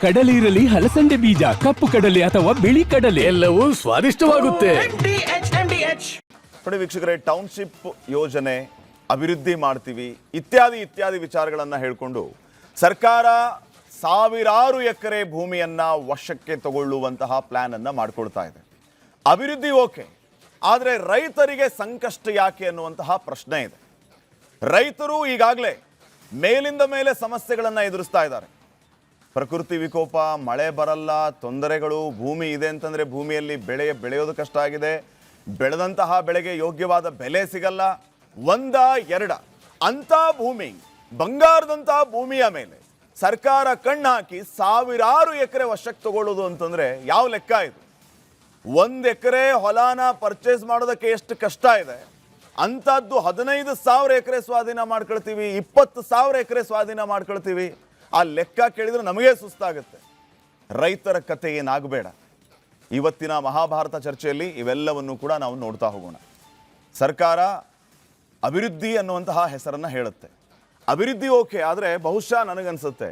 ಕಡಲೆ ಇರಲಿ, ಹಲಸಂದೆ ಬೀಜ, ಕಪ್ಪು ಕಡಲೆ ಅಥವಾ ಬಿಳಿ ಕಡಲೆ, ಎಲ್ಲವೂ ಸ್ವಾದಿಷ್ಟವಾಗುತ್ತೆ. ನೋಡಿ ವೀಕ್ಷಕರೇ, ಟೌನ್ಶಿಪ್ ಯೋಜನೆ ಅಭಿವೃದ್ಧಿ ಮಾಡ್ತೀವಿ ಇತ್ಯಾದಿ ವಿಚಾರಗಳನ್ನು ಹೇಳಿಕೊಂಡು ಸರ್ಕಾರ ಸಾವಿರಾರು ಎಕರೆ ಭೂಮಿಯನ್ನ ವಶಕ್ಕೆ ತಗೊಳ್ಳುವಂತಹ ಪ್ಲಾನ್ ಅನ್ನ ಮಾಡ್ಕೊಳ್ತಾ ಇದೆ. ಅಭಿವೃದ್ಧಿ ಓಕೆ, ಆದರೆ ರೈತರಿಗೆ ಸಂಕಷ್ಟ ಯಾಕೆ ಅನ್ನುವಂತಹ ಪ್ರಶ್ನೆ ಇದೆ. ರೈತರು ಈಗಾಗಲೇ ಮೇಲಿಂದ ಮೇಲೆ ಸಮಸ್ಯೆಗಳನ್ನು ಎದುರಿಸ್ತಾ ಇದ್ದಾರೆ. ಪ್ರಕೃತಿ ವಿಕೋಪ, ಮಳೆ ಬರಲ್ಲ, ತೊಂದರೆಗಳು, ಭೂಮಿ ಇದೆ ಅಂತಂದರೆ ಭೂಮಿಯಲ್ಲಿ ಬೆಳೆಯೋದು ಕಷ್ಟ ಆಗಿದೆ, ಬೆಳೆದಂತಹ ಬೆಳೆಗೆ ಯೋಗ್ಯವಾದ ಬೆಲೆ ಸಿಗಲ್ಲ. ಎರಡ ಅಂಥ ಭೂಮಿ, ಬಂಗಾರದಂತಹ ಭೂಮಿಯ ಮೇಲೆ ಸರ್ಕಾರ ಕಣ್ಣು ಹಾಕಿ ಸಾವಿರಾರು ಎಕರೆ ವಶಕ್ಕೆ ತಗೊಳ್ಳೋದು ಅಂತಂದರೆ ಯಾವ ಲೆಕ್ಕ ಇದು? 1 ಎಕರೆ ಹೊಲಾನ ಪರ್ಚೇಸ್ ಮಾಡೋದಕ್ಕೆ ಎಷ್ಟು ಕಷ್ಟ ಇದೆ, ಅಂಥದ್ದು 15,000 ಎಕರೆ ಸ್ವಾಧೀನ ಮಾಡ್ಕೊಳ್ತೀವಿ, 20,000 ಎಕರೆ ಸ್ವಾಧೀನ ಮಾಡ್ಕೊಳ್ತೀವಿ. ಆ ಲೆಕ್ಕ ಕೇಳಿದ್ರೆ ನಮಗೆ ಸುಸ್ತಾಗುತ್ತೆ. ರೈತರ ಕತೆ ಏನಾಗಬೇಡ. ಇವತ್ತಿನ ಮಹಾಭಾರತ ಚರ್ಚೆಯಲ್ಲಿ ಇವೆಲ್ಲವನ್ನು ಕೂಡ ನಾವು ನೋಡ್ತಾ ಹೋಗೋಣ. ಸರ್ಕಾರ ಅಭಿವೃದ್ಧಿ ಅನ್ನುವಂತಹ ಹೆಸರನ್ನು ಹೇಳುತ್ತೆ. ಅಭಿವೃದ್ಧಿ ಓಕೆ, ಆದರೆ ಬಹುಶಃ ನನಗನ್ಸುತ್ತೆ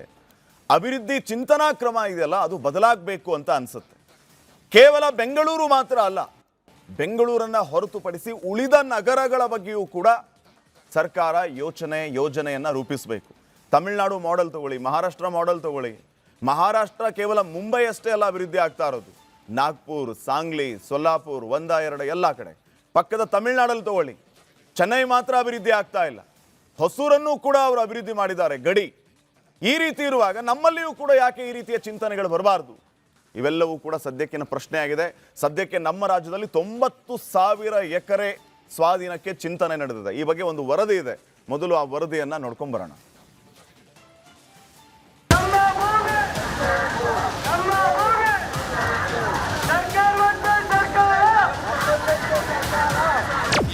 ಅಭಿವೃದ್ಧಿ ಚಿಂತನಾ ಕ್ರಮ ಇದೆಯಲ್ಲ, ಅದು ಬದಲಾಗಬೇಕು ಅಂತ ಅನಿಸುತ್ತೆ. ಕೇವಲ ಬೆಂಗಳೂರು ಮಾತ್ರ ಅಲ್ಲ, ಬೆಂಗಳೂರನ್ನು ಹೊರತುಪಡಿಸಿ ಉಳಿದ ನಗರಗಳ ಬಗ್ಗೆಯೂ ಕೂಡ ಸರ್ಕಾರ ಯೋಜನೆಯನ್ನು ರೂಪಿಸಬೇಕು. ತಮಿಳುನಾಡು ಮಾಡೆಲ್ ತಗೊಳ್ಳಿ, ಮಹಾರಾಷ್ಟ್ರ ಮಾಡೆಲ್ ತಗೊಳ್ಳಿ. ಮಹಾರಾಷ್ಟ್ರ ಕೇವಲ ಮುಂಬೈ ಅಷ್ಟೇ ಅಲ್ಲ ಅಭಿವೃದ್ಧಿ ಆಗ್ತಾ ಇರೋದು, ನಾಗ್ಪುರ್, ಸಾಂಗ್ಲಿ, ಸೊಲ್ಲಾಪುರ್, 1-2 ಎಲ್ಲ ಕಡೆ. ಪಕ್ಕದ ತಮಿಳುನಾಡಲ್ಲಿ ತಗೊಳ್ಳಿ, ಚೆನ್ನೈ ಮಾತ್ರ ಅಭಿವೃದ್ಧಿ ಆಗ್ತಾ ಇಲ್ಲ. ಹೊಸೂರನ್ನು ಕೂಡ ಅವರು ಅಭಿವೃದ್ಧಿ ಮಾಡಿದ್ದಾರೆ, ಗಡಿ. ಈ ರೀತಿ ಇರುವಾಗ ನಮ್ಮಲ್ಲಿಯೂ ಕೂಡ ಯಾಕೆ ಈ ರೀತಿಯ ಚಿಂತನೆಗಳು ಬರಬಾರ್ದು? ಇವೆಲ್ಲವೂ ಕೂಡ ಸದ್ಯಕ್ಕಿನ ಪ್ರಶ್ನೆ ಆಗಿದೆ. ಸದ್ಯಕ್ಕೆ ನಮ್ಮ ರಾಜ್ಯದಲ್ಲಿ 90,000 ಎಕರೆ ಸ್ವಾಧೀನಕ್ಕೆ ಚಿಂತನೆ ನಡೆದಿದೆ. ಈ ಬಗ್ಗೆ ಒಂದು ವರದಿ ಇದೆ, ಮೊದಲು ಆ ವರದಿಯನ್ನು ನೋಡ್ಕೊಂಡು ಬರೋಣ.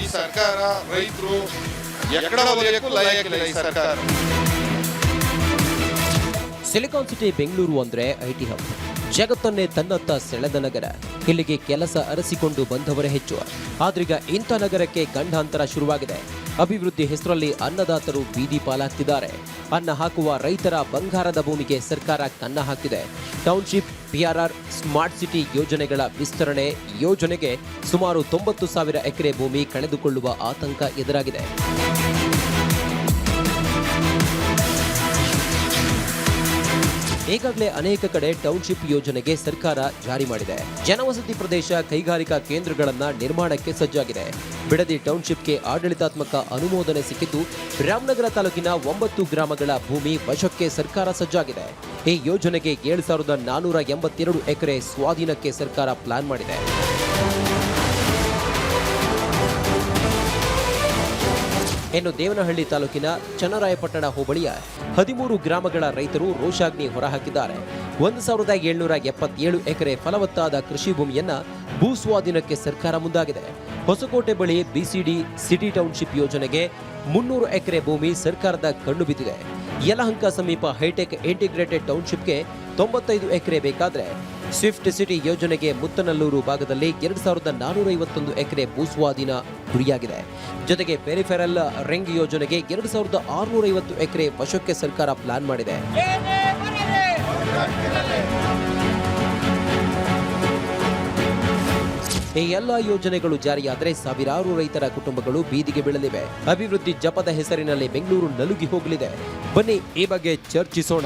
ಈ ಸರ್ಕಾರ ರೈತರು ಎಕಡ ವಲಯಕ್ಕೂ ಲಯಕ್ಕಿಲ್ಲ. ಈ ಸರ್ಕಾರ ಸಿಲಿಕಾನ್ ಸಿಟಿ ಬೆಂಗಳೂರು ಅಂದ್ರೆ ಐಟಿ ಹಬ್, ಜಗತ್ತನ್ನೇ ತನ್ನತ್ತ ಸೆಳೆದ ನಗರ. ಇಲ್ಲಿಗೆ ಕೆಲಸ ಅರಸಿಕೊಂಡು ಬಂದವರೇ ಹೆಚ್ಚು. ಆದ್ರೀಗ ಇಂಥ ನಗರಕ್ಕೆ ಗಂಡಾಂತರ ಶುರುವಾಗಿದೆ. ಅಭಿವೃದ್ಧಿ ಹೆಸರಲ್ಲಿ ಅನ್ನದಾತರು ಬೀದಿ ಪಾಲಾಗ್ತಿದ್ದಾರೆ. ಅನ್ನ ಹಾಕುವ ರೈತರ ಬಂಗಾರದ ಭೂಮಿಗೆ ಸರ್ಕಾರ ಕನ್ನ ಹಾಕಿದೆ. ಟೌನ್ಶಿಪ್, PRR, ಸ್ಮಾರ್ಟ್ ಸಿಟಿ ಯೋಜನೆಗಳ ವಿಸ್ತರಣೆ ಯೋಜನೆಗೆ ಸುಮಾರು 90,000 ಎಕರೆ ಭೂಮಿ ಕಳೆದುಕೊಳ್ಳುವ ಆತಂಕ ಎದುರಾಗಿದೆ. ಈಗಾಗಲೇ ಅನೇಕ ಕಡೆ ಟೌನ್ಶಿಪ್ ಯೋಜನೆಗೆ ಸರ್ಕಾರ ಜಾರಿ ಮಾಡಿದೆ. ಜನವಸತಿ ಪ್ರದೇಶ, ಕೈಗಾರಿಕಾ ಕೇಂದ್ರಗಳನ್ನ ನಿರ್ಮಾಣಕ್ಕೆ ಸಜ್ಜಾಗಿದೆ. ಬಿಡದಿ ಟೌನ್ಶಿಪ್ಗೆ ಆಡಳಿತಾತ್ಮಕ ಅನುಮೋದನೆ ಸಿಕ್ಕಿದ್ದು, ರಾಮನಗರ ತಾಲೂಕಿನ 9 ಗ್ರಾಮಗಳ ಭೂಮಿ ವಶಕ್ಕೆ ಸರ್ಕಾರ ಸಜ್ಜಾಗಿದೆ. ಈ ಯೋಜನೆಗೆ 7,482 ಎಕರೆ ಸ್ವಾಧೀನಕ್ಕೆ ಸರ್ಕಾರ ಪ್ಲಾನ್ ಮಾಡಿದೆ. ಇನ್ನು ದೇವನಹಳ್ಳಿ ತಾಲೂಕಿನ ಚನ್ನರಾಯಪಟ್ಟಣ ಹೋಬಳಿಯ 13 ಗ್ರಾಮಗಳ ರೈತರು ರೋಷಾಗ್ನಿ ಹೊರಹಾಕಿದ್ದಾರೆ. 1,777 ಎಕರೆ ಫಲವತ್ತಾದ ಕೃಷಿ ಭೂಮಿಯನ್ನ ಭೂ ಸ್ವಾಧೀನಕ್ಕೆ ಸರ್ಕಾರ ಮುಂದಾಗಿದೆ. ಹೊಸಕೋಟೆ ಬಳಿ BCD ಸಿಟಿ ಟೌನ್ಶಿಪ್ ಯೋಜನೆಗೆ 300 ಎಕರೆ ಭೂಮಿ ಸರ್ಕಾರದ ಕಣ್ಣು ಬಿದ್ದಿದೆ. ಯಲಹಂಕ ಸಮೀಪ ಹೈಟೆಕ್ ಇಂಟಿಗ್ರೇಟೆಡ್ ಟೌನ್ಶಿಪ್ಗೆ 95 ಎಕರೆ ಬೇಕಾದ್ರೆ, ಸ್ವಿಫ್ಟ್ ಸಿಟಿ ಯೋಜನೆಗೆ ಮುತ್ತನಲ್ಲೂರು ಭಾಗದಲ್ಲಿ 2,451 ಎಕರೆ ಭೂಸ್ವಾಧೀನ ಗುರಿಯಾಗಿದೆ. ಜೊತೆಗೆ ಪೆರಿಫೆರಲ್ ರಿಂಗ್ ಯೋಜನೆಗೆ 2,650 ಎಕರೆ ವಶಕ್ಕೆ ಸರ್ಕಾರ ಪ್ಲಾನ್ ಮಾಡಿದೆ. ಈ ಎಲ್ಲ ಯೋಜನೆಗಳು ಜಾರಿಯಾದರೆ ಸಾವಿರಾರು ರೈತರ ಕುಟುಂಬಗಳು ಬೀದಿಗೆ ಬೀಳಲಿವೆ. ಅಭಿವೃದ್ಧಿ ಜಪದ ಹೆಸರಿನಲ್ಲಿ ಬೆಂಗಳೂರು ನಲುಗಿ ಹೋಗಲಿದೆ. ಬನ್ನಿ ಈ ಬಗ್ಗೆ ಚರ್ಚಿಸೋಣ.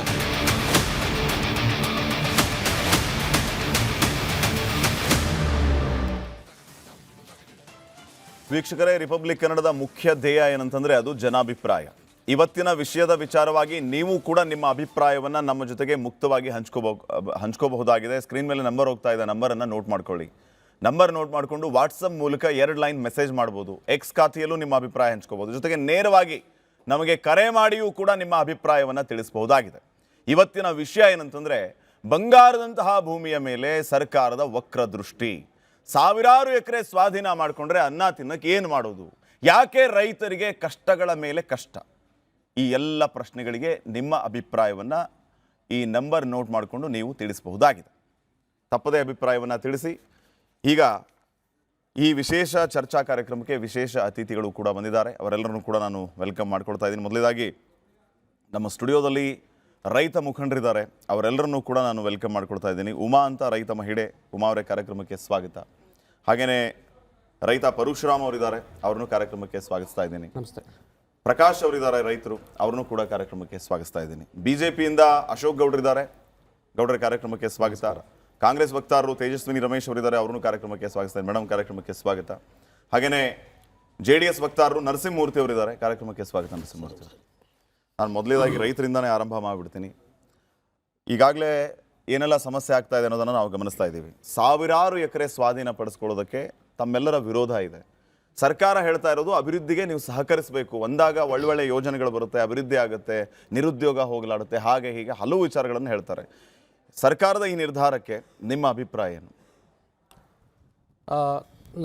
ವೀಕ್ಷಕರೇ, ರಿಪಬ್ಲಿಕ್ ಕನ್ನಡದ ಮುಖ್ಯ ಧ್ಯೇಯ ಏನಂತಂದರೆ ಅದು ಜನಾಭಿಪ್ರಾಯ. ಇವತ್ತಿನ ವಿಷಯದ ವಿಚಾರವಾಗಿ ನೀವು ಕೂಡ ನಿಮ್ಮ ಅಭಿಪ್ರಾಯವನ್ನು ನಮ್ಮ ಜೊತೆಗೆ ಮುಕ್ತವಾಗಿ ಹಂಚ್ಕೋಬಹುದಾಗಿದೆ. ಸ್ಕ್ರೀನ್ ಮೇಲೆ ನಂಬರ್ ಹೋಗ್ತಾ ಇದೆ, ನಂಬರನ್ನು ನೋಟ್ ಮಾಡ್ಕೊಳ್ಳಿ. ನಂಬರ್ ನೋಟ್ ಮಾಡಿಕೊಂಡು ವಾಟ್ಸಪ್ ಮೂಲಕ 2 ಲೈನ್ ಮೆಸೇಜ್ ಮಾಡ್ಬೋದು. ಎಕ್ಸ್ ಖಾತೆಯಲ್ಲೂ ನಿಮ್ಮ ಅಭಿಪ್ರಾಯ ಹಂಚ್ಕೋಬೋದು. ಜೊತೆಗೆ ನೇರವಾಗಿ ನಮಗೆ ಕರೆ ಮಾಡಿಯೂ ಕೂಡ ನಿಮ್ಮ ಅಭಿಪ್ರಾಯವನ್ನು ತಿಳಿಸಬಹುದಾಗಿದೆ. ಇವತ್ತಿನ ವಿಷಯ ಏನಂತಂದರೆ ಬಂಗಾರದಂತಹ ಭೂಮಿಯ ಮೇಲೆ ಸರ್ಕಾರದ ವಕ್ರ ದೃಷ್ಟಿ. ಸಾವಿರಾರು ಎಕರೆ ಸ್ವಾಧೀನ ಮಾಡಿಕೊಂಡ್ರೆ ಅನ್ನ ತಿನ್ನಕ್ಕೆ ಏನು ಮಾಡೋದು? ಯಾಕೆ ರೈತರಿಗೆ ಕಷ್ಟಗಳ ಮೇಲೆ ಕಷ್ಟ? ಈ ಎಲ್ಲ ಪ್ರಶ್ನೆಗಳಿಗೆ ನಿಮ್ಮ ಅಭಿಪ್ರಾಯವನ್ನು ಈ ನಂಬರ್ ನೋಟ್ ಮಾಡಿಕೊಂಡು ನೀವು ತಿಳಿಸಬಹುದಾಗಿದೆ. ತಪ್ಪದೇ ಅಭಿಪ್ರಾಯವನ್ನು ತಿಳಿಸಿ. ಈಗ ಈ ವಿಶೇಷ ಚರ್ಚಾ ಕಾರ್ಯಕ್ರಮಕ್ಕೆ ವಿಶೇಷ ಅತಿಥಿಗಳು ಕೂಡ ಬಂದಿದ್ದಾರೆ. ಅವರೆಲ್ಲರನ್ನು ಕೂಡ ನಾನು ವೆಲ್ಕಮ್ ಮಾಡ್ಕೊಳ್ತಾ ಇದ್ದೀನಿ. ಮೊದಲನೇದಾಗಿ ನಮ್ಮ ಸ್ಟುಡಿಯೋದಲ್ಲಿ ರೈತ ಮುಖಂಡರಿದ್ದಾರೆ, ಅವರೆಲ್ಲರನ್ನೂ ಕೂಡ ನಾನು ವೆಲ್ಕಮ್ ಮಾಡ್ಕೊಳ್ತಾ ಇದ್ದೀನಿ. ಉಮಾ ಅಂತ ರೈತ ಮಹಿಳೆ, ಉಮಾ ಅವರೇ ಕಾರ್ಯಕ್ರಮಕ್ಕೆ ಸ್ವಾಗತ. ಹಾಗೆಯೇ ರೈತ ಪರಶುರಾಮ್ ಅವರಿದ್ದಾರೆ, ಅವ್ರನ್ನೂ ಕಾರ್ಯಕ್ರಮಕ್ಕೆ ಸ್ವಾಗತಿಸ್ತಾ ಇದ್ದೀನಿ. ನಮಸ್ತೆ. ಪ್ರಕಾಶ್ ಅವರಿದ್ದಾರೆ ರೈತರು, ಅವ್ರನ್ನೂ ಕೂಡ ಕಾರ್ಯಕ್ರಮಕ್ಕೆ ಸ್ವಾಗತಿಸ್ತಾ ಇದ್ದೀನಿ. ಬಿಜೆಪಿಯಿಂದ ಅಶೋಕ್ ಗೌಡ್ರಿದ್ದಾರೆ, ಗೌಡ್ರ ಕಾರ್ಯಕ್ರಮಕ್ಕೆ ಸ್ವಾಗತ. ಕಾಂಗ್ರೆಸ್ ವಕ್ತಾರರು ತೇಜಸ್ವಿನಿ ರಮೇಶ್ ಅವರಿದ್ದಾರೆ, ಅವ್ರನ್ನೂ ಕಾರ್ಯಕ್ರಮಕ್ಕೆ ಸ್ವಾಗತಿಸ್ತಾ ಮೇಡಮ್ ಕಾರ್ಯಕ್ರಮಕ್ಕೆ ಸ್ವಾಗತ. ಹಾಗೆಯೇ JDS ವಕ್ತಾರರು ನರಸಿಂಹಮೂರ್ತಿ ಅವರಿದ್ದಾರೆ, ಕಾರ್ಯಕ್ರಮಕ್ಕೆ ಸ್ವಾಗತ ನರಸಿಂಹಮೂರ್ತಿ. ನಾನು ಮೊದಲೇದಾಗಿ ರೈತರಿಂದಾನೇ ಆರಂಭ ಮಾಡಿಬಿಡ್ತೀನಿ. ಈಗಾಗಲೇ ಏನೆಲ್ಲ ಸಮಸ್ಯೆ ಆಗ್ತಾ ಇದೆ ಅನ್ನೋದನ್ನು ನಾವು ಗಮನಿಸ್ತಾ ಇದ್ದೀವಿ. ಸಾವಿರಾರು ಎಕರೆ ಸ್ವಾಧೀನ ಪಡಿಸ್ಕೊಳ್ಳೋದಕ್ಕೆ ತಮ್ಮೆಲ್ಲರ ವಿರೋಧ ಇದೆ. ಸರ್ಕಾರ ಹೇಳ್ತಾ ಇರೋದು ಅಭಿವೃದ್ಧಿಗೆ ನೀವು ಸಹಕರಿಸಬೇಕು, ಒಂದಾಗ ಒಳ್ಳೊಳ್ಳೆ ಯೋಜನೆಗಳು ಬರುತ್ತೆ, ಅಭಿವೃದ್ಧಿ ಆಗುತ್ತೆ, ನಿರುದ್ಯೋಗ ಹೋಗಲಾಡುತ್ತೆ, ಹಾಗೆ ಹೀಗೆ ಹಲವು ವಿಚಾರಗಳನ್ನು ಹೇಳ್ತಾರೆ. ಸರ್ಕಾರದ ಈ ನಿರ್ಧಾರಕ್ಕೆ ನಿಮ್ಮ ಅಭಿಪ್ರಾಯ ಏನು?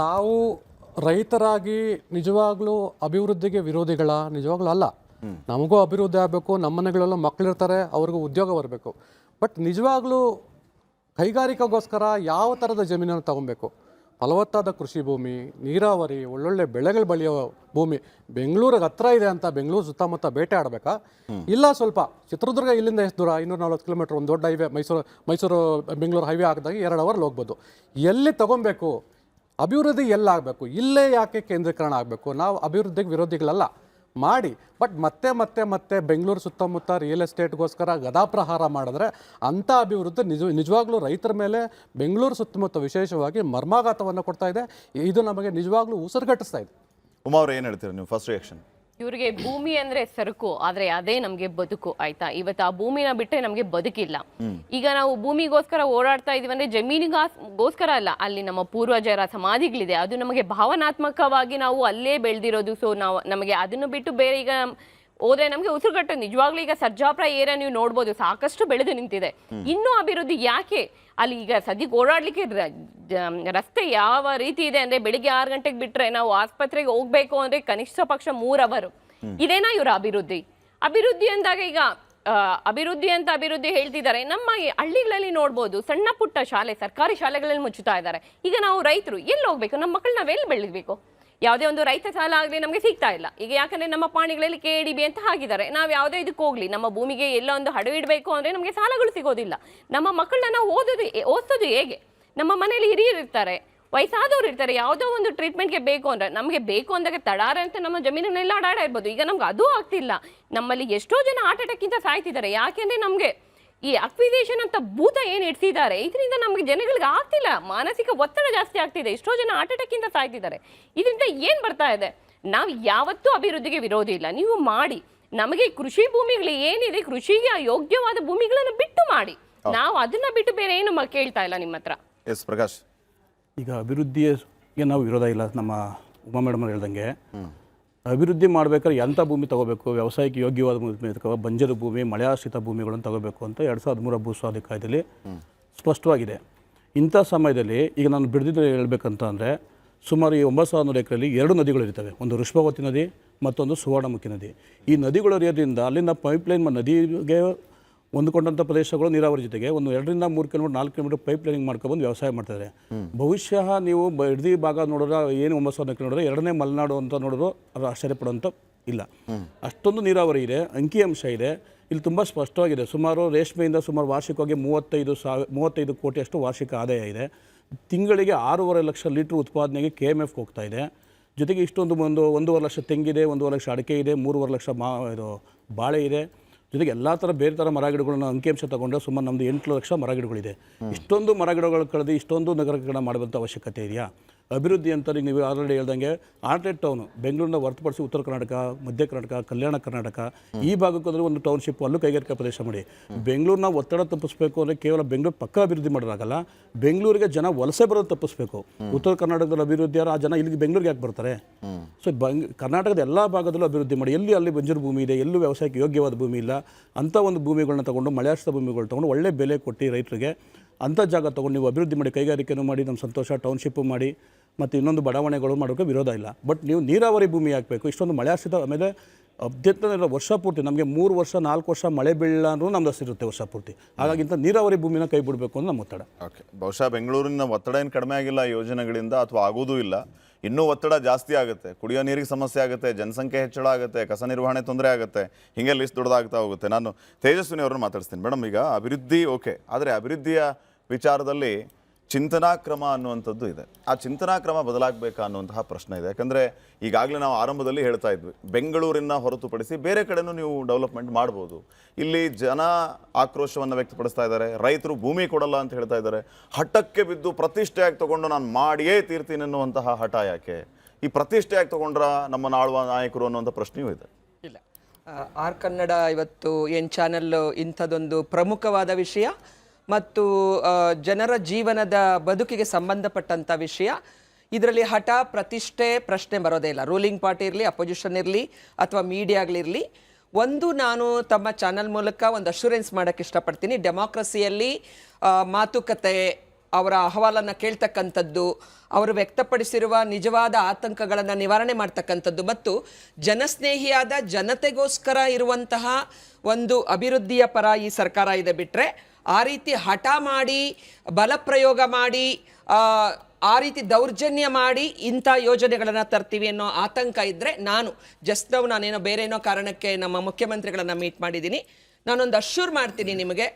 ನಾವು ರೈತರಾಗಿ ನಿಜವಾಗ್ಲೂ ಅಭಿವೃದ್ಧಿಗೆ ವಿರೋಧಿಗಳ ನಿಜವಾಗ್ಲೂ ಅಲ್ಲ. ನಮಗೂ ಅಭಿವೃದ್ಧಿ ಆಗಬೇಕು, ನಮ್ಮ ಮನೆಗಳೆಲ್ಲ ಮಕ್ಕಳಿರ್ತಾರೆ, ಅವ್ರಿಗೂ ಉದ್ಯೋಗ ಬರಬೇಕು. ಬಟ್ ನಿಜವಾಗ್ಲೂ ಕೈಗಾರಿಕೆಗೋಸ್ಕರ ಯಾವ ಥರದ ಜಮೀನನ್ನು ತಗೊಬೇಕು? ಫಲವತ್ತಾದ ಕೃಷಿ ಭೂಮಿ, ನೀರಾವರಿ, ಒಳ್ಳೊಳ್ಳೆ ಬೆಳೆಗಳು ಬೆಳೆಯೋ ಭೂಮಿ. ಬೆಂಗಳೂರಿಗೆ ಹತ್ರ ಇದೆ ಅಂತ ಬೆಂಗಳೂರು ಸುತ್ತಮುತ್ತ ಬೇಟೆ ಆಡಬೇಕಾ? ಇಲ್ಲ, ಸ್ವಲ್ಪ ಚಿತ್ರದುರ್ಗ ಇಲ್ಲಿಂದ ಎಷ್ಟು ದೂರ, 240 ಕಿಲೋಮೀಟರ್, ಒಂದು ದೊಡ್ಡ ಹೈವೇ, ಮೈಸೂರು ಬೆಂಗಳೂರು ಹೈವೇ ಹಾಕಿದಾಗ 2 ಅವರ್ ಹೋಗ್ಬೋದು. ಎಲ್ಲಿ ತಗೊಬೇಕು? ಅಭಿವೃದ್ಧಿ ಎಲ್ಲಾಗಬೇಕು, ಇಲ್ಲೇ ಯಾಕೆ ಕೇಂದ್ರೀಕರಣ ಆಗಬೇಕು? ನಾವು ಅಭಿವೃದ್ಧಿಗೆ ವಿರೋಧಿಗಳಲ್ಲ, ಮಾಡಿ. ಬಟ್ ಮತ್ತೆ ಬೆಂಗಳೂರು ಸುತ್ತಮುತ್ತ ರಿಯಲ್ ಎಸ್ಟೇಟ್ಗೋಸ್ಕರ ಗದಾಪ್ರಹಾರ ಮಾಡಿದ್ರೆ ಅಂಥ ಅಭಿವೃದ್ಧಿ ನಿಜವಾಗ್ಲೂ ರೈತರ ಮೇಲೆ ಬೆಂಗಳೂರು ಸುತ್ತಮುತ್ತ ವಿಶೇಷವಾಗಿ ಮರ್ಮಾಘಾತವನ್ನು ಕೊಡ್ತಾ ಇದೆ. ಇದು ನಮಗೆ ನಿಜವಾಗ್ಲೂ ಉಸಿರುಗಟ್ಟಿಸ್ತಾ ಇದೆ. ಉಮಾ ಅವ್ರು ಏನು ಹೇಳ್ತೀರಿ ನೀವು? First reaction. ಇವ್ರಿಗೆ ಭೂಮಿ ಅಂದ್ರೆ ಸರಕು, ಆದ್ರೆ ಅದೇ ನಮ್ಗೆ ಬದುಕು. ಆಯ್ತಾ, ಇವತ್ತು ಆ ಭೂಮಿನ ಬಿಟ್ಟರೆ ನಮ್ಗೆ ಬದುಕಿಲ್ಲ. ಈಗ ನಾವು ಭೂಮಿಗೋಸ್ಕರ ಓಡಾಡ್ತಾ ಇದೀವಿ ಅಂದ್ರೆ ಜಮೀನಿಗೋಸ್ಕರ ಅಲ್ಲ, ಅಲ್ಲಿ ನಮ್ಮ ಪೂರ್ವಜರ ಸಮಾಧಿಗಳಿದೆ, ಅದು ನಮಗೆ ಭಾವನಾತ್ಮಕವಾಗಿ ನಾವು ಅಲ್ಲೇ ಬೆಳೆದಿರೋದು. ಸೊ ನಮಗೆ ಅದನ್ನು ಬಿಟ್ಟು ಬೇರೆ ಈಗ ಹೋದ್ರೆ ನಮಗೆ ಉಸಿರುಗಟ್ಟು. ನಿಜವಾಗ್ಲೂ ಈಗ ಸರ್ಜಾಪುರ ಏರಿಯಾ ನೀವು ನೋಡ್ಬೋದು, ಸಾಕಷ್ಟು ಬೆಳೆದು ನಿಂತಿದೆ. ಇನ್ನೂ ಅಭಿವೃದ್ಧಿ ಯಾಕೆ? ಅಲ್ಲಿ ಈಗ ಸದ್ಯಕ್ಕೆ ಓಡಾಡ್ಲಿಕ್ಕೆ ರಸ್ತೆ ಯಾವ ರೀತಿ ಇದೆ ಅಂದ್ರೆ, ಬೆಳಿಗ್ಗೆ 6 ಗಂಟೆಗೆ ಬಿಟ್ರೆ ನಾವು ಆಸ್ಪತ್ರೆಗೆ ಹೋಗ್ಬೇಕು ಅಂದ್ರೆ ಕನಿಷ್ಠ ಪಕ್ಷ 3 ಅವರ್. ಇದೇನಾ ಇವರ ಅಭಿವೃದ್ಧಿ? ಅಭಿವೃದ್ಧಿ ಅಂದಾಗ ಈಗ ಅಭಿವೃದ್ಧಿ ಹೇಳ್ತಿದ್ದಾರೆ. ನಮ್ಮ ಹಳ್ಳಿಗಳಲ್ಲಿ ನೋಡ್ಬೋದು, ಸಣ್ಣ ಪುಟ್ಟ ಶಾಲೆ, ಸರ್ಕಾರಿ ಶಾಲೆಗಳಲ್ಲಿ ಮುಚ್ಚುತ್ತಾ ಇದ್ದಾರೆ. ಈಗ ನಾವು ರೈತರು ಎಲ್ಲಿ ಹೋಗ್ಬೇಕು? ನಮ್ಮ ಮಕ್ಕಳು ನಾವೆಲ್ಲಿ ಬೆಳಿಬೇಕು? ಯಾವುದೇ ಒಂದು ರೈತ ಸಾಲ ಆಗಲಿ ನಮಗೆ ಸಿಗ್ತಾ ಇಲ್ಲ. ಈಗ ಯಾಕಂದ್ರೆ ನಮ್ಮ ಪಾಣಿಗಳಲ್ಲಿ KDB ಅಂತ ಹಾಕಿದ್ದಾರೆ. ನಾವು ಯಾವುದೇ ಇದಕ್ಕೆ ಹೋಗ್ಲಿ, ನಮ್ಮ ಭೂಮಿಗೆ ಎಲ್ಲ ಒಂದು ಹಡವು ಇಡಬೇಕು ಅಂದ್ರೆ ನಮಗೆ ಸಾಲಗಳು ಸಿಗೋದಿಲ್ಲ. ನಮ್ಮ ಮಕ್ಕಳನ್ನ ನಾವು ಓದಿಸೋದು ಹೇಗೆ? ನಮ್ಮ ಮನೆಯಲ್ಲಿ ಹಿರಿಯರು ಇರ್ತಾರೆ, ವಯಸ್ಸಾದವ್ರು ಇರ್ತಾರೆ, ಯಾವುದೋ ಒಂದು ಟ್ರೀಟ್ಮೆಂಟ್ಗೆ ಬೇಕು ಅಂದ್ರೆ ನಮಗೆ ಬೇಕು ಅಂದಾಗ ತಡಾರ ಅಂತ ನಮ್ಮ ಜಮೀನನ್ನೆಲ್ಲ ಅಡಾಡ ಇರ್ಬೋದು. ಈಗ ನಮ್ಗೆ ಅದು ಆಗ್ತಿಲ್ಲ. ನಮ್ಮಲ್ಲಿ ಎಷ್ಟೋ ಜನ ಹಾರ್ಟ್ ಅಟ್ಯಾಕ್ಕಿಂತ ಸಾಯ್ತಿದ್ದಾರೆ. ಯಾಕೆಂದ್ರೆ ನಮಗೆ ಈ ಅಕ್ವಿಸೇಷನ್ ಅಂತ ಭೂತ ಏನು ಇಡ್ಸಿದ್ದಾರೆ, ಇದರಿಂದ ನಮಗೆ ಜನಗಳಿಗೆ ಆಗ್ತಿಲ್ಲ, ಮಾನಸಿಕ ಒತ್ತಡ ಜಾಸ್ತಿ ಆಗ್ತಿದೆ. ಎಷ್ಟೋ ಜನ ಹಾರ್ಟ್ ಅಟ್ಯಾಕ್ಕಿಂತ ಸಾಯ್ತಿದ್ದಾರೆ. ಇದರಿಂದ ಏನು ಬರ್ತಾ ಇದೆ? ನಾವು ಯಾವತ್ತೂ ಅಭಿವೃದ್ಧಿಗೆ ವಿರೋಧಿ ಇಲ್ಲ, ನೀವು ಮಾಡಿ. ನಮಗೆ ಕೃಷಿ ಭೂಮಿಗಳು ಏನಿದೆ, ಕೃಷಿಗೆ ಯೋಗ್ಯವಾದ ಭೂಮಿಗಳನ್ನು ಬಿಟ್ಟು ಮಾಡಿ. ನಾವು ಅದನ್ನ ಬಿಟ್ಟು ಬೇರೆ ಏನು ಕೇಳ್ತಾ ಇಲ್ಲ ನಿಮ್ಮ ಹತ್ರ. ಎಸ್ ಪ್ರಕಾಶ್. ಈಗ ಅಭಿವೃದ್ಧಿಗೆ ನಾವು ವಿರೋಧ ಇಲ್ಲ. ನಮ್ಮ ಉಮಾ ಮೇಡಮ್ ಅವ್ರು ಹೇಳ್ದಂಗೆ ಅಭಿವೃದ್ಧಿ ಮಾಡಬೇಕಾದ್ರೆ ಎಂಥ ಭೂಮಿ ತಗೋಬೇಕು, ವ್ಯವಸಾಯಕ್ಕೆ ಯೋಗ್ಯವಾದ ಭೂಮಿ ತಗೋ, ಬಂಜರು ಭೂಮಿ, ಮಳೆಯಾಶ್ರಿತ ಭೂಮಿಗಳನ್ನು ತಗೋಬೇಕು ಅಂತ 2013 ಭೂಸ್ವಾಧೀನ ಕಾಯ್ದೆಯಲ್ಲಿ ಸ್ಪಷ್ಟವಾಗಿದೆ. ಇಂಥ ಸಮಯದಲ್ಲಿ ಈಗ ನಾನು ಬಿಡದಿದ್ರೆ ಹೇಳ್ಬೇಕಂತ ಅಂದರೆ ಸುಮಾರು ಈ 9,100 ಎಕರೆಯಲ್ಲಿ 2 ನದಿಗಳು ಇರ್ತವೆ. ಒಂದು ಋಷಭಾವತಿ ನದಿ, ಮತ್ತೊಂದು ಸುವರ್ಣಮುಖಿ ನದಿ. ಈ ನದಿಗಳು ಹರಿಯೋದ್ರಿಂದ ಅಲ್ಲಿಂದ ಪೈಪ್ಲೈನ್ ನದಿಗೆ ಹೊಂದ್ಕೊಂಡಂಥ ಪ್ರದೇಶಗಳು ನೀರಾವರಿ ಜೊತೆಗೆ ಒಂದು 2 ರಿಂದ 3 ಕಿಲೋಮೀಟರ್ 4 ಕಿಲೋಮೀಟರ್ ಪೈಪ್ ಲೈನಿಂಗ್ ಮಾಡ್ಕೊಬಂದು ವ್ಯವಸಾಯ ಮಾಡ್ತಾರೆ. ಬಹುಶಃ ನೀವು ಇಡೀ ಭಾಗ ನೋಡಿದ್ರೆ ಏನು 9,000 ಎಕರೆ ನೋಡಿದ್ರೆ 2ನೇ ಮಲೆನಾಡು ಅಂತ ನೋಡಿದ್ರು ಅದು ಆಶ್ಚರ್ಯಪಡುವಂಥ ಇಲ್ಲ. ಅಷ್ಟೊಂದು ನೀರಾವರಿ ಇದೆ, ಅಂಕಿಅಂಶ ಇದೆ. ಇಲ್ಲಿ ತುಂಬ ಸ್ಪಷ್ಟವಾಗಿದೆ. ಸುಮಾರು ರೇಷ್ಮೆಯಿಂದ ಸುಮಾರು ವಾರ್ಷಿಕವಾಗಿ 35 ಕೋಟಿಯಷ್ಟು ವಾರ್ಷಿಕ ಆದಾಯ ಇದೆ. ತಿಂಗಳಿಗೆ 6.5 ಲಕ್ಷ ಲೀಟ್ರ್ ಉತ್ಪಾದನೆಗೆ KMF ಹೋಗ್ತಾ ಇದೆ. ಜೊತೆಗೆ ಇಷ್ಟೊಂದು 1.5 ಲಕ್ಷ ತೆಂಗಿದೆ, 1.5 ಲಕ್ಷ ಅಡಿಕೆ ಇದೆ, 3.5 ಲಕ್ಷ ಬಾಳೆ ಇದೆ. ಜೊತೆಗೆ ಎಲ್ಲ ಥರ ಬೇರೆ ಥರ ಮರಗಿಡಗಳನ್ನ ಅಂಕಿಅಂಶ ತಗೊಂಡ್ರೆ ಸುಮಾರು ನಮ್ಮದು 8 ಲಕ್ಷ ಮರಗಿಡಗಳಿದೆ. ಇಷ್ಟೊಂದು ಮರಗಿಡಗಳು ಕಳೆದು ಇಷ್ಟೊಂದು ನಗರೀಕರಣ ಮಾಡುವಂಥ ಅವಶ್ಯಕತೆ ಇದೆಯಾ? ಅಭಿವೃದ್ಧಿ ಅಂತ ನೀವು ಆಲ್ರೆಡಿ ಹೇಳ್ದಂಗೆ ಆರ್ಟೆಡ್ ಟೌನು ಬೆಂಗಳೂರನ್ನ ಹೊರತುಪಡಿಸಿ ಉತ್ತರ ಕರ್ನಾಟಕ, ಮಧ್ಯ ಕರ್ನಾಟಕ, ಕಲ್ಯಾಣ ಕರ್ನಾಟಕ ಈ ಭಾಗಕ್ಕೆ ಹೋದರೆ ಒಂದು ಟೌನ್ಶಿಪ್, ಅಲ್ಲೂ ಕೈಗಾರಿಕಾ ಪ್ರದೇಶ ಮಾಡಿ. ಬೆಂಗಳೂರನ್ನ ಒತ್ತಡ ತಪ್ಪಿಸಬೇಕು ಅಂದರೆ ಕೇವಲ ಬೆಂಗಳೂರು ಪಕ್ಕ ಅಭಿವೃದ್ಧಿ ಮಾಡೋದಾಗಲ್ಲ, ಬೆಂಗಳೂರಿಗೆ ಜನ ವಲಸೆ ಬರೋದು ತಪ್ಪಿಸಬೇಕು. ಉತ್ತರ ಕರ್ನಾಟಕದಲ್ಲಿ ಅಭಿವೃದ್ಧಿ ಆ ಜನ ಇಲ್ಲಿಗೆ ಬೆಂಗಳೂರಿಗೆ ಯಾಕೆ ಬರ್ತಾರೆ? ಸೊ ಕರ್ನಾಟಕದ ಎಲ್ಲ ಭಾಗದಲ್ಲೂ ಅಭಿವೃದ್ಧಿ ಮಾಡಿ. ಅಲ್ಲಿ ಬಂಜರು ಭೂಮಿ ಇದೆ, ಎಲ್ಲೂ ವ್ಯವಸಾಯಕ್ಕೆ ಯೋಗ್ಯವಾದ ಭೂಮಿ ಇಲ್ಲ, ಅಂಥ ಒಂದು ಭೂಮಿಗಳನ್ನ ತೊಗೊಂಡು ಮಳೆಯಾಶ್ರಿತ ಭೂಮಿಗಳು ತೊಗೊಂಡು ಒಳ್ಳೆ ಬೆಲೆ ಕೊಟ್ಟು ರೈತರಿಗೆ ಅಂಥ ಜಾಗ ತೊಗೊಂಡು ನೀವು ಅಭಿವೃದ್ಧಿ ಮಾಡಿ, ಕೈಗಾರಿಕೆನೂ ಮಾಡಿ, ನಮ್ಮ ಸಂತೋಷ, ಟೌನ್ಶಿಪ್ಪು ಮಾಡಿ, ಮತ್ತು ಇನ್ನೊಂದು ಬಡಾವಣೆಗಳು ಮಾಡೋಕ್ಕೆ ವಿರೋಧ ಇಲ್ಲ. ಬಟ್ ನೀವು ನೀರಾವರಿ ಭೂಮಿ ಹಾಕಬೇಕು. ಇಷ್ಟೊಂದು ಮಳೆ ಆಶ್ರಿತ, ಆಮೇಲೆ ಅತ್ಯಂತ ವರ್ಷ ಪೂರ್ತಿ ನಮಗೆ 3 ವರ್ಷ 4 ವರ್ಷ ಮಳೆ ಬೀಳಲ್ಲ ಅಂದ್ರೂ ನಮ್ದು ಹಸಿರುತ್ತೆ ವರ್ಷ ಪೂರ್ತಿ. ಹಾಗಾಗಿಂತ ನೀರಾವರಿ ಭೂಮಿನ ಕೈ ಬಿಡಬೇಕು ಅಂತ ನಮ್ಮ ಒತ್ತಡ. ಓಕೆ, ಬಹುಶಃ ಬೆಂಗಳೂರಿನ ಒತ್ತಡ ಏನು ಕಡಿಮೆ ಆಗಿಲ್ಲ ಯೋಜನೆಗಳಿಂದ, ಅಥವಾ ಆಗೋದೂ ಇಲ್ಲ. ಇನ್ನೂ ಒತ್ತಡ ಜಾಸ್ತಿ ಆಗುತ್ತೆ, ಕುಡಿಯೋ ನೀರಿಗೆ ಸಮಸ್ಯೆ ಆಗುತ್ತೆ, ಜನಸಂಖ್ಯೆ ಹೆಚ್ಚಳ ಆಗುತ್ತೆ, ಕಸ ನಿರ್ವಹಣೆ ತೊಂದರೆ ಆಗುತ್ತೆ, ಹೀಗೆ ಲಿಸ್ಟ್ ದೊಡ್ಡದಾಗ್ತಾ ಹೋಗುತ್ತೆ. ನಾನು ತೇಜಸ್ವಿನಿ ಅವ್ರನ್ನ ಮಾತಾಡ್ತೀನಿ. ಮೇಡಮ್, ಈಗ ಅಭಿವೃದ್ಧಿ ಓಕೆ, ಆದರೆ ಅಭಿವೃದ್ಧಿಯ ವಿಚಾರದಲ್ಲಿ ಚಿಂತನಾ ಕ್ರಮ ಅನ್ನುವಂಥದ್ದು ಇದೆ. ಆ ಚಿಂತನಾ ಕ್ರಮ ಬದಲಾಗಬೇಕಾ ಅನ್ನುವಂತಹ ಪ್ರಶ್ನೆ ಇದೆ. ಯಾಕಂದರೆ ಈಗಾಗಲೇ ನಾವು ಆರಂಭದಲ್ಲಿ ಹೇಳ್ತಾ ಇದ್ವಿ, ಬೆಂಗಳೂರಿನ ಹೊರತುಪಡಿಸಿ ಬೇರೆ ಕಡೆನೂ ನೀವು ಡೆವಲಪ್ಮೆಂಟ್ ಮಾಡ್ಬೋದು. ಇಲ್ಲಿ ಜನ ಆಕ್ರೋಶವನ್ನು ವ್ಯಕ್ತಪಡಿಸ್ತಾ ಇದ್ದಾರೆ, ರೈತರು ಭೂಮಿ ಕೊಡಲ್ಲ ಅಂತ ಹೇಳ್ತಾ ಇದ್ದಾರೆ. ಹಠಕ್ಕೆ ಬಿದ್ದು ಪ್ರತಿಷ್ಠೆಯಾಗಿ ತಗೊಂಡು ನಾನು ಮಾಡಿಯೇ ತೀರ್ತೀನಿ ಅನ್ನುವಂತಹ ಹಠ ಯಾಕೆ? ಈ ಪ್ರತಿಷ್ಠೆಯಾಗಿ ತಗೊಂಡ್ರ ನಮ್ಮನ್ನು ಆಳುವ ನಾಯಕರು ಅನ್ನುವಂಥ ಪ್ರಶ್ನೆಯೂ ಇದೆ. ಇಲ್ಲ, ಆರ್ ಕನ್ನಡ ಇವತ್ತು ಏನು ಚಾನೆಲ್ ಇಂಥದ್ದೊಂದು ಪ್ರಮುಖವಾದ ವಿಷಯ ಮತ್ತು ಜನರ ಜೀವನದ ಬದುಕಿಗೆ ಸಂಬಂಧಪಟ್ಟಂಥ ವಿಷಯ. ಇದರಲ್ಲಿ ಹಠ ಪ್ರತಿಷ್ಠೆ ಪ್ರಶ್ನೆ ಬರೋದೇ ಇಲ್ಲ. ರೂಲಿಂಗ್ ಪಾರ್ಟಿ ಇರಲಿ, ಅಪೋಸಿಷನ್ ಇರಲಿ ಅಥವಾ ಮೀಡಿಯಾಗಳಿರಲಿ, ಒಂದು ನಾನು ತಮ್ಮ ಚಾನಲ್ ಮೂಲಕ ಒಂದು ಅಶ್ಯೂರೆನ್ಸ್ ಮಾಡೋಕ್ಕೆ ಇಷ್ಟಪಡ್ತೀನಿ. ಡೆಮಾಕ್ರಸಿಯಲ್ಲಿ ಮಾತುಕತೆ, ಅವರ ಅಹವಾಲನ್ನು ಕೇಳ್ತಕ್ಕಂಥದ್ದು, ಅವರು ವ್ಯಕ್ತಪಡಿಸಿರುವ ನಿಜವಾದ ಆತಂಕಗಳನ್ನು ನಿವಾರಣೆ ಮಾಡ್ತಕ್ಕಂಥದ್ದು ಮತ್ತು ಜನಸ್ನೇಹಿಯಾದ ಜನತೆಗೋಸ್ಕರ ಇರುವಂತಹ ಒಂದು ಅಭಿವೃದ್ಧಿಯ ಪರ ಈ ಸರ್ಕಾರ ಇದೆ. ಬಿಟ್ಟರೆ ಆ ರೀತಿ ಹಠ ಮಾಡಿ, ಬಲಪ್ರಯೋಗ ಮಾಡಿ, ಆ ರೀತಿ ದೌರ್ಜನ್ಯ ಮಾಡಿ ಇಂಥ ಯೋಜನೆಗಳನ್ನು ತರ್ತೀವಿ ಅನ್ನೋ ಆತಂಕ ಇದ್ದರೆ, ನಾನೇನೋ ಬೇರೇನೋ ಕಾರಣಕ್ಕೆ ನಮ್ಮ ಮುಖ್ಯಮಂತ್ರಿಗಳನ್ನು ಮೀಟ್ ಮಾಡಿದ್ದೀನಿ. ನಾನೊಂದು ಅಶ್ಯೂರ್ ಮಾಡ್ತೀನಿ ನಿಮಗೆ,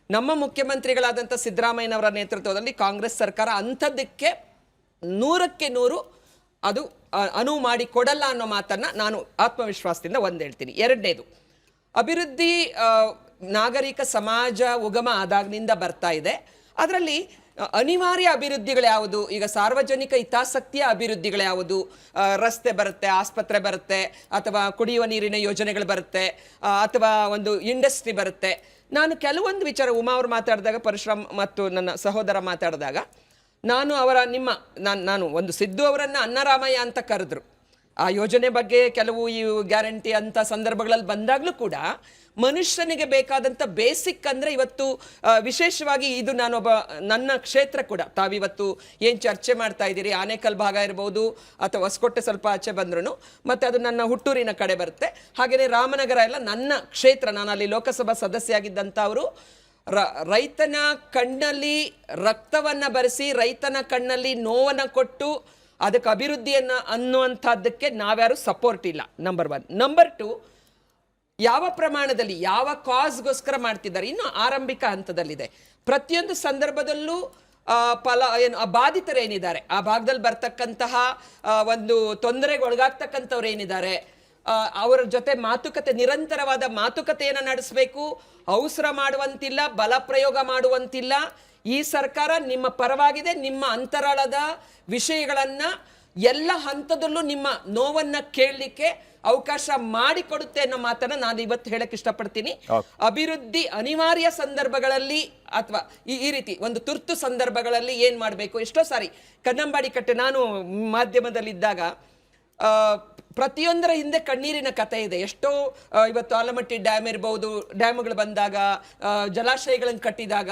ನಮ್ಮ ಮುಖ್ಯಮಂತ್ರಿಗಳಾದಂಥ ಸಿದ್ದರಾಮಯ್ಯನವರ ನೇತೃತ್ವದಲ್ಲಿ ಕಾಂಗ್ರೆಸ್ ಸರ್ಕಾರ ಅಂಥದ್ದಕ್ಕೆ 100ಕ್ಕೆ 100 ಅದು ಅನುವು ಮಾಡಿ ಕೊಡಲ್ಲ ಅನ್ನೋ ಮಾತನ್ನು ನಾನು ಆತ್ಮವಿಶ್ವಾಸದಿಂದ ಒಂದು ಹೇಳ್ತೀನಿ. ಎರಡನೇದು, ಅಭಿವೃದ್ಧಿ ನಾಗರಿಕ ಸಮಾಜ ಉಗಮ ಆದಾಗಿನಿಂದ ಬರ್ತಾ ಇದೆ. ಅದರಲ್ಲಿ ಅನಿವಾರ್ಯ ಅಭಿವೃದ್ಧಿಗಳು ಯಾವುದು? ಈಗ ಸಾರ್ವಜನಿಕ ಹಿತಾಸಕ್ತಿಯ ಅಭಿವೃದ್ಧಿಗಳು ಯಾವುದು? ರಸ್ತೆ ಬರುತ್ತೆ, ಆಸ್ಪತ್ರೆ ಬರುತ್ತೆ, ಅಥವಾ ಕುಡಿಯುವ ನೀರಿನ ಯೋಜನೆಗಳು ಬರುತ್ತೆ, ಅಥವಾ ಒಂದು ಇಂಡಸ್ಟ್ರಿ ಬರುತ್ತೆ. ನಾನು ಕೆಲವೊಂದು ವಿಚಾರ, ಉಮಾ ಅವರು ಮಾತಾಡಿದಾಗ, ಪರಶುರಾಮ್ ಮತ್ತು ನನ್ನ ಸಹೋದರ ಮಾತಾಡಿದಾಗ, ನಾನು ಒಂದು ಸಿದ್ದು ಅವರನ್ನು ಅನ್ನರಾಮಯ್ಯ ಅಂತ ಕರೆದ್ರು. ಆ ಯೋಜನೆ ಬಗ್ಗೆ ಕೆಲವು ಈ ಗ್ಯಾರಂಟಿ ಅಂತ ಸಂದರ್ಭಗಳಲ್ಲಿ ಬಂದಾಗಲೂ ಕೂಡ ಮನುಷ್ಯನಿಗೆ ಬೇಕಾದಂಥ ಬೇಸಿಕ್ ಅಂದರೆ ಇವತ್ತು ವಿಶೇಷವಾಗಿ ಇದು ನನ್ನ ಕ್ಷೇತ್ರ ಕೂಡ, ತಾವಿವತ್ತು ಏನು ಚರ್ಚೆ ಮಾಡ್ತಾ ಇದ್ದೀರಿ, ಆನೇಕಲ್ ಭಾಗ ಇರ್ಬೋದು ಅಥವಾ ಹೊಸಕೋಟೆ ಸ್ವಲ್ಪ ಆಚೆ ಬಂದ್ರೂ, ಮತ್ತು ಅದು ನನ್ನ ಹುಟ್ಟೂರಿನ ಕಡೆ ಬರುತ್ತೆ. ಹಾಗೆಯೇ ರಾಮನಗರ ಎಲ್ಲ ನನ್ನ ಕ್ಷೇತ್ರ. ನಾನು ಅಲ್ಲಿ ಲೋಕಸಭಾ ಸದಸ್ಯ ಆಗಿದ್ದಂಥವರು. ರೈತನ ಕಣ್ಣಲ್ಲಿ ರಕ್ತವನ್ನು ಬರೆಸಿ, ರೈತನ ಕಣ್ಣಲ್ಲಿ ನೋವನ್ನು ಕೊಟ್ಟು ಅದಕ್ಕೆ ಅಭಿವೃದ್ಧಿಯನ್ನು ಅನ್ನುವಂಥದ್ದಕ್ಕೆ ನಾವ್ಯಾರು ಸಪೋರ್ಟ್ ಇಲ್ಲ, ನಂಬರ್ 1. ನಂಬರ್ 2, ಯಾವ ಪ್ರಮಾಣದಲ್ಲಿ ಯಾವ ಕಾಸ್ಗೋಸ್ಕರ ಮಾಡ್ತಿದ್ದಾರೆ ಇನ್ನೂ ಆರಂಭಿಕ ಹಂತದಲ್ಲಿದೆ. ಪ್ರತಿಯೊಂದು ಸಂದರ್ಭದಲ್ಲೂ ಬಾಧಿತರೇನಿದ್ದಾರೆ, ಆ ಭಾಗದಲ್ಲಿ ಬರ್ತಕ್ಕಂತಹ ಒಂದು ತೊಂದರೆಗೆ ಒಳಗಾಗ್ತಕ್ಕಂಥವ್ರು ಏನಿದ್ದಾರೆ, ಅವರ ಜೊತೆ ನಿರಂತರವಾದ ಮಾತುಕತೆಯನ್ನು ನಡೆಸಬೇಕು. ಅವಸರ ಮಾಡುವಂತಿಲ್ಲ, ಬಲ ಪ್ರಯೋಗ ಮಾಡುವಂತಿಲ್ಲ. ಈ ಸರ್ಕಾರ ನಿಮ್ಮ ಪರವಾಗಿದೆ. ನಿಮ್ಮ ಅಂತರಾಳದ ವಿಷಯಗಳನ್ನು ಎಲ್ಲ ಹಂತದಲ್ಲೂ ನಿಮ್ಮ ನೋವನ್ನು ಕೇಳಲಿಕ್ಕೆ ಅವಕಾಶ ಮಾಡಿಕೊಡುತ್ತೆ ಅನ್ನೋ ಮಾತನ್ನ ನಾನು ಇವತ್ತು ಹೇಳಕ್ ಇಷ್ಟಪಡ್ತೀನಿ. ಅಭಿವೃದ್ಧಿ ಅನಿವಾರ್ಯ ಸಂದರ್ಭಗಳಲ್ಲಿ ಅಥವಾ ಈ ರೀತಿ ಒಂದು ತುರ್ತು ಸಂದರ್ಭಗಳಲ್ಲಿ ಏನ್ ಮಾಡಬೇಕು. ಎಷ್ಟೋ ಸಾರಿ ಕನ್ನಂಬಾಡಿ ಕಟ್ಟೆ, ನಾನು ಮಾಧ್ಯಮದಲ್ಲಿದ್ದಾಗ ಪ್ರತಿಯೊಂದರ ಹಿಂದೆ ಕಣ್ಣೀರಿನ ಕಥೆ ಇದೆ. ಎಷ್ಟೋ ಇವತ್ತು ಆಲಮಟ್ಟಿ ಡ್ಯಾಮ್ ಇರ್ಬೋದು, ಡ್ಯಾಮ್ಗಳು ಬಂದಾಗ, ಜಲಾಶಯಗಳನ್ನು ಕಟ್ಟಿದಾಗ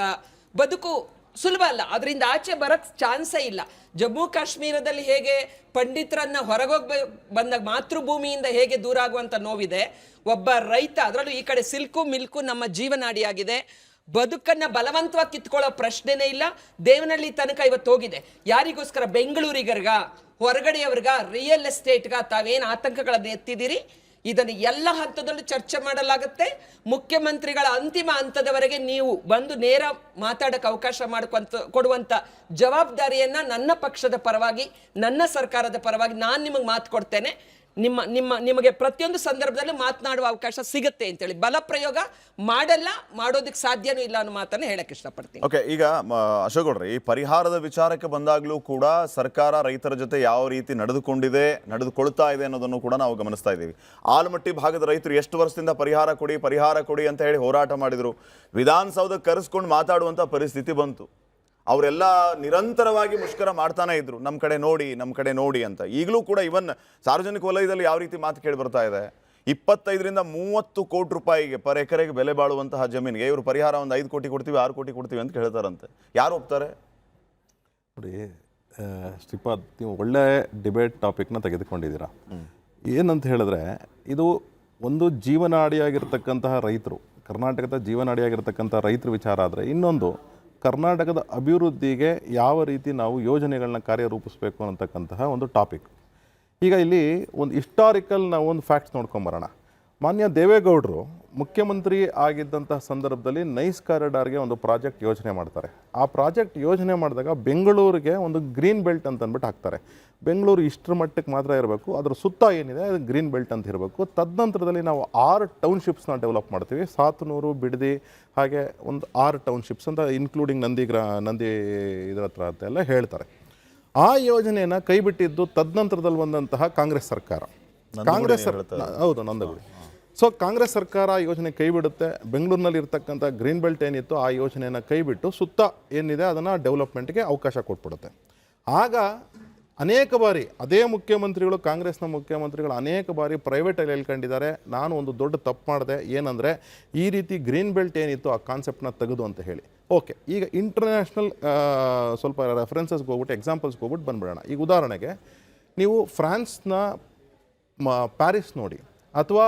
ಬದುಕು ಸುಲಭ ಅಲ್ಲ, ಅದರಿಂದ ಆಚೆ ಬರಕ್ ಚಾನ್ಸೇ ಇಲ್ಲ. ಜಮ್ಮು ಕಾಶ್ಮೀರದಲ್ಲಿ ಹೇಗೆ ಪಂಡಿತರನ್ನ ಹೊರಗೋಗಿ ಬಂದಾಗ ಮಾತೃಭೂಮಿಯಿಂದ ಹೇಗೆ ದೂರ ಆಗುವಂತ ನೋವಿದೆ, ಒಬ್ಬ ರೈತ, ಅದರಲ್ಲೂ ಈ ಕಡೆ ಸಿಲ್ಕು ಮಿಲ್ಕು ನಮ್ಮ ಜೀವನಾಡಿಯಾಗಿದೆ, ಬದುಕನ್ನ ಬಲವಂತವಾಗಿ ಕಿತ್ಕೊಳ್ಳೋ ಪ್ರಶ್ನೆನೇ ಇಲ್ಲ. ದೇವನಹಳ್ಳಿ ತನಕ ಇವತ್ತು ಹೋಗಿದೆ. ಯಾರಿಗೋಸ್ಕರ? ಬೆಂಗಳೂರಿಗರ್ಗ, ಹೊರಗಡೆಯವ್ರಿಗ, ರಿಯಲ್ ಎಸ್ಟೇಟ್ಗ ತಾವೇನು ಆತಂಕಗಳನ್ನು ಎತ್ತಿದ್ದೀರಿ, ಇದನ್ನು ಎಲ್ಲ ಹಂತದಲ್ಲೂ ಚರ್ಚೆ ಮಾಡಲಾಗುತ್ತೆ. ಮುಖ್ಯಮಂತ್ರಿಗಳ ಅಂತಿಮ ಹಂತದವರೆಗೆ ನೀವು ಬಂದು ನೇರ ಮಾತಾಡಕ್ಕೆ ಅವಕಾಶ ಕೊಡುವಂತ ಜವಾಬ್ದಾರಿಯನ್ನ ನನ್ನ ಪಕ್ಷದ ಪರವಾಗಿ, ನನ್ನ ಸರ್ಕಾರದ ಪರವಾಗಿ ನಾನು ನಿಮಗೆ ಮಾತು ಕೊಡ್ತೇನೆ. ನಿಮಗೆ ಪ್ರತಿಯೊಂದು ಸಂದರ್ಭದಲ್ಲೂ ಮಾತನಾಡುವ ಅವಕಾಶ ಸಿಗುತ್ತೆ ಅಂತೇಳಿ. ಬಲ ಪ್ರಯೋಗ ಮಾಡೋದಕ್ಕೆ ಸಾಧ್ಯನೂ ಇಲ್ಲ ಅನ್ನೋ ಮಾತನ್ನು ಹೇಳಕ್ಕೆ ಇಷ್ಟಪಡ್ತೀನಿ. ಓಕೆ, ಈಗ ಅಶೋಕ್ ಗೌಡ್ರೆ, ಈ ಪರಿಹಾರದ ವಿಚಾರಕ್ಕೆ ಬಂದಾಗಲೂ ಕೂಡ ಸರ್ಕಾರ ರೈತರ ಜೊತೆ ಯಾವ ರೀತಿ ನಡೆದುಕೊಳ್ತಾ ಇದೆ ಅನ್ನೋದನ್ನು ಕೂಡ ನಾವು ಗಮನಿಸ್ತಾ ಇದ್ದೀವಿ. ಆಲಮಟ್ಟಿ ಭಾಗದ ರೈತರು ಎಷ್ಟು ವರ್ಷದಿಂದ ಪರಿಹಾರ ಕೊಡಿ ಅಂತ ಹೇಳಿ ಹೋರಾಟ ಮಾಡಿದ್ರು. ವಿಧಾನಸೌಧಕ್ಕೆ ಕರೆಸ್ಕೊಂಡು ಮಾತಾಡುವಂಥ ಪರಿಸ್ಥಿತಿ ಬಂತು. ಅವರೆಲ್ಲ ನಿರಂತರವಾಗಿ ಮುಷ್ಕರ ಮಾಡ್ತಾನೆ ಇದ್ರು, ನಮ್ಮ ಕಡೆ ನೋಡಿ ಅಂತ. ಈಗಲೂ ಕೂಡ ಇವನ್ ಸಾರ್ವಜನಿಕ ವಲಯದಲ್ಲಿ ಯಾವ ರೀತಿ ಮಾತು ಕೇಳಿ ಬರ್ತಾ ಇದೆ, 25ರಿಂದ 30 ಕೋಟಿ ರೂಪಾಯಿಗೆ ಪರ್ ಎಕರೆಗೆ ಬೆಲೆ ಬಾಳುವಂತಹ ಜಮೀನಿಗೆ ಇವರು ಪರಿಹಾರ ಒಂದು 5 ಕೋಟಿ ಕೊಡ್ತೀವಿ, 6 ಕೋಟಿ ಕೊಡ್ತೀವಿ ಅಂತ ಹೇಳ್ತಾರಂತೆ. ಯಾರು ಒಪ್ತಾರೆ? ನೋಡಿ ಶ್ರೀಪಾದ್, ನೀವು ಒಳ್ಳೆ ಡಿಬೇಟ್ ಟಾಪಿಕ್ನ ತೆಗೆದುಕೊಂಡಿದ್ದೀರಾ. ಏನಂತ ಹೇಳಿದ್ರೆ, ಇದು ಒಂದು ಜೀವನಾಡಿಯಾಗಿರ್ತಕ್ಕಂತಹ ರೈತರು, ಕರ್ನಾಟಕದ ಜೀವನಾಡಿಯಾಗಿರ್ತಕ್ಕಂಥ ರೈತರ ವಿಚಾರ ಆದರೆ, ಇನ್ನೊಂದು ಕರ್ನಾಟಕದ ಅಭಿವೃದ್ಧಿಗೆ ಯಾವ ರೀತಿ ನಾವು ಯೋಜನೆಗಳನ್ನ ಕಾರ್ಯರೂಪಿಸಬೇಕು ಅನ್ನತಕ್ಕಂತಹ ಒಂದು ಟಾಪಿಕ್. ಈಗ ಇಲ್ಲಿ ಒಂದು ಹಿಸ್ಟಾರಿಕಲ್ ನಾವು ಒಂದು ಫ್ಯಾಕ್ಟ್ಸ್ ನೋಡ್ಕೊಂಬರೋಣ. ಮಾನ್ಯ ದೇವೇಗೌಡರು ಮುಖ್ಯಮಂತ್ರಿ ಆಗಿದ್ದಂತಹ ಸಂದರ್ಭದಲ್ಲಿ ನೈಸ್ ಕಾರಿಡಾರ್ಗೆ ಒಂದು ಪ್ರಾಜೆಕ್ಟ್ ಯೋಜನೆ ಮಾಡ್ತಾರೆ. ಆ ಪ್ರಾಜೆಕ್ಟ್ ಯೋಜನೆ ಮಾಡಿದಾಗ ಬೆಂಗಳೂರಿಗೆ ಒಂದು ಗ್ರೀನ್ ಬೆಲ್ಟ್ ಅಂತ ಅಂದ್ಬಿಟ್ಟು ಹಾಕ್ತಾರೆ. ಬೆಂಗಳೂರು ಇಷ್ಟರ ಮಟ್ಟಕ್ಕೆ ಮಾತ್ರ ಇರಬೇಕು, ಅದರ ಸುತ್ತ ಏನಿದೆ ಅದು ಗ್ರೀನ್ ಬೆಲ್ಟ್ ಅಂತ ಇರಬೇಕು. ತದನಂತರದಲ್ಲಿ ನಾವು 6 ಟೌನ್ಶಿಪ್ಸ್ನ ಡೆವಲಪ್ ಮಾಡ್ತೀವಿ. ಸಾತನೂರು, ಬಿಡದಿ, ಹಾಗೆ ಒಂದು 6 ಟೌನ್ಶಿಪ್ಸ್ ಅಂತ ಇನ್ಕ್ಲೂಡಿಂಗ್ ನಂದಿ ಇದರ ಹತ್ರ ಅಂತೆಲ್ಲ ಹೇಳ್ತಾರೆ. ಆ ಯೋಜನೆಯನ್ನು ಕೈ ಬಿಟ್ಟಿದ್ದು ತದನಂತರದಲ್ಲಿ ಬಂದಂತಹ ಕಾಂಗ್ರೆಸ್ ಸರ್ಕಾರ. ಹೌದು, ನಂದಗುಡಿ. ಸೊ ಕಾಂಗ್ರೆಸ್ ಸರ್ಕಾರ ಯೋಜನೆ ಕೈ ಬಿಡುತ್ತೆ. ಬೆಂಗಳೂರಿನಲ್ಲಿ ಇರ್ತಕ್ಕಂಥ ಗ್ರೀನ್ ಬೆಲ್ಟ್ ಏನಿತ್ತು ಆ ಯೋಜನೆಯನ್ನು ಕೈ ಬಿಟ್ಟು ಸುತ್ತ ಏನಿದೆ ಅದನ್ನು ಡೆವಲಪ್ಮೆಂಟ್ಗೆ ಅವಕಾಶ ಕೊಟ್ಬಿಡುತ್ತೆ. ಆಗ ಅನೇಕ ಬಾರಿ ಅದೇ ಮುಖ್ಯಮಂತ್ರಿಗಳು, ಕಾಂಗ್ರೆಸ್ನ ಮುಖ್ಯಮಂತ್ರಿಗಳು ಅನೇಕ ಬಾರಿ ಪ್ರೈವೇಟಲ್ಲಿ ಹೇಳ್ಕೊಂಡಿದ್ದಾರೆ, ನಾನು ಒಂದು ದೊಡ್ಡ ತಪ್ಪು ಮಾಡಿದೆ, ಏನಂದರೆ ಈ ರೀತಿ ಗ್ರೀನ್ ಬೆಲ್ಟ್ ಏನಿತ್ತು ಆ ಕಾನ್ಸೆಪ್ಟನ್ನ ತೆಗೆದು ಅಂತ ಹೇಳಿ. ಓಕೆ, ಈಗ ಇಂಟರ್ನ್ಯಾಷನಲ್ ಸ್ವಲ್ಪ ರೆಫರೆನ್ಸಸ್ಗೆ ಹೋಗ್ಬಿಟ್ಟು ಎಕ್ಸಾಂಪಲ್ಸ್ಗೆ ಹೋಗ್ಬಿಟ್ಟು ಬಂದ್ಬಿಡೋಣ. ಈಗ ಉದಾಹರಣೆಗೆ ನೀವು ಫ್ರಾನ್ಸ್ನ ಪ್ಯಾರಿಸ್ ನೋಡಿ, ಅಥವಾ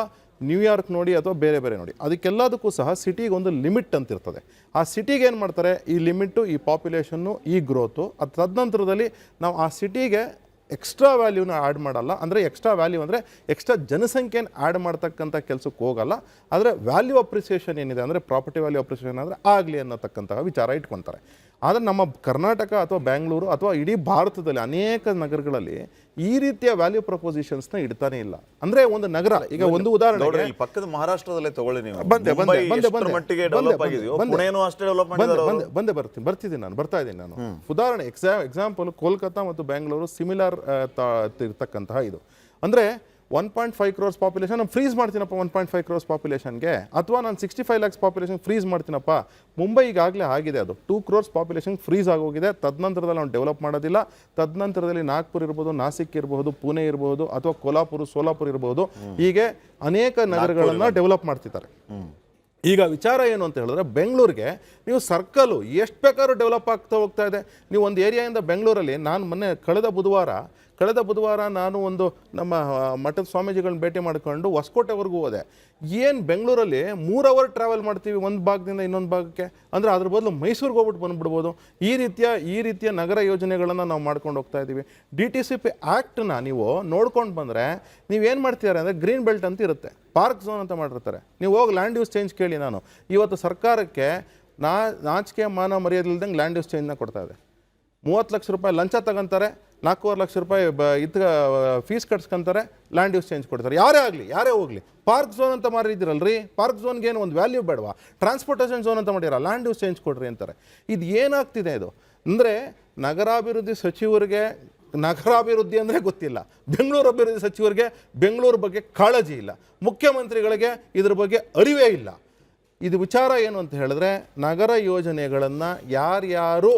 ನ್ಯೂಯಾರ್ಕ್ ನೋಡಿ, ಅಥವಾ ಬೇರೆ ಬೇರೆ ನೋಡಿ, ಅದಕ್ಕೆಲ್ಲದಕ್ಕೂ ಸಹ ಸಿಟಿಗೆ ಒಂದು ಲಿಮಿಟ್ ಅಂತ ಇರ್ತದೆ. ಆ ಸಿಟಿಗೆ ಏನು ಮಾಡ್ತಾರೆ, ಈ ಲಿಮಿಟು, ಈ ಪಾಪ್ಯುಲೇಷನ್ನು, ಈ ಗ್ರೋತು, ಅದು ತದನಂತರದಲ್ಲಿ ನಾವು ಆ ಸಿಟಿಗೆ ಎಕ್ಸ್ಟ್ರಾ ವ್ಯಾಲ್ಯೂನ ಆ್ಯಡ್ ಮಾಡಲ್ಲ. ಅಂದರೆ ಎಕ್ಸ್ಟ್ರಾ ವ್ಯಾಲ್ಯೂ ಅಂದರೆ ಎಕ್ಸ್ಟ್ರಾ ಜನಸಂಖ್ಯೆನ ಆ್ಯಡ್ ಮಾಡ್ತಕ್ಕಂಥ ಕೆಲಸಕ್ಕೆ ಹೋಗಲ್ಲ. ಆದರೆ ವ್ಯಾಲ್ಯೂ ಅಪ್ರಿಸಿಯೇಷನ್ ಏನಿದೆ, ಅಂದರೆ ಪ್ರಾಪರ್ಟಿ ವ್ಯಾಲ್ಯೂ ಅಪ್ರಿಸಿಯೇಷನ್ ಅಂದರೆ ಆಗಲಿ ಅನ್ನತಕ್ಕಂತಹ ವಿಚಾರ ಇಟ್ಕೊತಾರೆ. ಆದರೆ ನಮ್ಮ ಕರ್ನಾಟಕ ಅಥವಾ ಬ್ಯಾಂಗ್ಳೂರು ಅಥವಾ ಇಡೀ ಭಾರತದಲ್ಲಿ ಅನೇಕ ನಗರಗಳಲ್ಲಿ ಈ ರೀತಿಯ ವ್ಯಾಲ್ಯೂ ಪ್ರಪೋಸಿಷನ್ಸ್ನ ಇಡ್ತಾನೆ ಇಲ್ಲ. ಅಂದರೆ ಒಂದು ನಗರ, ಈಗ ಒಂದು ಉದಾಹರಣೆ ಪಕ್ಕದ ಮಹಾರಾಷ್ಟ್ರದಲ್ಲೇ ತಗೊಳ್ಳಿ ನೀವು, ಬರ್ತಿದ್ದೀನಿ ನಾನು, ಬರ್ತಾ ಇದ್ದೀನಿ ನಾನು. ಉದಾಹರಣೆ ಎಕ್ಸಾಂಪಲ್ ಕೋಲ್ಕತ್ತಾ ಮತ್ತು ಬ್ಯಾಂಗ್ಳೂರು ಸಿಮಿಲರ್ ಇರ್ತಕ್ಕಂತಹ ಇದು. ಅಂದರೆ 1.5 crores ಪಾಪ್ಯುಲೇಷನ್ ನಾನು ಫ್ರೀಸ್ ಮಾಡ್ತೀನಪ್ಪ 1.5 crores ಪಾಪ್ಯುಲೇಷನ್ಗೆ, ಅಥವಾ ನಾನು 65 lakhs ಪಾಪ್ಯುಲೇಷನ್ ಫ್ರೀಸ್ ಮಾಡ್ತೀನಪ್ಪ. ಮುಂಬೈ ಈಗಾಗಲೇ ಆಗಿದೆ, ಅದು 2 crores ಪಾಪ್ಯುಲೇಷನ್ ಫ್ರೀಸ್ ಆಗೋಗಿದೆ. ತದನಂತರದಲ್ಲಿ ನಾವು ಡೆವಲಪ್ ಮಾಡೋದಿಲ್ಲ. ತದನಂತರದಲ್ಲಿ ನಾಗ್ಪುರ್ ಇರ್ಬೋದು, ನಾಸಿಕ್ ಇರಬಹುದು, ಪುಣೆ ಇರಬಹುದು, ಅಥವಾ ಕೋಲ್ಹಾಪುರ, ಸೋಲಾಪುರ ಇರಬಹುದು, ಹೀಗೆ ಅನೇಕ ನಗರಗಳನ್ನು ಡೆವಲಪ್ ಮಾಡ್ತಿದ್ದಾರೆ. ಈಗ ವಿಚಾರ ಏನು ಅಂತ ಹೇಳಿದ್ರೆ, ಬೆಂಗಳೂರಿಗೆ ನೀವು ಸರ್ಕಲು ಎಷ್ಟು ಬೇಕಾದ್ರೂ ಡೆವಲಪ್ ಆಗ್ತಾ ಹೋಗ್ತಾ ಇದೆ. ನೀವು ಒಂದು ಏರಿಯಾಯಿಂದ ಬೆಂಗಳೂರಲ್ಲಿ, ನಾನು ಮೊನ್ನೆ ಕಳೆದ ಬುಧವಾರ ನಾನು ಒಂದು ನಮ್ಮ ಮಠದ ಸ್ವಾಮೀಜಿಗಳನ್ನ ಭೇಟಿ ಮಾಡ್ಕೊಂಡು ಹೊಸಕೋಟೆವರೆಗೂ ಹೋದೆ. ಏನು ಬೆಂಗಳೂರಲ್ಲಿ 3 hour ಟ್ರಾವೆಲ್ ಮಾಡ್ತೀವಿ ಒಂದು ಭಾಗದಿಂದ ಇನ್ನೊಂದು ಭಾಗಕ್ಕೆ, ಅಂದರೆ ಅದ್ರ ಬದಲು ಮೈಸೂರಿಗೆ ಹೋಗ್ಬಿಟ್ಟು ಬಂದುಬಿಡ್ಬೋದು. ಈ ರೀತಿಯ ನಗರ ಯೋಜನೆಗಳನ್ನು ನಾವು ಮಾಡ್ಕೊಂಡು ಹೋಗ್ತಾ ಇದ್ದೀವಿ. DTCP ಆ್ಯಕ್ಟನ್ನ ನೀವು ನೋಡ್ಕೊಂಡು ಬಂದರೆ ನೀವೇನು ಮಾಡ್ತಿದ್ದಾರೆ ಅಂದರೆ ಗ್ರೀನ್ ಬೆಲ್ಟ್ ಅಂತ ಇರುತ್ತೆ, ಪಾರ್ಕ್ ಝೋನ್ ಅಂತ ಮಾಡಿರ್ತಾರೆ. ನೀವು ಹೋಗಿ ಲ್ಯಾಂಡ್ ಯೂಸ್ ಚೇಂಜ್ ಕೇಳಿ. ನಾನು ಇವತ್ತು ಸರ್ಕಾರಕ್ಕೆ ನಾಚಿಕೆ ಮಾನ ಮರ್ಯಾದೆ ಇಲ್ದಂಗೆ ಲ್ಯಾಂಡ್ ಯೂಸ್ ಚೇಂಜ್ನ ಕೊಡ್ತಾ ಇದೆ. 30 ಲಕ್ಷ ರೂಪಾಯಿ ಲಂಚ ತಗೊಂತಾರೆ, 4.25 ಲಕ್ಷ ರೂಪಾಯಿ ಫೀಸ್ ಕಟ್ಸ್ಕೊಂತಾರೆ, ಲ್ಯಾಂಡ್ ಯೂಸ್ ಚೇಂಜ್ ಕೊಡ್ತಾರೆ. ಯಾರೇ ಹೋಗಲಿ ಪಾರ್ಕ್ ಝೋನ್ ಅಂತ ಮಾರಿದ್ದೀರಲ್ರಿ, ಪಾರ್ಕ್ ಝೋನ್ಗೆ ಏನು ಒಂದು ವ್ಯಾಲ್ಯೂ ಬೇಡವಾ? ಟ್ರಾನ್ಸ್ಪೋರ್ಟೇಷನ್ ಝೋನ್ ಅಂತ ಮಾಡಿರ, ಲ್ಯಾಂಡ್ ಯೂಸ್ ಚೇಂಜ್ ಕೊಡ್ರಿ ಅಂತಾರೆ. ಇದು ಏನಾಗ್ತಿದೆ ಇದು ಅಂದರೆ, ನಗರಾಭಿವೃದ್ಧಿ ಸಚಿವರಿಗೆ ನಗರಾಭಿವೃದ್ಧಿ ಅಂದರೆ ಗೊತ್ತಿಲ್ಲ, ಬೆಂಗಳೂರು ಅಭಿವೃದ್ಧಿ ಸಚಿವರಿಗೆ ಬೆಂಗಳೂರು ಬಗ್ಗೆ ಕಾಳಜಿ ಇಲ್ಲ, ಮುಖ್ಯಮಂತ್ರಿಗಳಿಗೆ ಇದ್ರ ಬಗ್ಗೆ ಅರಿವೇ ಇಲ್ಲ. ಇದು ವಿಚಾರ ಏನು ಅಂತ ಹೇಳಿದ್ರೆ, ನಗರ ಯೋಜನೆಗಳನ್ನು ಯಾರ್ಯಾರು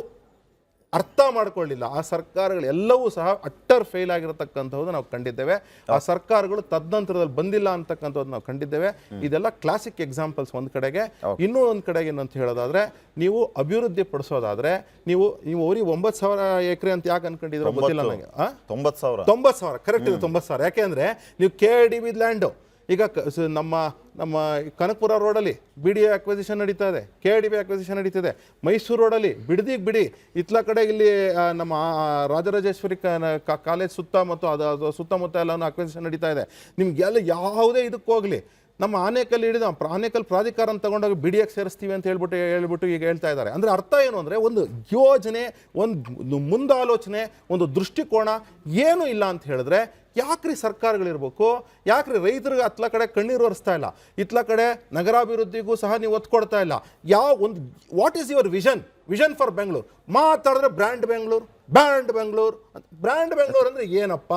ಅರ್ಥ ಮಾಡ್ಕೊಳ್ಳಿಲ್ಲ, ಆ ಸರ್ಕಾರಗಳು ಎಲ್ಲವೂ ಸಹ ಅಟ್ಟರ್ ಫೇಲ್ ಆಗಿರತಕ್ಕಂಥದ್ದು ನಾವು ಕಂಡಿದ್ದೇವೆ. ಆ ಸರ್ಕಾರಗಳು ತದನಂತರದಲ್ಲಿ ಬಂದಿಲ್ಲ ಅಂತಕ್ಕಂಥದ್ದು ನಾವು ಕಂಡಿದ್ದೇವೆ. ಇದೆಲ್ಲ ಕ್ಲಾಸಿಕ್ ಎಕ್ಸಾಂಪಲ್ಸ್ ಒಂದು ಕಡೆಗೆ. ಇನ್ನೂ ಒಂದು ಕಡೆಗೆ ಏನಂತ ಹೇಳೋದಾದ್ರೆ, ನೀವು ಅಭಿವೃದ್ಧಿ ಪಡಿಸೋದಾದ್ರೆ ನೀವು ಅವ್ರಿಗೆ 9,000 ಎಕರೆ ಅಂತ ಯಾಕೆ ಅನ್ಕೊಂಡಿದ್ರು ಗೊತ್ತಿಲ್ಲ ನನಗೆ. 90,000 ಕರೆಕ್ಟ್ ಇದೆ, 90,000. ಯಾಕೆಂದ್ರೆ ನೀವು KIDB ಲ್ಯಾಂಡು ಈಗ ನಮ್ಮ ಕನಕಪುರ ರೋಡಲ್ಲಿ BDA ಅಕ್ವಿಸಿಷನ್ ನಡೀತಾ ಇದೆ, KIDB ಅಕ್ವಿಸಿಷನ್ ನಡೀತಿದೆ. ಮೈಸೂರು ರೋಡಲ್ಲಿ ಬಿಡಿ ಇತ್ಲ ಕಡೆ ಇಲ್ಲಿ ನಮ್ಮ ರಾಜರಾಜೇಶ್ವರಿ ಕಾಲೇಜ್ ಸುತ್ತ ಮತ್ತು ಅದು ಸುತ್ತಮುತ್ತ ಎಲ್ಲನೂ ಅಕ್ವಿಸಿಷನ್ ನಡೀತಾ ಇದೆ. ನಿಮ್ಗೆಲ್ಲ ಯಾವುದೇ ಇದಕ್ಕೆ ಹೋಗಲಿ, ನಮ್ಮ ಆನೇಕಲ್ ಪ್ರಾಧಿಕಾರ ಅಂತ ತಗೊಂಡೋಗಿ BDAಗೆ ಸೇರಿಸ್ತೀವಿ ಅಂತ ಹೇಳ್ಬಿಟ್ಟು ಈಗ ಹೇಳ್ತಾ ಇದ್ದಾರೆ. ಅಂದರೆ ಅರ್ಥ ಏನು ಅಂದರೆ, ಒಂದು ಯೋಜನೆ, ಒಂದು ಮುಂದಾಲೋಚನೆ, ಒಂದು ದೃಷ್ಟಿಕೋನ ಏನೂ ಇಲ್ಲ ಅಂತ ಹೇಳಿದ್ರೆ ಯಾಕ್ರಿ ಸರ್ಕಾರಗಳಿರ್ಬೇಕು? ಯಾಕ್ರಿ ರೈತರಿಗೆ ಅತ್ಲ ಕಡೆ ಕಣ್ಣೀರು ಒರೆಸ್ತಾ ಇಲ್ಲ, ಇತ್ಲ ಕಡೆ ನಗರಾಭಿವೃದ್ಧಿಗೂ ಸಹ ನೀವು ಒತ್ತು ಕೊಡ್ತಾ ಇಲ್ಲ? What is your vision for Bengaluru? ಮಾತಾಡಿದ್ರೆ ಬ್ರ್ಯಾಂಡ್ ಬೆಂಗಳೂರು ಅಂದರೆ ಏನಪ್ಪ?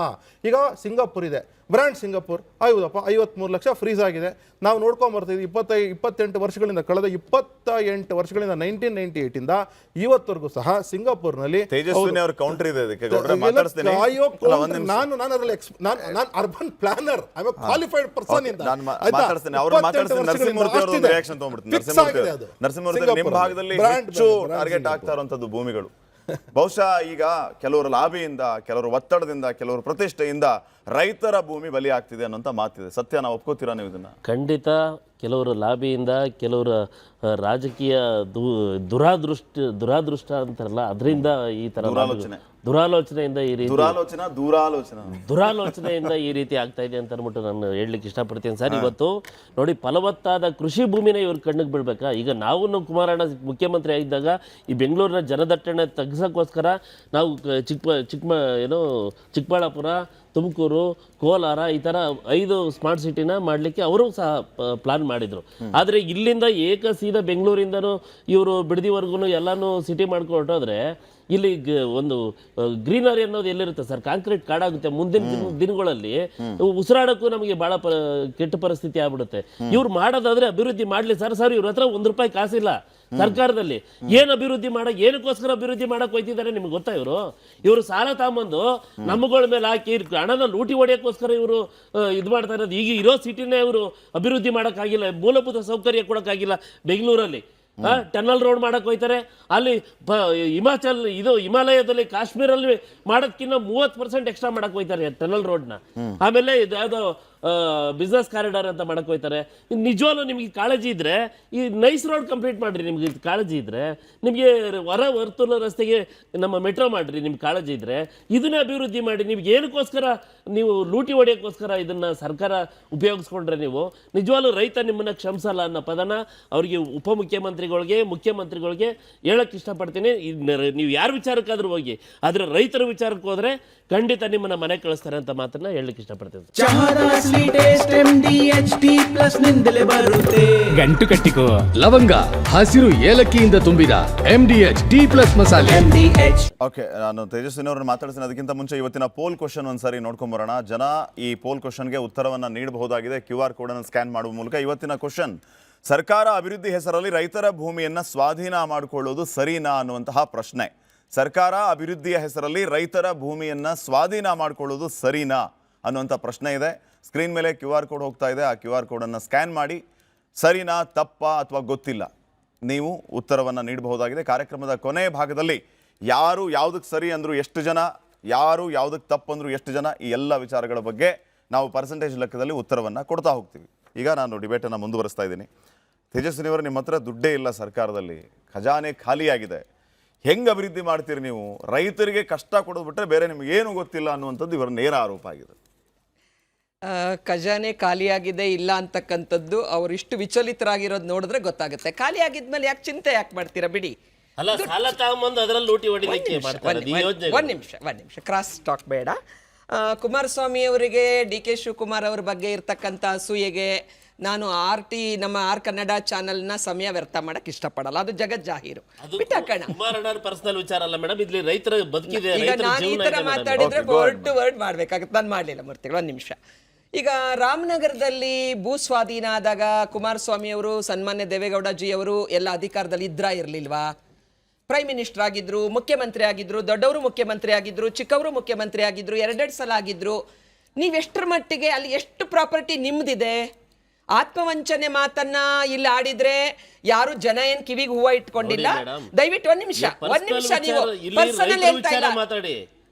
ಈಗ ಸಿಂಗಾಪುರ್ ಇದೆ, ಬ್ರ್ಯಾಂಡ್ ಸಿಂಗಾಪುರ್, ಹೌದಪ್ಪ 53 ಲಕ್ಷ ಫ್ರೀಸ್ ಆಗಿದೆ. ನಾವು ನೋಡ್ಕೊಂಬರ್ತೀವಿ 28 ವರ್ಷಗಳಿಂದ, ಕಳೆದ 28 ವರ್ಷಗಳಿಂದ 1998 ಇಂದ ಇವತ್ತವರೆಗೂ ಸಹ ಸಿಂಗಾಪುರ್ನಲ್ಲಿ ಕೌಂಟರ್ ಇದೆ. ನಾನು urban planner, I am A qualified person ಇಂದ ಟಾರ್ಗೆಟ್ ಆಗ್ತಾ ಇರುವಂತದ್ದು ಭೂಮಿಗಳು. ಬಹುಶಃ ಈಗ ಕೆಲವರು ಲಾಬಿಯಿಂದ, ಕೆಲವರು ಒತ್ತಡದಿಂದ, ಕೆಲವರು ಪ್ರತಿಷ್ಠೆಯಿಂದ ರೈತರ ಭೂಮಿ ಬಲಿ ಆಗ್ತಿದೆ ಅನ್ನೋಂಥ ಮಾತಿದೆ. ಸತ್ಯ, ನಾವು ಒಪ್ಕೋತೀರಾ ನೀವು ಇದನ್ನ? ಖಂಡಿತ ಕೆಲವರು ಲಾಬಿಯಿಂದ, ಕೆಲವರ ರಾಜಕೀಯ ದುರಾದೃಷ್ಟ ಅಂತಾರಲ್ಲ, ಅದರಿಂದ ಈ ಥರ ದುರಾಲೋಚನೆಯಿಂದ ಈ ರೀತಿ ದುರಾಲೋಚನೆಯಿಂದ ಈ ರೀತಿ ಆಗ್ತಾ ಇದೆ ಅಂತ ಅಂದ್ಬಿಟ್ಟು ನಾನು ಹೇಳಲಿಕ್ಕೆ ಇಷ್ಟಪಡ್ತೀನಿ ಸರ್. ಇವತ್ತು ನೋಡಿ, ಫಲವತ್ತಾದ ಕೃಷಿ ಭೂಮಿನೇ ಇವ್ರ ಕಣ್ಣಿಗೆ ಬೀಳ್ಬೇಕಾ? ಈಗ ನಾವು ಕುಮಾರಣ್ಣ ಮುಖ್ಯಮಂತ್ರಿ ಆಗಿದ್ದಾಗ ಈ ಬೆಂಗಳೂರಿನ ಜನದಟ್ಟಣೆ ತಗ್ಸೋಕ್ಕೋಸ್ಕರ ನಾವು ಚಿಕ್ಕಬಳ್ಳಾಪುರ, ತುಮಕೂರು, ಕೋಲಾರ ಈ ಥರ 5 ಸ್ಮಾರ್ಟ್ ಸಿಟಿನ ಮಾಡಲಿಕ್ಕೆ ಅವರು ಸಹ ಪ್ಲಾನ್ ಮಾಡಿದರು. ಆದರೆ ಇಲ್ಲಿಂದ ಸೀದಾ ಬೆಂಗಳೂರಿಂದನೂ ಇವರು ಬಿಡದಿವರೆಗೂ ಎಲ್ಲನೂ ಸಿಟಿ ಮಾಡ್ಕೊಟ್ಟೋದ್ರೆ ಇಲ್ಲಿ ಒಂದು ಗ್ರೀನರಿ ಅನ್ನೋದು ಎಲ್ಲಿರುತ್ತೆ ಸರ್? ಕಾಂಕ್ರೀಟ್ ಕಾಡಾಗುತ್ತೆ. ಮುಂದಿನ ದಿನಗಳಲ್ಲಿ ಉಸಿರಾಡಕ್ಕೂ ನಮಗೆ ಬಹಳ ಕೆಟ್ಟ ಪರಿಸ್ಥಿತಿ ಆಗ್ಬಿಡುತ್ತೆ. ಇವ್ರು ಮಾಡೋದಾದ್ರೆ ಅಭಿವೃದ್ಧಿ ಮಾಡ್ಲಿ ಸರ್. ಇವ್ರ ಹತ್ರ ₹1 ಕಾಸಿಲ್ಲ ಸರ್ಕಾರದಲ್ಲಿ. ಏನು ಅಭಿವೃದ್ಧಿ ಏನಕ್ಕೋಸ್ಕರ ಅಭಿವೃದ್ಧಿ ಮಾಡಕ್ ಹೋಯ್ತಿದ್ದಾರೆ ನಿಮ್ಗೆ ಗೊತ್ತಾ? ಇವರು ಸಾಲ ತಗೊಂಬಂದು ನಮ್ಮಗಳ ಮೇಲೆ ಹಾಕಿ ಹಣನ ಲೂಟಿ ಹೊಡೆಯೋಕ್ಕೋಸ್ಕರ ಇವರು ಇದು ಮಾಡ್ತಾ ಇರೋದು. ಈಗ ಇರೋ ಸಿಟಿನೇ ಇವರು ಅಭಿವೃದ್ಧಿ ಮಾಡೋಕ್ಕಾಗಿಲ್ಲ, ಮೂಲಭೂತ ಸೌಕರ್ಯ ಕೊಡೋಕ್ಕಾಗಿಲ್ಲ. ಬೆಂಗಳೂರಲ್ಲಿ ಟನಲ್ ರೋಡ್ ಮಾಡಕ್ ಹೋಯ್ತಾರೆ, ಅಲ್ಲಿ ಹಿಮಾಲಯದಲ್ಲಿ ಕಾಶ್ಮೀರಲ್ಲಿ ಮಾಡೋದಕ್ಕಿಂತ 30% ಎಕ್ಸ್ಟ್ರಾ ಮಾಡಕ್ ಹೋಯ್ತಾರೆ ಟನಲ್ ರೋಡ್ನ. ಆಮೇಲೆ ಯಾವ್ದೋ ಬಿಸ್ನೆಸ್ ಕಾರಿಡಾರ್ ಅಂತ ಮಾಡಕ್ ಹೋಯ್ತಾರೆ. ನಿಜವಾಗ್ಲೂ ನಿಮ್ಗೆ ಕಾಳಜಿ ಇದ್ರೆ ಈ ನೈಸ್ ರೋಡ್ ಕಂಪ್ಲೀಟ್ ಮಾಡ್ರಿ. ನಿಮ್ಗೆ ಕಾಳಜಿ ಇದ್ರೆ, ನಿಮಗೆ ವರ್ತುಲ ರಸ್ತೆಗೆ ನಮ್ಮ ಮೆಟ್ರೋ ಮಾಡ್ರಿ. ನಿಮ್ಗೆ ಕಾಳಜಿ ಇದ್ರೆ ಇದನ್ನೇ ಅಭಿವೃದ್ಧಿ ಮಾಡಿ. ನಿಮ್ಗೆ ಏನಕ್ಕೋಸ್ಕರ ನೀವು ಲೂಟಿ ಹೊಡೆಯೋಕ್ಕೋಸ್ಕರ ಇದನ್ನ ಸರ್ಕಾರ ಉಪಯೋಗಿಸ್ಕೊಂಡ್ರೆ ನೀವು ನಿಜವಾಗ್ಲೂ ರೈತ ನಿಮ್ಮನ್ನ ಕ್ಷಮಿಸಲ್ಲ ಅನ್ನೋ ಪದನ ಅವ್ರಿಗೆ ಉಪಮುಖ್ಯಮಂತ್ರಿಗಳಿಗೆ, ಮುಖ್ಯಮಂತ್ರಿಗಳಿಗೆ ಹೇಳಕ್ ಇಷ್ಟಪಡ್ತೀನಿ. ನೀವು ಯಾರ ವಿಚಾರಕ್ಕಾದ್ರೂ ಹೋಗಿ, ಆದ್ರೆ ರೈತರ ವಿಚಾರಕ್ಕೆ ಹೋದ್ರೆ ಖಂಡಿತ ನಿಮ್ಮನ್ನ ಮನೆ ಕಳಿಸ್ತಾರೆ ಅಂತ ಮಾತನ್ನ ಹೇಳಲಿಕ್ಕೆ ಇಷ್ಟಪಡ್ತೀನಿ. ಗಂಟು ಕಟ್ಟಿಕೋ ಲವಂಗ, ಹಸಿರು ಏಲಕ್ಕಿಯಿಂದ ತುಂಬಿದ MDH+ ಮಸಾಲೆ. ಓಕೆ, ನಾನು ತೇಜಸ್ವಿನಿ ಅವರನ್ನು ಮಾತಾಡ್ತೀನಿ. ಅದಕ್ಕಿಂತ ಮುಂಚೆ ಇವತ್ತಿನ ಪೋಲ್ ಕ್ವಶನ್ ಒಂದ್ಸರಿ ನೋಡ್ಕೊಂಬರೋಣ. ಜನ ಈ ಪೋಲ್ ಕ್ವಶನ್ಗೆ ಉತ್ತರವನ್ನ ನೀಡಬಹುದಾಗಿದೆ QR ಕೋಡ್ ಅನ್ನು ಸ್ಕ್ಯಾನ್ ಮಾಡುವ ಮೂಲಕ. ಇವತ್ತಿನ ಕ್ವಶನ್: ಸರ್ಕಾರ ಅಭಿವೃದ್ಧಿ ಹೆಸರಲ್ಲಿ ರೈತರ ಭೂಮಿಯನ್ನ ಸ್ವಾಧೀನ ಮಾಡಿಕೊಳ್ಳೋದು ಸರಿನಾ ಅನ್ನುವಂತಹ ಪ್ರಶ್ನೆ. ಸರ್ಕಾರ ಅಭಿವೃದ್ಧಿಯ ಹೆಸರಲ್ಲಿ ರೈತರ ಭೂಮಿಯನ್ನ ಸ್ವಾಧೀನ ಮಾಡಿಕೊಳ್ಳೋದು ಸರಿನಾ ಅನ್ನುವಂಥ ಪ್ರಶ್ನೆ ಇದೆ. ಸ್ಕ್ರೀನ್ ಮೇಲೆ QR ಕೋಡ್ ಹೋಗ್ತಾ ಇದೆ. ಆ QR ಕೋಡನ್ನು ಸ್ಕ್ಯಾನ್ ಮಾಡಿ ಸರಿನಾ, ತಪ್ಪಾ ಅಥವಾ ಗೊತ್ತಿಲ್ಲ ನೀವು ಉತ್ತರವನ್ನು ನೀಡಬಹುದಾಗಿದೆ. ಕಾರ್ಯಕ್ರಮದ ಕೊನೆಯ ಭಾಗದಲ್ಲಿ ಯಾರು ಯಾವುದಕ್ಕೆ ಸರಿ ಅಂದರು ಎಷ್ಟು ಜನ, ಯಾರು ಯಾವುದಕ್ಕೆ ತಪ್ಪು ಅಂದರು ಎಷ್ಟು ಜನ, ಈ ಎಲ್ಲ ವಿಚಾರಗಳ ಬಗ್ಗೆ ನಾವು ಪರ್ಸೆಂಟೇಜ್ ಲೆಕ್ಕದಲ್ಲಿ ಉತ್ತರವನ್ನು ಕೊಡ್ತಾ ಹೋಗ್ತೀವಿ. ಈಗ ನಾನು ಡಿಬೇಟನ್ನು ಮುಂದುವರಿಸ್ತಾ ಇದ್ದೀನಿ. ತೇಜಸ್ವಿನಿಯವರು, ನಿಮ್ಮ ಹತ್ರ ದುಡ್ಡೇ ಇಲ್ಲ, ಸರ್ಕಾರದಲ್ಲಿ ಖಜಾನೆ ಖಾಲಿಯಾಗಿದೆ, ಹೆಂಗೆ ಅಭಿವೃದ್ಧಿ ಮಾಡ್ತೀರಿ ನೀವು? ರೈತರಿಗೆ ಕಷ್ಟ ಕೊಡೋದು ಬಿಟ್ಟರೆ ಬೇರೆ ನಿಮ್ಗೆ ಏನು ಗೊತ್ತಿಲ್ಲ ಅನ್ನುವಂಥದ್ದು ಇವರ ನೇರ ಆರೋಪ ಆಗಿದೆ. ಖಜಾನೆ ಖಾಲಿಯಾಗಿದೆ ಇಲ್ಲ ಅಂತಕ್ಕಂಥದ್ದು ಅವರಿಷ್ಟು ವಿಚಲಿತರಾಗಿರೋದು ನೋಡಿದ್ರೆ ಗೊತ್ತಾಗುತ್ತೆ. ಖಾಲಿ ಆಗಿದ್ಮೇಲೆ ಯಾಕೆ ಚಿಂತೆ ಯಾಕೆ ಮಾಡ್ತೀರಾ? ಬಿಡಿ. ಒಂದ್ ನಿಮಿಷ ಕ್ರಾಸ್ ಟಾಕ್ ಬೇಡ. ಕುಮಾರಸ್ವಾಮಿ ಅವರಿಗೆ DK ಶಿವಕುಮಾರ್ ಅವ್ರ ಬಗ್ಗೆ ಇರ್ತಕ್ಕಂಥ ಅಸೂಯೆಗೆ ನಾನು ನಮ್ಮ ಆರ್ ಕನ್ನಡ ಚಾನೆಲ್ನ ಸಮಯ ವ್ಯರ್ಥ ಮಾಡಕ್ ಇಷ್ಟಪಡಲ್ಲ. ಅದು ಜಗತ್ ಜಾಹೀರು. ಪರ್ಸನಲ್ ವಿಚಾರ ಅಲ್ಲ ಮೇಡಮ್, ಇಲ್ಲಿ ರೈತರ ಬದುಕಿದೆ. ಈಗ ನಾನು ಈ ತರ ಮಾತಾಡಿದ್ರೆ ವರ್ಡ್ ಮಾಡ್ಬೇಕಾಗುತ್ತೆ. ನಾನು ಮಾಡ್ಲಿಲ್ಲ ಮೂರ್ತಿಗಳು. ಒಂದ್ ನಿಮಿಷ. ಈಗ ರಾಮನಗರದಲ್ಲಿ ಭೂ ಸ್ವಾಧೀನ ಆದಾಗ ಕುಮಾರಸ್ವಾಮಿ ಅವರು, ಸನ್ಮಾನ್ಯ ದೇವೇಗೌಡಜಿ ಅವರು ಎಲ್ಲ ಅಧಿಕಾರದಲ್ಲಿ ಇರ್ಲಿಲ್ವಾ? ಪ್ರೈಮ್ ಮಿನಿಸ್ಟರ್ ಆಗಿದ್ರು, ಮುಖ್ಯಮಂತ್ರಿ ಆಗಿದ್ರು, ದೊಡ್ಡವರು ಮುಖ್ಯಮಂತ್ರಿ ಆಗಿದ್ರು, ಚಿಕ್ಕವರು ಮುಖ್ಯಮಂತ್ರಿ ಆಗಿದ್ರು, 2 ಸಲ ಆಗಿದ್ರು. ನೀವೆಷ್ಟರ ಮಟ್ಟಿಗೆ ಅಲ್ಲಿ ಎಷ್ಟು ಪ್ರಾಪರ್ಟಿ ನಿಮ್ದಿದೆ? ಆತ್ಮವಂಚನೆ ಮಾತನ್ನ ಇಲ್ಲಿ ಆಡಿದ್ರೆ ಯಾರು ಜನ ಏನ್ ಕಿವಿಗೆ ಹೂವ ಇಟ್ಕೊಂಡಿಲ್ಲ. ದಯವಿಟ್ಟು ಒಂದ್ ನಿಮಿಷ ನೀವು ಪರ್ಸನಲ್ ಹೇಳ್ತಾ ಇಲ್ಲ.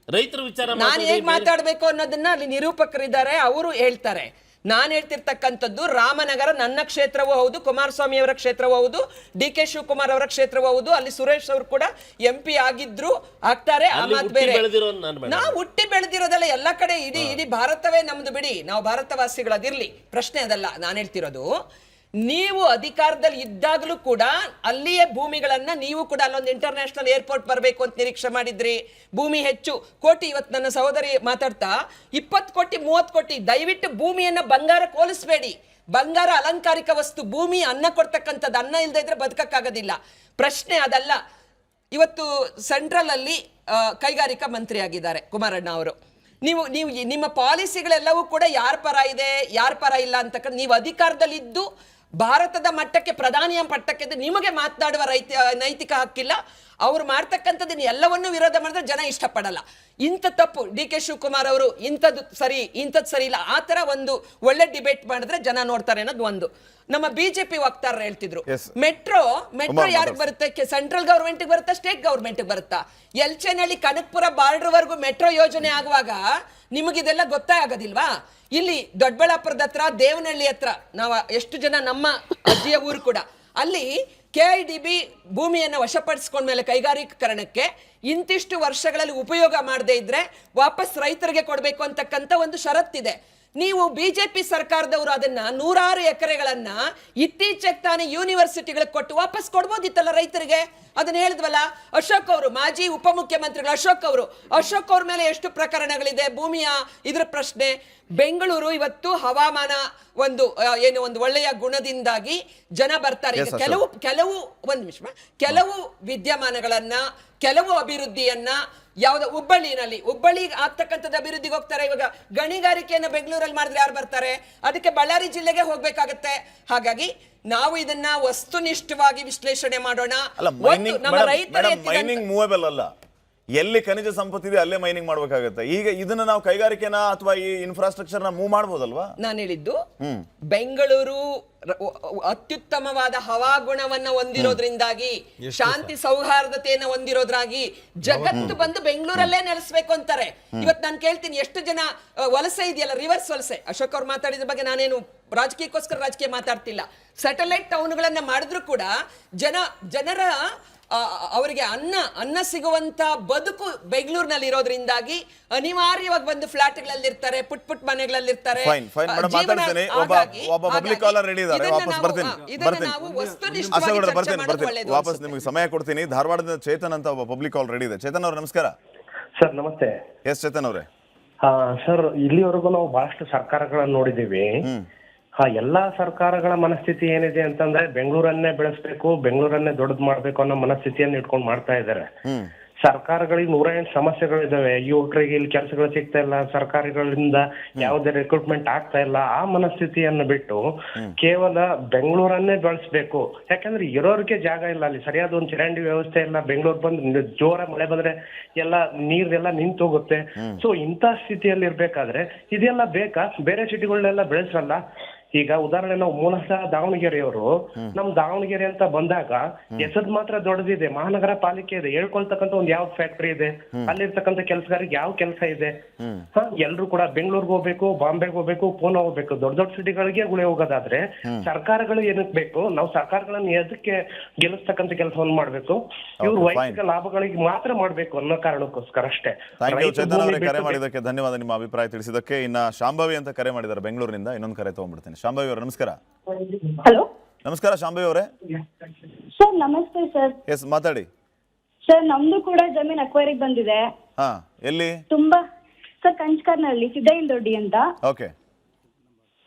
ನಾನು ಹೇಗ್ ಮಾತಾಡ್ಬೇಕು ಅನ್ನೋದನ್ನ ಅಲ್ಲಿ ನಿರೂಪಕರಿದ್ದಾರೆ, ಅವರು ಹೇಳ್ತಾರೆ. ನಾನು ಹೇಳ್ತಿರ್ತಕ್ಕಂಥದ್ದು ರಾಮನಗರ ನನ್ನ ಕ್ಷೇತ್ರವೂ ಹೌದು, ಕುಮಾರಸ್ವಾಮಿ ಅವರ ಕ್ಷೇತ್ರವೂ ಹೌದು, DK ಶಿವಕುಮಾರ್ ಅವರ ಕ್ಷೇತ್ರವೂ ಹೌದು. ಅಲ್ಲಿ ಸುರೇಶ್ ಅವರು ಕೂಡ MP ಆಗಿದ್ರು, ಆಗ್ತಾರೆ. ಆ ಮಾತು ಬೇರೆ. ನಾವು ಹುಟ್ಟಿ ಬೆಳೆದಿರೋದಲ್ಲ, ಎಲ್ಲ ಕಡೆ ಇಡೀ ಭಾರತವೇ ನಮ್ದು. ಬಿಡಿ, ನಾವು ಭಾರತವಾಸಿಗಳದಿರ್ಲಿ, ಪ್ರಶ್ನೆ ಅದಲ್ಲ. ನಾನು ಹೇಳ್ತಿರೋದು, ನೀವು ಅಧಿಕಾರದಲ್ಲಿ ಇದ್ದಾಗಲೂ ಕೂಡ ಅಲ್ಲಿಯೇ ಭೂಮಿಗಳನ್ನ ನೀವು ಕೂಡ ಅಲ್ಲೊಂದು ಇಂಟರ್ನ್ಯಾಷನಲ್ ಏರ್ಪೋರ್ಟ್ ಬರಬೇಕು ಅಂತ ನಿರೀಕ್ಷೆ ಮಾಡಿದ್ರಿ. ಭೂಮಿ ಹೆಚ್ಚು ಕೋಟಿ. ಇವತ್ತು ನನ್ನ ಸಹೋದರಿ ಮಾತಾಡ್ತಾ 20 ಕೋಟಿ 30 ಕೋಟಿ. ದಯವಿಟ್ಟು ಭೂಮಿಯನ್ನ ಬಂಗಾರ ಹೋಲಿಸಬೇಡಿ. ಬಂಗಾರ ಅಲಂಕಾರಿಕ ವಸ್ತು, ಭೂಮಿ ಅನ್ನ ಕೊಡ್ತಕ್ಕಂಥದ್ದು. ಅನ್ನ ಇಲ್ಲದೆ ಇದ್ರೆ ಬದುಕಕ್ಕಾಗೋದಿಲ್ಲ. ಪ್ರಶ್ನೆ ಅದಲ್ಲ. ಇವತ್ತು ಸೆಂಟ್ರಲ್ ಅಲ್ಲಿ ಕೈಗಾರಿಕಾ ಮಂತ್ರಿ ಆಗಿದ್ದಾರೆ ಕುಮಾರಣ್ಣ ಅವರು. ನೀವು ನಿಮ್ಮ ಪಾಲಿಸಿಗಳೆಲ್ಲವೂ ಕೂಡ ಯಾರ ಪರ ಇದೆ, ಯಾರ ಪರ ಇಲ್ಲ ಅಂತಕ್ಕಂಥ, ನೀವು ಅಧಿಕಾರದಲ್ಲಿದ್ದು ಭಾರತದ ಮಟ್ಟಕ್ಕೆ ಪ್ರಧಾನಿಯ ಮಟ್ಟಕ್ಕೆ ನಿಮಗೆ ಮಾತನಾಡುವ ನೈತಿಕ ಹಕ್ಕಿಲ್ಲ. ಅವ್ರು ಮಾಡ್ತಕ್ಕಂಥದ್ದನ್ನು ಎಲ್ಲವನ್ನೂ ವಿರೋಧ ಮಾಡಿದ್ರೆ ಜನ ಇಷ್ಟಪಡಲ್ಲ. ಇಂಥ ತಪ್ಪು DK ಶಿವಕುಮಾರ್ ಅವರು ಇಂಥದ್ದು ಸರಿ, ಇಂಥದ್ದು ಸರಿ ಇಲ್ಲ, ಆ ಥರ ಒಂದು ಒಳ್ಳೆ ಡಿಬೇಟ್ ಮಾಡಿದ್ರೆ ಜನ ನೋಡ್ತಾರೆ ಅನ್ನೋದು ಒಂದು. ನಮ್ಮ BJP ವಕ್ತಾರರು ಹೇಳ್ತಿದ್ರು, ಮೆಟ್ರೋ ಯಾರಿಗೆ ಬರುತ್ತೆ? ಸೆಂಟ್ರಲ್ ಗವರ್ಮೆಂಟ್ ಬರುತ್ತಾ, ಸ್ಟೇಟ್ ಗವರ್ಮೆಂಟ್ ಬರುತ್ತಾ? ಎಲ್ಚೇನಹಳ್ಳಿ ಕನಕಪುರ ಬಾರ್ಡರ್ ವರೆಗೂ ಮೆಟ್ರೋ ಯೋಜನೆ ಆಗುವಾಗ ನಿಮಗಿದೆಲ್ಲ ಗೊತ್ತೇ ಆಗೋದಿಲ್ವಾ? ಇಲ್ಲಿ ದೊಡ್ಡಬಳ್ಳಾಪುರದ ಹತ್ರ ದೇವನಹಳ್ಳಿ ಹತ್ರ ನಾವು ಎಷ್ಟು ಜನ ನಮ್ಮ ಅಜ್ಜಿಯ ಊರು ಕೂಡ, ಅಲ್ಲಿ KIDB ಭೂಮಿಯನ್ನು ವಶಪಡಿಸ್ಕೊಂಡ್ಮೇಲೆ ಕೈಗಾರಿಕೀಕರಣಕ್ಕೆ ಇಂತಿಷ್ಟು ವರ್ಷಗಳಲ್ಲಿ ಉಪಯೋಗ ಮಾಡದೇ ಇದ್ರೆ ವಾಪಸ್ ರೈತರಿಗೆ ಕೊಡಬೇಕು ಅಂತಕ್ಕಂಥ ಒಂದು ಷರತ್ತಿದೆ. ನೀವು ಬಿಜೆಪಿ ಸರ್ಕಾರದವರು ಅದನ್ನ 100 ಎಕರೆಗಳನ್ನ ಇತ್ತೀಚೆಗೆ ತಾನೇ ಯೂನಿವರ್ಸಿಟಿಗಳಿಗೆ ಕೊಟ್ಟು ವಾಪಸ್ ಕೊಡ್ಬೋದಿತ್ತಲ್ಲ ರೈತರಿಗೆ. ಅದನ್ನ ಹೇಳಿದ್ವಲ್ಲ ಅಶೋಕ್ ಅವರು, ಮಾಜಿ ಉಪಮುಖ್ಯಮಂತ್ರಿಗಳು ಅಶೋಕ್ ಅವ್ರ ಮೇಲೆ ಎಷ್ಟು ಪ್ರಕರಣಗಳಿದೆ ಭೂಮಿಯ ಇದ್ರ ಪ್ರಶ್ನೆ. ಬೆಂಗಳೂರು ಇವತ್ತು ಹವಾಮಾನ ಒಂದು ಒಳ್ಳೆಯ ಗುಣದಿಂದಾಗಿ ಜನ ಬರ್ತಾರೆ. ಈಗ ಕೆಲವು ವಿದ್ಯಮಾನಗಳನ್ನ, ಕೆಲವು ಅಭಿವೃದ್ಧಿಯನ್ನ ಯಾವ್ದು ಹುಬ್ಬಳ್ಳಿ ಆಗ್ತಕ್ಕಂಥದ್ದು ಅಭಿವೃದ್ಧಿಗೆ ಹೋಗ್ತಾರೆ. ಇವಾಗ ಗಣಿಗಾರಿಕೆಯನ್ನ ಬೆಂಗಳೂರಲ್ಲಿ ಮಾಡಿದ್ರೆ ಯಾರು ಬರ್ತಾರೆ? ಅದಕ್ಕೆ ಬಳ್ಳಾರಿ ಜಿಲ್ಲೆಗೆ ಹೋಗ್ಬೇಕಾಗತ್ತೆ. ಹಾಗಾಗಿ ನಾವು ಇದನ್ನ ವಸ್ತುನಿಷ್ಠವಾಗಿ ವಿಶ್ಲೇಷಣೆ ಮಾಡೋಣ. ಮೈನಿಂಗ್ ಮೂವೇಬಲ್ ಅಲ್ಲ, ಎಲ್ಲಿ ಖನಿಜ ಸಂಪತ್ತಿದೆ ಅಲ್ಲೇ ಮೈನಿಂಗ್ ಮಾಡ್ಬೇಕಾಗತ್ತೆ. ಈಗ ಇದನ್ನ ನಾವು ಕೈಗಾರಿಕೆನ ಅಥವಾ ಈ ಇನ್ಫ್ರಾಸ್ಟ್ರಕ್ಚರ್ ನ ಮೂವ್ ಮಾಡಬಹುದಲ್ವಾ? ನಾನು ಹೇಳಿದ್ದು ಬೆಂಗಳೂರು ಅತ್ಯುತ್ತಮವಾದ ಹವಾಗುಣವನ್ನ ಹೊಂದಿರೋದ್ರಿಂದಾಗಿ, ಶಾಂತಿ ಸೌಹಾರ್ದತೆಯನ್ನು ಹೊಂದಿರೋದ್ರಾಗಿ ಜಗತ್ತು ಬಂದು ಬೆಂಗಳೂರಲ್ಲೇ ನೆಲೆಸ್ಬೇಕು ಅಂತಾರೆ. ಇವತ್ತು ನಾನು ಕೇಳ್ತೀನಿ, ಎಷ್ಟು ಜನ ವಲಸೆ ಇದೆಯಲ್ಲ, ರಿವರ್ಸ್ ವಲಸೆ. ಅಶೋಕ್ ಅವ್ರು ಮಾತಾಡಿದ ಬಗ್ಗೆ ನಾನೇನು ರಾಜಕೀಯಕ್ಕೋಸ್ಕರ ರಾಜಕೀಯ ಮಾತಾಡ್ತಿಲ್ಲ. ಸ್ಯಾಟಲೈಟ್ ಟೌನ್ಗಳನ್ನ ಮಾಡಿದ್ರು ಕೂಡ ಜನರ ಅವರಿಗೆ ಅನ್ನ ಸಿಗುವಂತ ಬದುಕು ಬೆಂಗಳೂರಿನಲ್ಲಿ ಇರೋದ್ರಿಂದಾಗಿ ಅನಿವಾರ್ಯವಾಗಿ ಬಂದು ಫ್ಲಾಟ್ಗಳಲ್ಲಿ ಇರ್ತಾರೆ, ಪುಟ್ ಮನೆಗಳಲ್ಲಿ ಇರ್ತಾರೆ. ವಾಪಸ್ ನಿಮಗೆ ಸಮಯ ಕೊಡ್ತೀನಿ. ಧಾರವಾಡದ ಚೇತನ್ ಅಂತ ಒಬ್ಬ ಪಬ್ಲಿಕ್ ಕಾಲ್ ರೆಡಿ ಇದೆ. ಚೇತನ್ ಅವ್ರೆ ನಮಸ್ಕಾರ. ಸರ್ ನಮಸ್ತೆ. ಎಸ್ ಚೇತನ್ ಅವ್ರೆ. ಸರ್ ಇಲ್ಲಿವರೆಗೂ ನಾವು ಬಹಳಷ್ಟು ಸರ್ಕಾರಗಳನ್ನ ನೋಡಿದೀವಿ. ಎಲ್ಲಾ ಸರ್ಕಾರಗಳ ಮನಸ್ಥಿತಿ ಏನಿದೆ ಅಂತಂದ್ರೆ ಬೆಂಗಳೂರನ್ನೇ ಬೆಳೆಸ್ಬೇಕು, ಬೆಂಗಳೂರನ್ನೇ ದೊಡ್ಡದು ಮಾಡ್ಬೇಕು ಅನ್ನೋ ಮನಸ್ಥಿತಿಯನ್ನು ಇಟ್ಕೊಂಡು ಮಾಡ್ತಾ ಇದ್ದಾರೆ. ಸರ್ಕಾರಗಳಿಗೆ 108 ಸಮಸ್ಯೆಗಳಿದಾವೆ. ಯುವಕರಿಗೆ ಇಲ್ಲಿ ಕೆಲಸಗಳು ಸಿಗ್ತಾ ಇಲ್ಲ, ಸರ್ಕಾರಗಳಿಂದ ಯಾವುದೇ ರಿಕ್ರೂಟ್ಮೆಂಟ್ ಆಗ್ತಾ ಇಲ್ಲ. ಆ ಮನಸ್ಥಿತಿಯನ್ನು ಬಿಟ್ಟು ಕೇವಲ ಬೆಂಗಳೂರನ್ನೇ ಬೆಳೆಸ್ಬೇಕು. ಯಾಕಂದ್ರೆ ಇರೋರಿಗೆ ಜಾಗ ಇಲ್ಲ, ಅಲ್ಲಿ ಸರಿಯಾದ ಒಂದು ಚರಂಡಿ ವ್ಯವಸ್ಥೆ ಇಲ್ಲ. ಬೆಂಗಳೂರು ಬಂದು ಜೋರ ಮಳೆ ಬಂದ್ರೆ ಎಲ್ಲ ನೀರೆಲ್ಲ ನಿಂತು ಹೋಗುತ್ತೆ. ಸೊ ಇಂಥ ಸ್ಥಿತಿಯಲ್ಲಿ ಇರ್ಬೇಕಾದ್ರೆ ಇದೆಲ್ಲ ಬೇಕಾ? ಬೇರೆ ಸಿಟಿಗಳನ್ನೆಲ್ಲ ಬೆಳೆಸಲ್ಲ. ಈಗ ಉದಾಹರಣೆ ನಾವು ಮೂಲತಃ ದಾವಣಗೆರೆಯವರು, ನಮ್ ದಾವಣಗೆರೆ ಅಂತ ಬಂದಾಗ ಹೆಸರು ಮಾತ್ರ ದೊಡ್ಡದಿದೆ, ಮಹಾನಗರ ಪಾಲಿಕೆ ಇದೆ, ಹೇಳ್ಕೊಳ್ತಕ್ಕಂಥ ಒಂದ್ ಯಾವ ಫ್ಯಾಕ್ಟರಿ ಇದೆ, ಅಲ್ಲಿರ್ತಕ್ಕಂಥ ಕೆಲಸಗಾರಿಗೆ ಯಾವ ಕೆಲಸ ಇದೆ? ಎಲ್ರು ಕೂಡ ಬೆಂಗಳೂರಿಗೆ ಹೋಗ್ಬೇಕು, ಬಾಂಬೆಗೆ ಹೋಗ್ಬೇಕು, ಪೂನಾ ಹೋಗ್ಬೇಕು, ದೊಡ್ಡ ದೊಡ್ಡ ಸಿಟಿಗಳಿಗೆ ಗುಳೆ ಹೋಗೋದಾದ್ರೆ ಸರ್ಕಾರಗಳು ಏನಕ್ಕೆ ಬೇಕು? ನಾವು ಸರ್ಕಾರಗಳನ್ನ ಎದಕ್ಕೆ ಗೆಲ್ಲಿಸ್ತಕ್ಕಂಥ ಕೆಲಸವನ್ನು ಮಾಡ್ಬೇಕು? ಇವ್ರು ವೈಯಕ್ತಿಕ ಲಾಭಗಳಿಗೆ ಮಾತ್ರ ಮಾಡ್ಬೇಕು ಅನ್ನೋ ಕಾರಣಕ್ಕೋಸ್ಕರ ಅಷ್ಟೇ. ಕರೆ ಮಾಡಿದ್ದಕ್ಕೆ ಧನ್ಯವಾದ, ನಿಮ್ಮ ಅಭಿಪ್ರಾಯ ತಿಳಿಸಿದಕ್ಕೆ. ಇನ್ನ ಶಾಂಭವಿ ಅಂತ ಕರೆ ಮಾಡಿದ್ದಾರೆ ಬೆಂಗಳೂರಿನಿಂದ. ಇನ್ನೊಂದು ಕರೆ ತಗೊಂಡ್ಬಿಡ್ತೀನಿ. ಶಾಂಭವಿ ಅವರೇ ನಮಸ್ಕಾರ. ಹಲೋ ನಮಸ್ಕಾರ ಶಾಂಭವಿ ಅವರೇ. ಸರ್ ನಮಸ್ತೆ ಸರ್. ಎಸ್ ಮಾತಾಡಿ ಸರ್. ನಮ್ದು ಕೂಡ ಜಮೀನ್ ಅಕ್ವೈರಿಗೆ ಬಂದಿದೆ. ಎಲ್ಲಿ? ತುಂಬಾ ಸರ್, ಕಂಚ್ಕರ್ನಲ್ಲಿ ಸಿದ್ದಯ್ಯನ ದೊಡ್ಡಿ ಅಂತ. ಓಕೆ.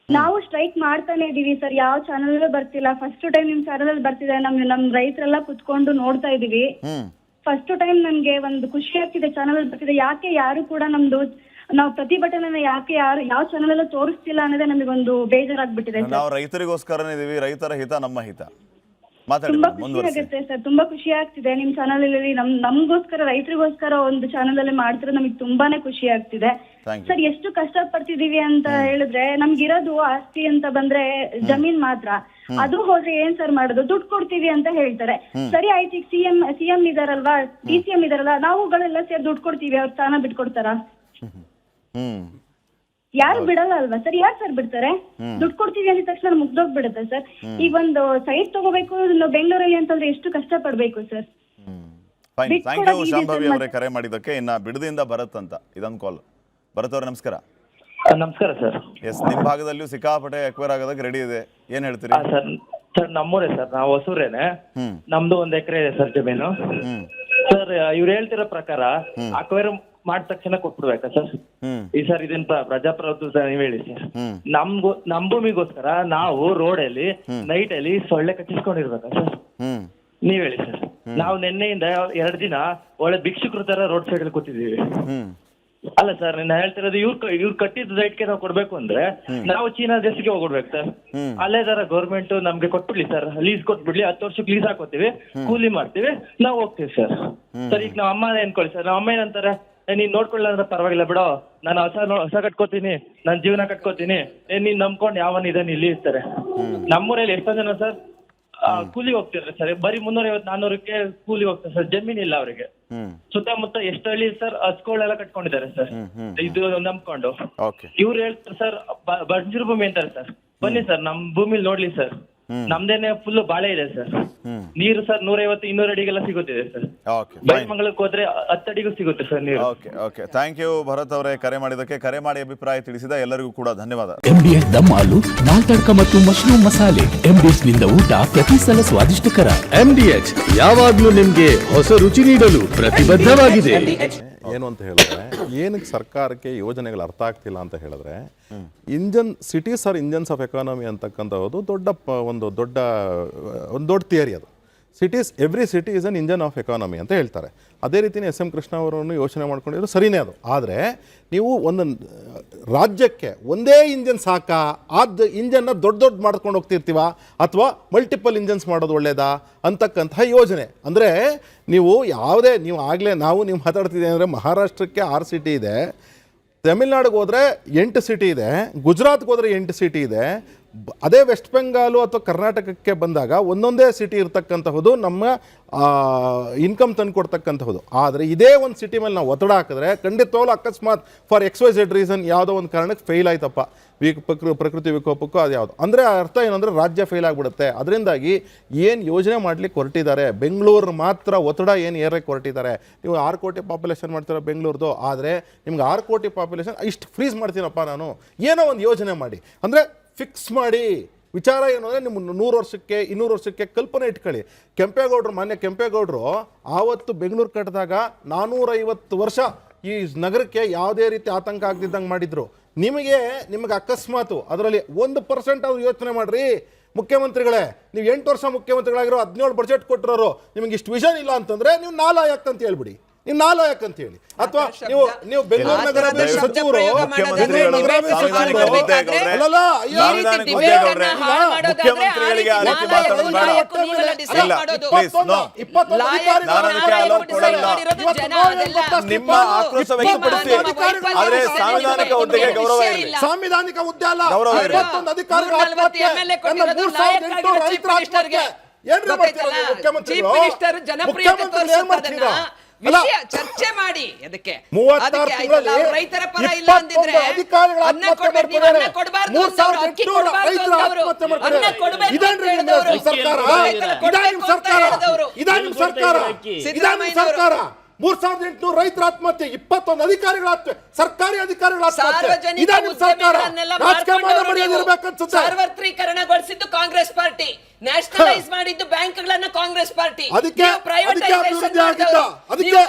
ನಾವು ಸ್ಟ್ರೈಕ್ ಮಾಡ್ತಾನೆ ಇದೀವಿ ಸರ್, ಯಾವ ಚಾನಲ್ ಬರ್ತಿಲ್ಲ. ಫಸ್ಟ್ ಟೈಮ್ ನಿಮ್ ಚಾನಲ್ ಅಲ್ಲಿ ಬರ್ತಿದೆ. ನಮ್ ರೈತರೆಲ್ಲ ಕುತ್ಕೊಂಡು ನೋಡ್ತಾ ಇದೀವಿ. ಫಸ್ಟ್ ಟೈಮ್ ನನ್ಗೆ ಒಂದು ಖುಷಿ ಆಗ್ತಿದೆ, ಚಾನಲ್ ಅಲ್ಲಿ ಬರ್ತಿದೆ. ಯಾಕೆ ಯಾರು ಕೂಡ ನಮ್ದು ನಾವು ಪ್ರತಿಭಟನೆ ಯಾಕೆ ಯಾವ ಚಾನಲ್ ಎಲ್ಲ ತೋರಿಸ್ತಿಲ್ಲ ಅನ್ನೋದೇ ನಮಗೊಂದು ಬೇಜಾರಾಗ್ಬಿಟ್ಟಿದೆ. ನಾವು ರೈತರಿಗೋಸ್ಕರನೇ ಇದೀವಿ, ರೈತರ ಹಿತ ನಮ್ಮ ಹಿತ. ತುಂಬಾ ಖುಷಿ ಆಗುತ್ತೆ ಸರ್, ತುಂಬಾ ಖುಷಿ ಆಗ್ತಿದೆ. ನಿಮ್ ಚಾನಲ್ ಅಲ್ಲಿ ನಮ್ಗೋಸ್ಕರ, ರೈತರಿಗೋಸ್ಕರ ಒಂದು ಚಾನಲ್ ಅಲ್ಲಿ ಮಾಡ್ತಿರೋ ನಮಗೆ ತುಂಬಾನೇ ಖುಷಿ ಆಗ್ತಿದೆ ಸರ್. ಎಷ್ಟು ಕಷ್ಟ ಪಡ್ತಿದೀವಿ ಅಂತ ಹೇಳಿದ್ರೆ, ನಮ್ಗಿರೋದು ಆಸ್ತಿ ಅಂತ ಬಂದ್ರೆ ಜಮೀನ್ ಮಾತ್ರ. ಅದು ಹೋದ್ರೆ ಏನ್ ಸರ್ ಮಾಡೋದು? ದುಡ್ಡು ಕೊಡ್ತೀವಿ ಅಂತ ಹೇಳ್ತಾರೆ. ಸರಿ ಆಯ್ತು, ಈಗ ಸಿಎಂ ಇದಾರಲ್ವಾ, DCM ಇದಾರಲ್ಲ, ನಾವುಗಳೆಲ್ಲ ಸೇರಿ ದುಡ್ಡು ಕೊಡ್ತೀವಿ, ಅವ್ರ ಸ್ಥಾನ ಬಿಟ್ಕೊಡ್ತಾರ? ಯಾರು ಬಿಡಲ್ಲ ಅಲ್ವಾ ಸರ್? ಯಾರು ಸರ್ ಬಿಡ್ತಾರೆ? ದುಡ್ಡು ಕೊಡ್ತೀವಿ ಅಂದ ತಕ್ಷಣ ಮುಗ್ದೋಗ್ಬಿಡುತ್ತೆ ಸರ್. ಈಗ ಒಂದು ಸೈಟ್ ತಗೋಬೇಕು ಬೆಂಗಳೂರಲ್ಲಿ ಅಂತಂದ್ರೆ ಎಷ್ಟು ಕಷ್ಟ ಪಡ್ಬೇಕು ಸರ್. ಶಾಂಭವಿ ಅವರೇ ಕರೆ ಮಾಡಿದ್ದಕ್ಕೆ. ಇನ್ನ ಬಿಡದಿಂದ ಭರತ್ ಅಂತ ಇದೊಂದು ಕಾಲ್. ಭರತ್ ಅವರೇ ನಮಸ್ಕಾರ. ನಮಸ್ಕಾರ ಸರ್. ಎಸ್, ನಿಮ್ ಭಾಗದಲ್ಲೂ ಸಿಕ್ಕಾಪಟ್ಟೆ ಎಕ್ವೈರ್ ಆಗೋದಕ್ಕೆ ರೆಡಿ ಇದೆ, ಏನ್ ಹೇಳ್ತೀರಿ? ಸರ್ ನಮ್ಮೂರೇ ಸರ್, ನಾವು ಹೊಸೂರೇನೆ. ನಮ್ದು 1 ಎಕರೆ ಇದೆ ಸರ್ ಜಮೀನು. ಸರ್ ಇವ್ರು ಹೇಳ್ತಿರೋ ಪ್ರಕಾರ ಅಕ್ವೈರ್ ಮಾಡಿದ ತಕ್ಷಣ ಕೊಟ್ಬಿಡ್ಬೇಕಾ ಸರ್? ಈ ಸರ್ ಇದನ್ ಪ್ರಜಾಪ್ರಭುತ್ವ ನೀವ್ ಹೇಳಿ ಸರ್. ನಮ್ ಭೂಮಿಗೋಸ್ಕರ ನಾವು ರೋಡಲ್ಲಿ ನೈಟ್ ಅಲ್ಲಿ ಸೊಳ್ಳೆ ಕಟ್ಟಿಸ್ಕೊಂಡಿರ್ಬೇಕಾ ಸರ್? ನೀವ್ ಹೇಳಿ ಸರ್. ನಾವು ನಿನ್ನೆಯಿಂದ 2 ದಿನ ಒಳ್ಳೆ ಭಿಕ್ಷುಕರ ತರ ರೋಡ್ ಸೈಡ್ ಅಲ್ಲಿ ಕೂತಿದೀವಿ. ಅಲ್ಲ ಸರ್, ನಾನು ಹೇಳ್ತಿರೋದು ಇವ್ರು ಕಟ್ಟಿದ ರೈಟ್ಗೆ ನಾವು ಕೊಡ್ಬೇಕು ಅಂದ್ರೆ ನಾವು ಚೀನಾ ದೇಶಕ್ಕೆ ಹೋಗ್ಬಿಡ್ಬೇಕು ಸರ್. ಅಲ್ಲೇ ತರ ಗೌರ್ಮೆಂಟ್ ನಮ್ಗೆ ಕೊಟ್ಬಿಡ್ಲಿ ಸರ್, ಲೀಸ್ ಕೊಟ್ಬಿಡ್ಲಿ. 10 ವರ್ಷಕ್ಕೆ ಲೀಸ್ ಹಾಕೋತೀವಿ, ಕೂಲಿ ಮಾಡ್ತೀವಿ, ನಾವು ಹೋಗ್ತೀವಿ ಸರ್. ಸರ್ ಈಗ ನಮ್ಮ ಅಮ್ಮ ಏನ್ಕೊಳ್ಳಿ ಸರ್, ನಮ್ಮ ಅಮ್ಮ ಏನಂತಾರೆ, ನೀನ್ ನೋಡ್ಕೊಳ್ಳ ಅಂದ್ರೆ ಪರವಾಗಿಲ್ಲ ಬಿಡೋ, ನಾನು ಹೊಸ ಕಟ್ಕೋತೀನಿ, ನನ್ ಜೀವನ ಕಟ್ಕೋತೀನಿ, ನೀನ್ ನಂಬ್ಕೊಂಡು ಯಾವನ್ ಇದಾನೆ ಇಲ್ಲಿ ಇರ್ತಾರೆ. ನಮ್ಮೂರಲ್ಲಿ ಎಷ್ಟೋ ಜನ ಸರ್ ಕೂಲಿಗೆ ಹೋಗ್ತಿದ್ರೆ ಸರ್, ಬರೀ 350-400ಕ್ಕೆ ಕೂಲಿಗೆ ಹೋಗ್ತಾರೆ ಸರ್. ಜಮೀನಿಲ್ಲ ಅವರಿಗೆ. ಸುತ್ತಮುತ್ತ ಎಷ್ಟು ಹಳ್ಳಿ ಸರ್, ಹಸ್ಗಳೆಲ್ಲ ಕಟ್ಕೊಂಡಿದ್ದಾರೆ ಸರ್, ಇದು ನಂಬ್ಕೊಂಡು. ಇವ್ರು ಹೇಳ್ತಾರೆ ಸರ್ ಬಂಜರು ಭೂಮಿ ಅಂತಾರೆ ಸರ್. ಬನ್ನಿ ಸರ್ ನಮ್ ಭೂಮಿಲಿ ನೋಡ್ಲಿ ಸರ್, ನಮ್ದೇನೆ ಫುಲ್ ಬಾಳೆ ಇದೆ ಸರ್. ನೀರು ಸರ್ 150-200 ಅಡಿಗೆಲ್ಲ ಸಿಗುತ್ತಿದೆ ಸರ್. ಬೈಮಂಗಲಕ್ಕೆ ಹೋದ್ರೆ 10 ಅಡಿಗೂ ಸಿಗುತ್ತೆ ಸರ್ ನೀರು. ಓಕೆ ಥ್ಯಾಂಕ್ ಯು ಭರತ್ ಅವರೇ, ಕರೆ ಮಾಡಿದ್ದಕ್ಕೆ. ಕರೆ ಮಾಡಿ ಅಭಿಪ್ರಾಯ ತಿಳಿಸಿದ ಎಲ್ಲರಿಗೂ ಕೂಡ ಧನ್ಯವಾದ. MDH ದಮ್ ಆಲು, ನಾಲ್ ತಡ್ಕ ಮತ್ತು ಮಶ್ರೂಮ್ ಮಸಾಲೆ. MDH ನಿಂದ ಊಟ ಪ್ರತಿ ಸಲ ಸ್ವಾದಿಷ್ಟಕರ. MDH ಯಾವಾಗ್ಲೂ ನಿಮ್ಗೆ ಹೊಸ ರುಚಿ ನೀಡಲು ಪ್ರತಿಬದ್ಧವಾಗಿದೆ. ಏನು ಅಂತ ಹೇಳಿದ್ರೆ, ಏನಕ್ಕೆ ಸರ್ಕಾರಕ್ಕೆ ಯೋಜನೆಗಳು ಅರ್ಥ ಆಗ್ತಿಲ್ಲ ಅಂತ ಹೇಳಿದ್ರೆ, ಸಿಟೀಸ್ ಆರ್ ಇಂಜನ್ಸ್ ಆಫ್ ಎಕಾನಮಿ ಅಂತಕ್ಕಂಥದ್ದು ಒಂದು ದೊಡ್ಡ ಥಿಯರಿ. ಅದು every city is an engine of economy ಅಂತ ಹೇಳ್ತಾರೆ. ಅದೇ ರೀತಿಯೇ SM ಕೃಷ್ಣ ಅವರನ್ನು ಯೋಚನೆ ಮಾಡ್ಕೊಂಡಿದ್ರು, ಸರಿನೇ ಅದು. ಆದರೆ ನೀವು ಒಂದು ರಾಜ್ಯಕ್ಕೆ ಒಂದೇ ಇಂಜನ್ ಸಾಕಾ? ಇಂಜನ್ನ ದೊಡ್ಡ ಮಾಡ್ಕೊಂಡು ಹೋಗ್ತಿರ್ತೀವ ಅಥವಾ ಮಲ್ಟಿಪಲ್ ಇಂಜನ್ಸ್ ಮಾಡೋದು ಒಳ್ಳೇದಾ ಅಂತಕ್ಕಂತಹ ಯೋಜನೆ. ಅಂದರೆ ನೀವು ನೀವು ಮಾತಾಡ್ತಿದ್ದೀವಿ ಅಂದರೆ, ಮಹಾರಾಷ್ಟ್ರಕ್ಕೆ 6 ಸಿಟಿ ಇದೆ, ತಮಿಳ್ನಾಡಿಗೆ ಹೋದರೆ 8 ಸಿಟಿ ಇದೆ, ಗುಜರಾತ್ಗೆ ಹೋದರೆ 8 ಸಿಟಿ ಇದೆ. ಅದೇ ವೆಸ್ಟ್ ಬೆಂಗಾಲು ಅಥವಾ ಕರ್ನಾಟಕಕ್ಕೆ ಬಂದಾಗ ಒಂದೊಂದೇ ಸಿಟಿ ಇರ್ತಕ್ಕಂತಹದ್ದು ನಮ್ಮ ಇನ್ಕಮ್ ತಂದು ಕೊಡ್ತಕ್ಕಂತಹದ್ದು. ಆದರೆ ಇದೇ ಒಂದು ಸಿಟಿ ಮೇಲೆ ನಾವು ಒತ್ತಡ ಹಾಕಿದ್ರೆ ಖಂಡಿತವಾಗ್ಲೂ ಅಕಸ್ಮಾತ್ ಫಾರ್ XYZ ರೀಸನ್ ಯಾವುದೋ ಒಂದು ಕಾರಣಕ್ಕೆ ಫೇಲ್ ಆಯ್ತಪ್ಪ, ಪ್ರಕೃತಿ ವಿಕೋಪಕ್ಕೂ ಅದು ಯಾವುದು ಅಂದರೆ ಅರ್ಥ ಏನಂದರೆ ರಾಜ್ಯ ಫೇಲ್ ಆಗಿಬಿಡುತ್ತೆ. ಅದರಿಂದಾಗಿ ಏನು ಯೋಜನೆ ಮಾಡಲಿಕ್ಕೆ ಹೊರಟಿದ್ದಾರೆ, ಬೆಂಗಳೂರು ಮಾತ್ರ ಒತ್ತಡ ಏನು ಏರಕ್ಕೆ ಹೊರಟಿದ್ದಾರೆ. ನೀವು 6 ಕೋಟಿ ಪಾಪ್ಯುಲೇಷನ್ ಮಾಡ್ತೀರ ಬೆಂಗಳೂರ್ದು, ಆದರೆ ನಿಮ್ಗೆ 6 ಕೋಟಿ ಪಾಪ್ಯುಲೇಷನ್ ಇಷ್ಟು ಫ್ರೀಸ್ ಮಾಡ್ತೀನಪ್ಪ ನಾನು, ಏನೋ ಒಂದು ಯೋಜನೆ ಮಾಡಿ ಅಂದರೆ ಫಿಕ್ಸ್ ಮಾಡಿ. ವಿಚಾರ ಏನು ಅಂದರೆ, ನಿಮ್ಮ 100 ವರ್ಷಕ್ಕೆ 200 ವರ್ಷಕ್ಕೆ ಕಲ್ಪನೆ ಇಟ್ಕೊಳ್ಳಿ. ಮಾನ್ಯ ಕೆಂಪೇಗೌಡರು ಆವತ್ತು ಬೆಂಗಳೂರು ಕಟ್ಟಿದಾಗ 450 ವರ್ಷ ಈ ನಗರಕ್ಕೆ ಯಾವುದೇ ರೀತಿ ಆತಂಕ ಆಗದಿದ್ದಂಗೆ ಮಾಡಿದ್ರು. ನಿಮಗೆ ಅಕಸ್ಮಾತು ಅದರಲ್ಲಿ 1% ಅವ್ರು ಯೋಚನೆ ಮಾಡ್ರಿ ಮುಖ್ಯಮಂತ್ರಿಗಳೇ. ನೀವು 8 ವರ್ಷ ಮುಖ್ಯಮಂತ್ರಿಗಳಾಗಿರೋ 17 ಬಜೆಟ್ ಕೊಟ್ಟಿರೋರು, ನಿಮಗೆ ಇಷ್ಟು ವಿಷನ್ ಇಲ್ಲ ಅಂತಂದರೆ ನೀವು ನಾಲಾಯಕ್ ಅಂತ ಹೇಳ್ಬಿಡಿ, ನೀವು ನಾಲಾಯಕ್ ಅಂತ ಹೇಳಿ. ಅಥವಾ ನೀವು ಬೆಂಗಳೂರು ನಗರಾಭಿವೃದ್ಧಿ ಸಚಿವರು ನಿಮ್ಮ ಆಕ್ರೋಶ ವ್ಯಕ್ತಪಡಿಸಿ, ಆದರೆ ಸಾಂವಿಧಾನಿಕ ಹುದ್ದೆಗೆ ಗೌರವ ಇರಲಿ. ಸಾಂವಿಧಾನಿಕ ಹುದ್ದೆ ಅಲ್ಲ, ಅಧಿಕಾರಿಗಳ ಚರ್ಚೆ ಮಾಡಿ. ಅದಕ್ಕೆ 36 ತಿಂಗಳಲ್ಲಿ ರೈತರ ಪರ ಇಲ್ಲ ಅಂದಿದ್ರೆ ಅನ್ನ ಕೊಡಬೇಕು, ನೀವು ಅನ್ನ ಕೊಡಬಾರ್ದು, ಅಕ್ಕಿ ಕೊಡಬಾರ್ದು ಅಂತವರು ಅನ್ನ ಕೊಡಬೇಕು ಅಂತ ಹೇಳಿದವರು ಸರ್ಕಾರ 3800 ರೈತರ ಆತ್ಮಹತ್ಯೆ, 21 ಅಧಿಕಾರಿಗಳ ಆತ್ಮಹತ್ಯೆ, ಸರ್ಕಾರಿ ಅಧಿಕಾರಿಗಳ ಆತ್ಮಹತ್ಯೆ. ಸಾರ್ವತ್ರೀಕರಣಗೊಳಿಸಿದ್ದು ಕಾಂಗ್ರೆಸ್ ಪಾರ್ಟಿ, ನ್ಯಾಷನಲೈಸ್ ಮಾಡಿದ್ದು ಬ್ಯಾಂಕ್ಗಳನ್ನ ಕಾಂಗ್ರೆಸ್ ಪಾರ್ಟಿ.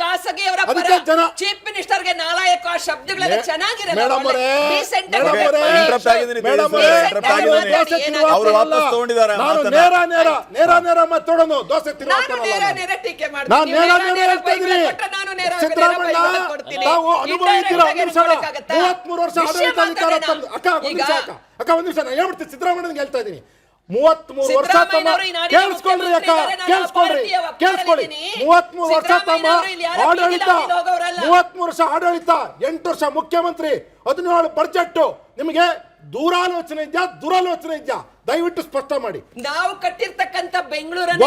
ಖಾಸಗಿಯವರ ಚೀಫ್ ಮಿನಿಸ್ಟರ್ಗೆ ನಾಲಾಯಕ ಶಬ್ದಗಳೆಲ್ಲ ಚೆನ್ನಾಗಿರಲ್ಲ. ಟೀಕೆ ಮಾಡ್ತೀನಿ. ಸಿದ್ದರಾಮಯ್ಯ ಹೇಳ್ತಾ ಇದ್ದೀನಿ, 33 ವರ್ಷ ತಮ್ಮ ಕೇಳಿಸ್ಕೊಳ್ರಿ ಅಕ್ಕ, ಕೇಳಿಸ್ಕೊಳ್ರಿ 33 ವರ್ಷ ತಮ್ಮ ಆಡಳಿತ, 33 ವರ್ಷ ಆಡಳಿತ, 8 ವರ್ಷ ಮುಖ್ಯಮಂತ್ರಿ, 17 ಬಜೆಟ್. ನಿಮಗೆ ದೂರಾಲೋಚನೆ ಇದೆಯಾ, ದುರಾಲೋಚನೆ ಇದೆಯಾ? ದಯವಿಟ್ಟು ಸ್ಪಷ್ಟ ಮಾಡಿ. ನಾವು ಕಟ್ಟಿರ್ತಕ್ಕಂಥ ಬೆಂಗಳೂರನ್ನ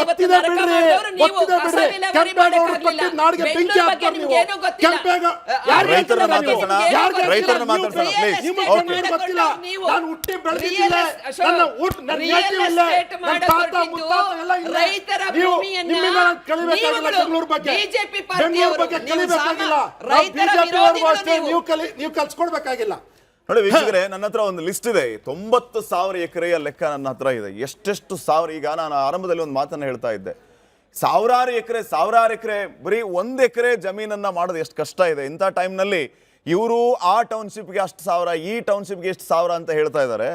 ನೀವು ಕಲ್ಸ್ಕೊಡ್ಬೇಕಾಗಿಲ್ಲ. ನೋಡಿ ವೀಕ್ಷಕರೇ, ನನ್ನ ಹತ್ರ ಒಂದು ಲಿಸ್ಟ್ ಇದೆ, 90,000 ಎಕರೆಯ ಲೆಕ್ಕ ನನ್ನ ಹತ್ರ ಇದೆ. ಎಷ್ಟೆಷ್ಟು ಸಾವಿರ, ಈಗ ನಾನು ಆರಂಭದಲ್ಲಿ ಒಂದು ಮಾತನ್ನು ಹೇಳ್ತಾ ಇದ್ದೆ, ಸಾವಿರಾರು ಎಕರೆ ಬರೀ 1 ಎಕರೆ ಜಮೀನನ್ನ ಮಾಡೋದು ಎಷ್ಟು ಕಷ್ಟ ಇದೆ. ಇಂಥ ಟೈಮ್ನಲ್ಲಿ ಇವರು ಆ ಟೌನ್ಶಿಪ್ಗೆ ಅಷ್ಟು ಸಾವಿರ, ಈ ಟೌನ್ಶಿಪ್ಗೆ ಎಷ್ಟು ಸಾವಿರ ಅಂತ ಹೇಳ್ತಾ ಇದ್ದಾರೆ.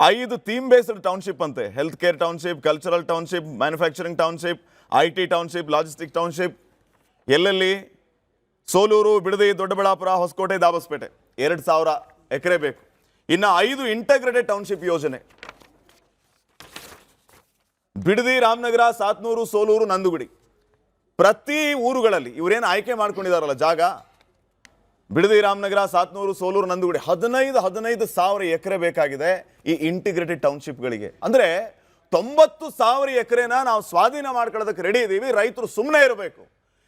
5 ಥೀಮ್ ಬೇಸ್ಡ್ ಟೌನ್ಶಿಪ್ ಅಂತೆ, health care township, cultural township, manufacturing township, IT township, logistic township. ಎಲ್ಲೆಲ್ಲಿ? ಸೋಲೂರು, ಬಿಡದಿ, ದೊಡ್ಡಬಳ್ಳಾಪುರ, ಹೊಸಕೋಟೆ, ದಾಬಸ್ಪೇಟೆ. 2,000 ಎಕರೆ ಬೇಕು. ಇನ್ನು 5 ಇಂಟಗ್ರೇಟೆಡ್ ಟೌನ್ಶಿಪ್ ಯೋಜನೆ, ಬಿಡದಿ, ರಾಮನಗರ, ಸಾತ್ನೂರು, ಸೋಲೂರು, ನಂದುಗುಡಿ. ಪ್ರತಿ ಊರುಗಳಲ್ಲಿ ಇವರೇನು ಆಯ್ಕೆ ಮಾಡ್ಕೊಂಡಿದಾರಲ್ಲ ಜಾಗ, ಬಿಡದಿ, ರಾಮನಗರ, ಸಾತ್ನೂರು, ಸೋಲೂರು, ನಂದುಗುಡಿ, 15,000 ಎಕರೆ ಬೇಕಾಗಿದೆ ಈ ಇಂಟಿಗ್ರೇಟೆಡ್ ಟೌನ್ಶಿಪ್ಗಳಿಗೆ. ಅಂದರೆ 90,000 ಎಕರೆನ ನಾವು ಸ್ವಾಧೀನ ಮಾಡ್ಕೊಳ್ಳೋದಕ್ಕೆ ರೆಡಿ ಇದ್ದೀವಿ, ರೈತರು ಸುಮ್ಮನೆ ಇರಬೇಕು.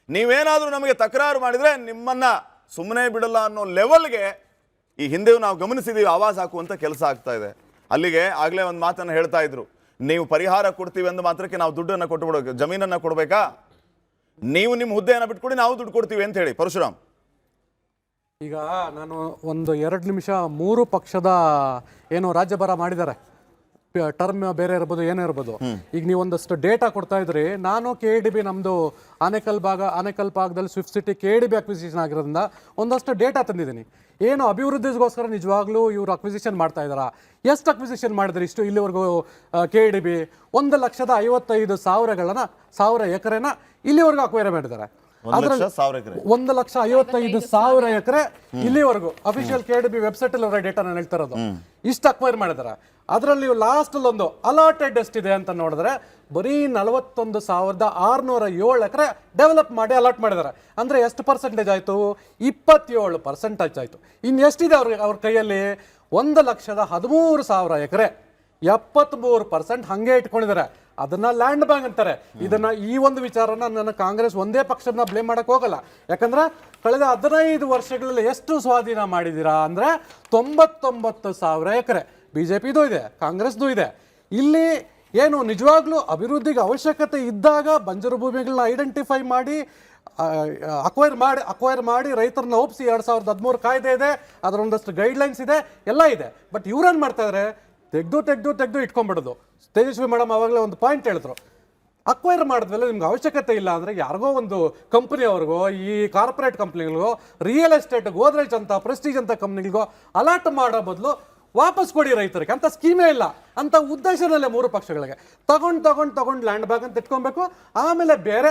ನೀವೇನಾದರೂ ನಮಗೆ ತಕರಾರು ಮಾಡಿದರೆ ನಿಮ್ಮನ್ನ ಸುಮ್ಮನೆ ಬಿಡಲ್ಲ ಅನ್ನೋ ಲೆವೆಲ್ಗೆ ಈ ಹಿಂದೆಯೂ ನಾವು ಗಮನಿಸಿದ್ದೀವಿ ಆವಾಜ್ ಹಾಕುವಂಥ ಕೆಲಸ ಆಗ್ತಾ ಇದೆ. ಅಲ್ಲಿಗೆ ಆಗಲೇ ಒಂದು ಮಾತನ್ನು ಹೇಳ್ತಾ ಇದ್ರು, ನೀವು ಪರಿಹಾರ ಕೊಡ್ತೀವಿ ಅಂದ ಮಾತ್ರಕ್ಕೆ ನಾವು ದುಡ್ಡನ್ನು ಕೊಟ್ಟುಬಿಡೋಕೆ, ಜಮೀನನ್ನು ಕೊಡಬೇಕಾ? ನೀವು ನಿಮ್ಮ ಹುದ್ದೆಯನ್ನು ಬಿಟ್ಕೊಡಿ, ನಾವು ದುಡ್ಡು ಕೊಡ್ತೀವಿ ಅಂತ ಹೇಳಿ. ಪರಶುರಾಮ್, ಈಗ ನಾನು ಒಂದು 2 ನಿಮಿಷ 3 ಪಕ್ಷದ ಏನು ರಾಜ್ಯಭಾರ ಮಾಡಿದ್ದಾರೆ, ಟರ್ಮ್ ಬೇರೆ ಇರ್ಬೋದು, ಏನೇ ಇರ್ಬೋದು. ಈಗ ನೀವು ಒಂದಷ್ಟು ಡೇಟಾ ಕೊಡ್ತಾ ಇದ್ರಿ. ನಾನು KDB ನಮ್ಮದು ಆನೇಕಲ್ ಭಾಗದಲ್ಲಿ ಸ್ವಿಫ್ಟ್ ಸಿಟಿ KDB ಅಕ್ವಿಸಿಷನ್ ಆಗಿರೋದ್ರಿಂದ ಒಂದಷ್ಟು ಡೇಟಾ ತಂದಿದ್ದೀನಿ. ಏನು ಅಭಿವೃದ್ಧಿಗೋಸ್ಕರ ನಿಜವಾಗ್ಲೂ ಇವರು ಅಕ್ವಿಸಿಷನ್ ಮಾಡ್ತಾ ಇದ್ದಾರಾ? ಎಷ್ಟು ಅಕ್ವಿಸಿಷನ್ ಮಾಡಿದ್ರೆ ಇಷ್ಟು ಇಲ್ಲಿವರೆಗೂ KDB 1,55,000 ಎಕರೆನ ಇಲ್ಲಿವರೆಗೂ ಅಕ್ವೈರ್ ಮಾಡಿದ್ದಾರೆ. 1,55,000 ಎಕರೆ ಇಲ್ಲಿವರೆಗೂ ಅಫಿಷಿಯಲ್ KDB ವೆಬ್ಸೈಟ್ ಅಲ್ಲಿ ಡೇಟಾ ನಾನು ಹೇಳ್ತಾ ಇರೋದು. ಇಷ್ಟು ಅಕ್ವೈರ್ ಮಾಡಿದಾರೆ. ಅದರಲ್ಲಿ ಲಾಸ್ಟ್ ಒಂದು ಅಲಾಟೆಡ್ ಎಷ್ಟಿದೆ ಅಂತ ನೋಡಿದ್ರೆ ಬರೀ 41,607 ಎಕರೆ ಡೆವಲಪ್ ಮಾಡಿ ಅಲಾಟ್ ಮಾಡಿದ್ದಾರೆ. ಅಂದ್ರೆ ಎಷ್ಟು ಪರ್ಸೆಂಟೇಜ್ ಆಯ್ತು? 27% ಆಯ್ತು. ಇನ್ನು ಎಷ್ಟಿದೆ ಅವ್ರ ಕೈಯಲ್ಲಿ? 1,13,000 ಎಕರೆ, 73% ಹಂಗೆ ಇಟ್ಕೊಂಡಿದ್ದಾರೆ. ಅದನ್ನ ಲ್ಯಾಂಡ್ ಬ್ಯಾಂಕ್ ಅಂತಾರೆ. ಇದನ್ನ ಈ ಒಂದು ವಿಚಾರನ ನನ್ನ ಕಾಂಗ್ರೆಸ್ ಒಂದೇ ಪಕ್ಷನ ಬ್ಲೇಮ್ ಮಾಡಕ್ ಹೋಗಲ್ಲ. ಯಾಕಂದ್ರೆ ಕಳೆದ 15 ವರ್ಷಗಳಲ್ಲಿ ಎಷ್ಟು ಸ್ವಾಧೀನ ಮಾಡಿದೀರಾ ಅಂದ್ರೆ 99,000 ಎಕರೆ. BJPದು ಇದೆ, ಕಾಂಗ್ರೆಸ್ದು ಇದೆ. ಇಲ್ಲಿ ಏನು ನಿಜವಾಗ್ಲೂ ಅಭಿವೃದ್ಧಿಗೆ ಅವಶ್ಯಕತೆ ಇದ್ದಾಗ ಬಂಜರು ಭೂಮಿಗಳನ್ನ ಐಡೆಂಟಿಫೈ ಮಾಡಿ ಅಕ್ವೈರ್ ಮಾಡಿ ರೈತರನ್ನ ಒಪ್ಪಿಸಿ 2013 ಕಾಯ್ದೆ ಇದೆ, ಅದರ ಒಂದಷ್ಟು ಗೈಡ್ಲೈನ್ಸ್ ಇದೆ, ಎಲ್ಲ ಇದೆ. ಬಟ್ ಇವ್ರೇನ್ ಮಾಡ್ತಾ ಇದಾರೆ? ತೆಗ್ದು ಇಟ್ಕೊಂಡ್ಬಿಡೋದು. ತೇಜಸ್ವಿ ಮೇಡಮ್ ಅವಾಗಲೇ ಒಂದು ಪಾಯಿಂಟ್ ಹೇಳಿದ್ರು, ಅಕ್ವೈರ್ ಮಾಡಿದ್ಮೇಲೆ ನಿಮ್ಗೆ ಅವಶ್ಯಕತೆ ಇಲ್ಲ ಅಂದರೆ ಯಾರಿಗೋ ಒಂದು ಕಂಪ್ನಿಯವ್ರಿಗೋ, ಈ ಕಾರ್ಪೊರೇಟ್ ಕಂಪ್ನಿಗಳಿಗೋ, ರಿಯಲ್ ಎಸ್ಟೇಟ್ ಗೋದ್ರೇಜ್ ಅಂತ ಪ್ರೆಸ್ಟೀಜ್ ಅಂತ ಕಂಪ್ನಿಗಳಿಗೋ ಅಲಾಟ್ ಮಾಡೋ ಬದಲು ವಾಪಸ್ ಕೊಡಿ ರೈತರಿಗೆ ಅಂತ ಸ್ಕೀಮೇ ಇಲ್ಲ ಅಂತ ಉದ್ದೇಶದಲ್ಲೇ 3 ಪಕ್ಷಗಳಿಗೆ ತಗೊಂಡು ಲ್ಯಾಂಡ್ ಬ್ಯಾಂಕ್ ಅಂತ ಇಟ್ಕೊಬೇಕು. ಆಮೇಲೆ ಬೇರೆ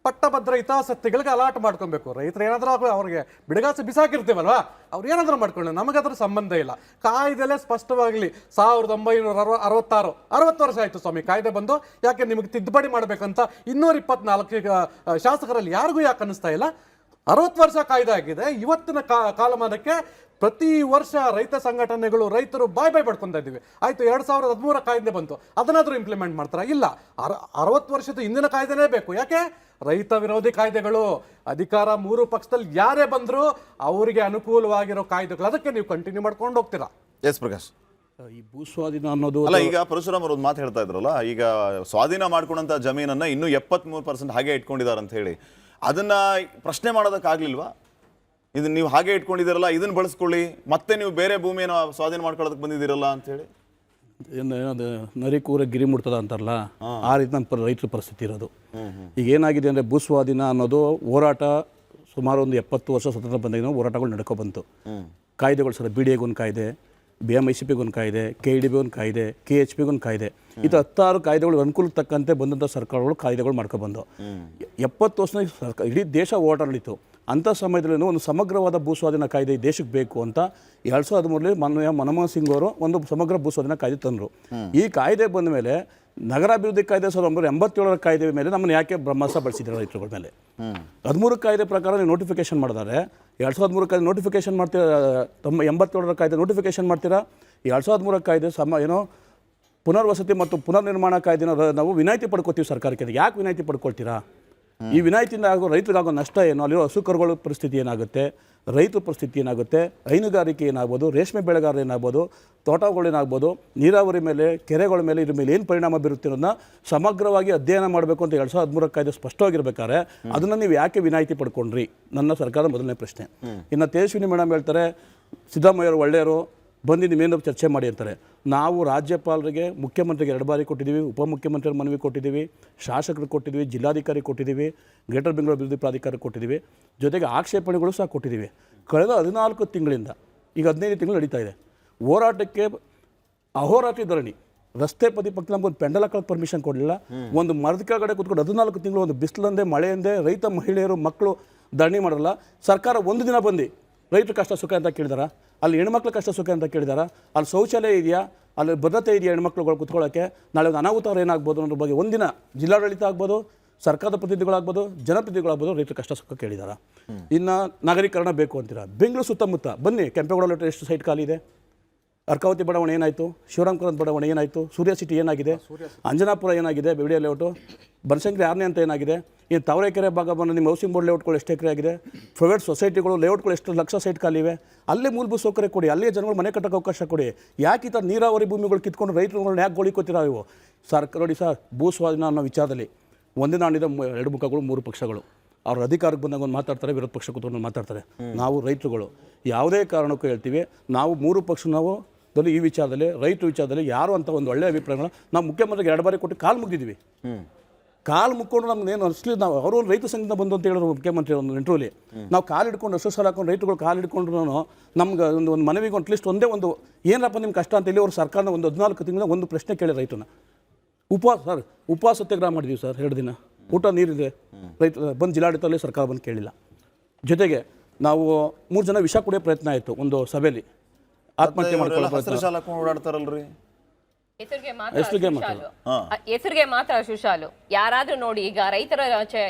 ಪಟ್ಟಭದ್ರ ಹಿತಾಸಕ್ತಿಗಳಿಗೆ ಅಲಾಟ್ ಮಾಡ್ಕೊಬೇಕು. ರೈತರು ಏನಾದರೂ ಅವ್ರಿಗೆ ಬಿಡಗಾಸು ಬಿಸಾಕಿರ್ತೀವಲ್ವಾ, ಅವ್ರು ಏನಾದರೂ ಮಾಡ್ಕೊಂಡು ನಮಗದ್ರ ಸಂಬಂಧ ಇಲ್ಲ. ಕಾಯ್ದೆಲೆ ಸ್ಪಷ್ಟವಾಗಲಿ 1966 60 ವರ್ಷ ಆಯಿತು ಸ್ವಾಮಿ ಕಾಯ್ದೆ ಬಂದು. ಯಾಕೆ ನಿಮಗೆ ತಿದ್ದುಪಡಿ ಮಾಡಬೇಕಂತ 224 ಶಾಸಕರಲ್ಲಿ ಯಾರಿಗೂ ಯಾಕೆ ಅನ್ನಿಸ್ತಾ ಇಲ್ಲ? 60 ವರ್ಷ ಕಾಯ್ದೆ ಆಗಿದೆ. ಇವತ್ತಿನ ಕಾಲಮಾನಕ್ಕೆ ಪ್ರತಿ ವರ್ಷ ರೈತ ಸಂಘಟನೆಗಳು ರೈತರು ಬಾಯ್ ಪಡ್ಕೊತಾ ಇದ್ದೀವಿ. ಆಯ್ತು, 2013 ಕಾಯ್ದೆ ಬಂತು, ಅದನ್ನಾದ್ರೂ ಇಂಪ್ಲಿಮೆಂಟ್ ಮಾಡ್ತಾರ? ಇಲ್ಲ. 60 ವರ್ಷದ ಹಿಂದಿನ ಕಾಯ್ದೆನೇ ಬೇಕು. ಯಾಕೆ? ರೈತ ವಿರೋಧಿ ಕಾಯ್ದೆಗಳು. ಅಧಿಕಾರ 3 ಪಕ್ಷದಲ್ಲಿ ಯಾರೇ ಬಂದ್ರು ಅವರಿಗೆ ಅನುಕೂಲವಾಗಿರೋ ಕಾಯ್ದೆಗಳು, ಅದಕ್ಕೆ ನೀವು ಕಂಟಿನ್ಯೂ ಮಾಡ್ಕೊಂಡು ಹೋಗ್ತೀರಾ. ಎಸ್ ಪ್ರಕಾಶ್, ಈ ಭೂಸ್ವಾಧೀನ ಅನ್ನೋದು ಅಲ್ಲ, ಈಗ ಪರಶುರಾಮ್ ಅವರು ಒಂದು ಮಾತು ಹೇಳ್ತಾ ಇದ್ರಲ್ಲ, ಈಗ ಸ್ವಾಧೀನ ಮಾಡ್ಕೊಂಡಂತ ಜಮೀನನ್ನ ಇನ್ನೂ 73% ಹಾಗೆ ಇಟ್ಕೊಂಡಿದ್ದಾರೆ ಅಂತ ಹೇಳಿ, ಅದನ್ನ ಪ್ರಶ್ನೆ ಮಾಡೋದಕ್ಕಾಗ್ಲಿಲ್ವಾ? ಇದನ್ನ ನೀವು ಹಾಗೆ ಇಟ್ಕೊಂಡಿದ್ದೀರಲ್ಲ, ಇದನ್ನ ಬಳಸ್ಕೊಳ್ಳಿ, ಮತ್ತೆ ನೀವು ಬೇರೆ ಭೂಮಿಯನ್ನು ಸ್ವಾಧೀನ ಮಾಡ್ಕೊಳ್ಳೋದಕ್ಕೆ ಬಂದಿದ್ದೀರಲ್ಲ ಅಂತ ಹೇಳಿ. ಏನದು ನರಿ ಕೂರ ಗಿರಿ ಮುಡ್ತದ ಅಂತಾರಲ್ಲ, ಆ ರೀತಿ ನಮ್ಮ ರೈತರ ಪರಿಸ್ಥಿತಿ ಇರೋದು. ಈಗ ಏನಾಗಿದೆ ಅಂದರೆ ಭೂಸ್ವಾಧೀನ ಅನ್ನೋದು ಹೋರಾಟ ಸುಮಾರು ಒಂದು 70 ವರ್ಷ ಸ್ವತಂತ್ರ ಬಂದಾಗ ಹೋರಾಟಗಳು ನಡ್ಕೊ ಬಂತು. ಕಾಯ್ದೆಗಳು ಸರ್, BDAಗೆ ಒಂದು ಕಾಯ್ದೆ, BMICPಗೆ ಒಂದು ಕಾಯ್ದೆ, KDB ಒಂದು ಕಾಯ್ದೆ, KHPಗೆ ಒಂದು ಕಾಯ್ದೆ, ಈ ಥರ 10 ಕಾಯ್ದೆಗಳು ಅನುಕೂಲಕ್ಕೆ ತಕ್ಕಂತೆ ಬಂದಂಥ ಸರ್ಕಾರಗಳು ಕಾಯ್ದೆಗಳು ಮಾಡ್ಕೊಬಂದು 70 ವರ್ಷ ಇಡೀ ದೇಶ ಓಡಾಡಲಿತ್ತು. ಅಂಥ ಸಮಯದಲ್ಲಿ ಒಂದು ಸಮಗ್ರವಾದ ಭೂಸ್ವಾಧೀನ ಕಾಯ್ದೆ ದೇಶಕ್ಕೆ ಬೇಕು ಅಂತ 2013 ಮಾನ್ಯ ಮನಮೋಹನ್ ಸಿಂಗ್ ಅವರು ಒಂದು ಸಮಗ್ರ ಭೂಸ್ವಾಧೀನ ಕಾಯ್ದೆ ತಂದರು. ಈ ಕಾಯ್ದೆ ಬಂದ ಮೇಲೆ ನಗರಾಭಿವೃದ್ಧಿ ಕಾಯ್ದೆ 1987 ಕಾಯ್ದೆ ಮೇಲೆ ನಮ್ಮನ್ನು ಯಾಕೆ ಬ್ರಹ್ಮಾಸ್ತ್ರ ಬಳಸಿದ್ದಾರೆ ರೈತರುಗಳ ಮೇಲೆ? 13 ಕಾಯ್ದೆ ಪ್ರಕಾರ ನೀವು ನೋಟಿಫಿಕೇಶನ್ ಮಾಡಿದ್ದಾರೆ. 2013 ಕಾಯ್ದೆ ನೋಟಿಫಿಕೇಶನ್ ಮಾಡ್ತೀರಾ, 87 ಕಾಯ್ದೆ ನೋಟಿಫಿಕೇಶನ್ ಮಾಡ್ತೀರಾ. 2013 ಕಾಯ್ದೆ ಏನೋ ಪುನರ್ವಸತಿ ಮತ್ತು ಪುನರ್ನಿರ್ಮಾಣ ಕಾಯ್ದೆನ ನಾವು ವಿನಾಯಿತಿ ಪಡ್ಕೋತೀವಿ ಸರ್ಕಾರಕ್ಕೆ. ಯಾಕೆ ವಿನಾಯಿತಿ ಪಡ್ಕೊಳ್ತೀರಾ? ಈ ವಿನಾಯಿತಿಯಿಂದ ಆಗೋ ರೈತರಿಗಾಗೋ ನಷ್ಟ ಏನು? ಅಲ್ಲಿರೋ ಹಸುಕರುಗಳ ಪರಿಸ್ಥಿತಿ ಏನಾಗುತ್ತೆ, ರೈತರ ಪರಿಸ್ಥಿತಿ ಏನಾಗುತ್ತೆ, ಹೈನುಗಾರಿಕೆ ಏನಾಗ್ಬೋದು, ರೇಷ್ಮೆ ಬೆಳೆಗಾರರು ಏನಾಗ್ಬೋದು, ತೋಟಗಳೇನಾಗ್ಬೋದು, ನೀರಾವರಿ ಮೇಲೆ, ಕೆರೆಗಳ ಮೇಲೆ, ಇದ್ರ ಮೇಲೆ ಏನು ಪರಿಣಾಮ ಬೀರುತ್ತೆ ಅನ್ನೋದನ್ನ ಸಮಗ್ರವಾಗಿ ಅಧ್ಯಯನ ಮಾಡಬೇಕು ಅಂತ 2013 ಕಾಯ್ದೆ ಸ್ಪಷ್ಟವಾಗಿರ್ಬೇಕಾದ್ರೆ ಅದನ್ನು ನೀವು ಯಾಕೆ ವಿನಾಯಿತಿ ಪಡ್ಕೊಂಡ್ರಿ? ನನ್ನ ಸರ್ಕಾರದ ಮೊದಲನೇ ಪ್ರಶ್ನೆ. ಇನ್ನು ತೇಜಸ್ವಿನಿ ಮೇಡಮ್ ಹೇಳ್ತಾರೆ ಸಿದ್ದರಾಮಯ್ಯವರು ಒಳ್ಳೆಯವರು, ಬಂದು ನೀವೇನು ಚರ್ಚೆ ಮಾಡಿ ಅಂತಾರೆ. ನಾವು ರಾಜ್ಯಪಾಲರಿಗೆ, ಮುಖ್ಯಮಂತ್ರಿಗೆ 2 ಬಾರಿ ಕೊಟ್ಟಿದ್ದೀವಿ, ಉಪಮುಖ್ಯಮಂತ್ರಿ ಮನವಿ ಕೊಟ್ಟಿದ್ದೀವಿ, ಶಾಸಕರಿಗೆ ಕೊಟ್ಟಿದ್ದೀವಿ, ಜಿಲ್ಲಾಧಿಕಾರಿ ಕೊಟ್ಟಿದ್ದೀವಿ, ಗ್ರೇಟರ್ ಬೆಂಗಳೂರು ಅಭಿವೃದ್ಧಿ ಪ್ರಾಧಿಕಾರ ಕೊಟ್ಟಿದ್ದೀವಿ, ಜೊತೆಗೆ ಆಕ್ಷೇಪಣೆಗಳು ಸಹ ಕೊಟ್ಟಿದ್ದೀವಿ. ಕಳೆದ 14 ತಿಂಗಳಿಂದ ಈಗ 15 ತಿಂಗಳು ನಡೀತಾ ಇದೆ ಹೋರಾಟಕ್ಕೆ. ಅಹೋರಾತ್ರಿ ಧರಣಿ, ರಸ್ತೆ ಪಕ್ಕ ನಮ್ಗೊಂದು ಪೆಂಡಲ್ ಹಾಕೋಕ್ಕೆ ಪರ್ಮಿಷನ್ ಕೊಡಲಿಲ್ಲ. ಒಂದು ಮರದ ಕೆಳಗಡೆ ಕೂತ್ಕೊಂಡು 14 ತಿಂಗಳು ಒಂದು ಬಿಸಿಲಂದೆ ಮಳೆಯಂದೆ ರೈತ ಮಹಿಳೆಯರು ಮಕ್ಕಳು ಧರಣಿ ಮಾಡಲ್ಲ. ಸರ್ಕಾರ ಒಂದು ದಿನ ಬಂದು ರೈತರ ಕಷ್ಟ ಸುಖ ಅಂತ ಕೇಳಿದಾರ? ಅಲ್ಲಿ ಹೆಣ್ಮಕ್ಳ ಕಷ್ಟ ಸುಖ ಅಂತ ಕೇಳಿದಾರ? ಅಲ್ಲಿ ಶೌಚಾಲಯ ಇದೆಯಾ? ಅಲ್ಲಿ ಭದ್ರತೆ ಇದೆಯಾ ಹೆಣ್ಮಕ್ಳುಗಳು ಕುತ್ಕೊಳ್ಳೋಕ್ಕೆ? ನಾಳೆ ಒಂದು ಅನಾಹುತ ಏನಾಗ್ಬೋದು ಅನ್ನೋದ್ರ ಬಗ್ಗೆ ಒಂದಿನ ಜಿಲ್ಲಾಡಳಿತ ಆಗ್ಬೋದು, ಸರ್ಕಾರದ ಪ್ರತಿನಿಧಿಗಳಾಗ್ಬೋದು, ಜನಪ್ರತಿನಿಧಿಗಳಾಗ್ಬೋದು ರೈತರ ಕಷ್ಟ ಸುಖ ಕೇಳಿದಾರ? ಇನ್ನು ನಗರೀಕರಣ ಬೇಕು ಅಂತೀರಾ? ಬೆಂಗಳೂರು ಸುತ್ತಮುತ್ತ ಬನ್ನಿ, ಕೆಂಪೇಗೌಡ ಎಷ್ಟು ಸೈಟ್ ಖಾಲಿ ಇದೆ? ಅರ್ಕಾವತಿ ಬಡಾವಣೆ ಏನಾಯಿತು, ಶಿವರಾಮಪುರದ ಬಡಾವಣೆ ಏನಾಯಿತು, ಸೂರ್ಯ ಸಿಟಿ ಏನಾಗಿದೆ, ಅಂಜನಾಪುರ ಏನಾಗಿದೆ, ಬೆವಿಡಿಯ ಲೇಔಟು, ಬನಶಂಕರಿ 6ನೇ ಅಂತ ಏನಾಗಿದೆ, ಇನ್ನು ತಾವರೆಕೆರೆ ಭಾಗ ಬಂದು ನಿಮ್ಮ ಹೌಸಿಂಗ್ ಬೋರ್ಡ್ ಲೇಔಟ್ಗಳು ಎಷ್ಟು ಎಕರೆ ಆಗಿದೆ, ಪ್ರೈವೇಟ್ ಸೊಸೈಟಿಗಳು ಲೇಔಟ್ಗಳು ಎಷ್ಟು ಲಕ್ಷ ಸೈಟ್ ಖಾಲಿವೆ, ಅಲ್ಲೇ ಮೂಲಭೂತ ಸೌಕರ್ಯ ಕೊಡಿ, ಅಲ್ಲೇ ಜನಗಳು ಮನೆ ಕಟ್ಟೋಕ್ಕೆ ಅವಕಾಶ ಕೊಡಿ. ಯಾಕೆ ಈ ಥರ ನೀರಾವರಿ ಭೂಮಿಗಳು ಕಿತ್ಕೊಂಡು ರೈತರುಗಳನ್ನ ಯಾಕೆ ಗೋಳಿಕೋತೀರಾ ಇವು? ನೋಡಿ ಸರ್, ಭೂ ಸ್ವಾಧೀನ ಅನ್ನೋ ವಿಚಾರದಲ್ಲಿ ಒಂದೇ ನಾಣ್ಯದ 2 ಮುಖಗಳು 3 ಪಕ್ಷಗಳು. ಅವ್ರ ಅಧಿಕಾರಕ್ಕೆ ಬಂದಾಗ ಒಂದು ಮಾತಾಡ್ತಾರೆ, ವಿರೋಧ ಪಕ್ಷ ಕೂತ್ಕೊಂಡು ಮಾತಾಡ್ತಾರೆ. ನಾವು ರೈತರುಗಳು ಯಾವುದೇ ಕಾರಣಕ್ಕೂ ಹೇಳ್ತೀವಿ, ನಾವು 3 ಪಕ್ಷ ನಾವು ಈ ವಿಚಾರದಲ್ಲಿ ರೈತರ ವಿಚಾರದಲ್ಲಿ ಯಾರು ಅಂತ ಒಂದು ಒಳ್ಳೆಯ ಅಭಿಪ್ರಾಯಗಳು ನಾವು ಮುಖ್ಯಮಂತ್ರಿಗೆ 2 ಬಾರಿ ಕೊಟ್ಟು ಕಾಲು ಮುಗಿದಿದ್ವಿ. ಕಾಲು ಮುಕ್ಕೊಂಡು ನಮ್ಗೆ ಏನು ಅನಿಸ್ಲಿ, ನಾವು ಅವರು ಒಂದು ರೈತ ಸಂಘದಿಂದ ಬಂದು ಅಂತ ಹೇಳಿದ್ರು ಮುಖ್ಯಮಂತ್ರಿ ಒಂದು ಇಂಟರ್ವ್ಯೂಲಿ. ನಾವು ಕಾಲು ಹಿಡ್ಕೊಂಡು ಅಷ್ಟು ಸಲ ಹಾಕೊಂಡು ರೈತರುಗಳು ಕಾಲು ಹಿಡ್ಕೊಂಡ್ರು ನಮ್ಗೆ ಒಂದು ಮನವಿಗೆ ಅಟ್ಲೀಸ್ಟ್ ಒಂದೇ ಒಂದು ಏನಪ್ಪ ನಿಮ್ಮ ಕಷ್ಟ ಅಂತ ಹೇಳಿ ಅವ್ರು ಸರ್ಕಾರನ ಒಂದು 14 ತಿಂಗಳ ಒಂದು ಪ್ರಶ್ನೆ ಕೇಳಿ ರೈತನ ಉಪವಾಸ ಸತ್ಯಾಗ್ರಹ ಮಾಡಿದ್ವಿ ಸರ್. 2 ದಿನ ಊಟ ನೀರಿದೆ, ರೈತ ಬಂದು ಜಿಲ್ಲಾಡಳಿತದಲ್ಲಿ ಸರ್ಕಾರ ಬಂದು ಕೇಳಿಲ್ಲ. ಜೊತೆಗೆ ನಾವು 3 ಜನ ವಿಷ ಕುಡಿಯೋ ಪ್ರಯತ್ನ ಆಯಿತು ಒಂದು ಸಭೆಯಲ್ಲಿ, ಆತ್ಮಹತ್ಯೆ ಮಾಡ್ಕೊಳ್ಳೋ ಓಡಾಡ್ತಾರಲ್ರಿ. ಹೆಸರಿಗೆ ಮಾತ್ರ ಸುಶಾಲು. ಯಾರಾದ್ರೂ ನೋಡಿ, ಈಗ ರೈತರ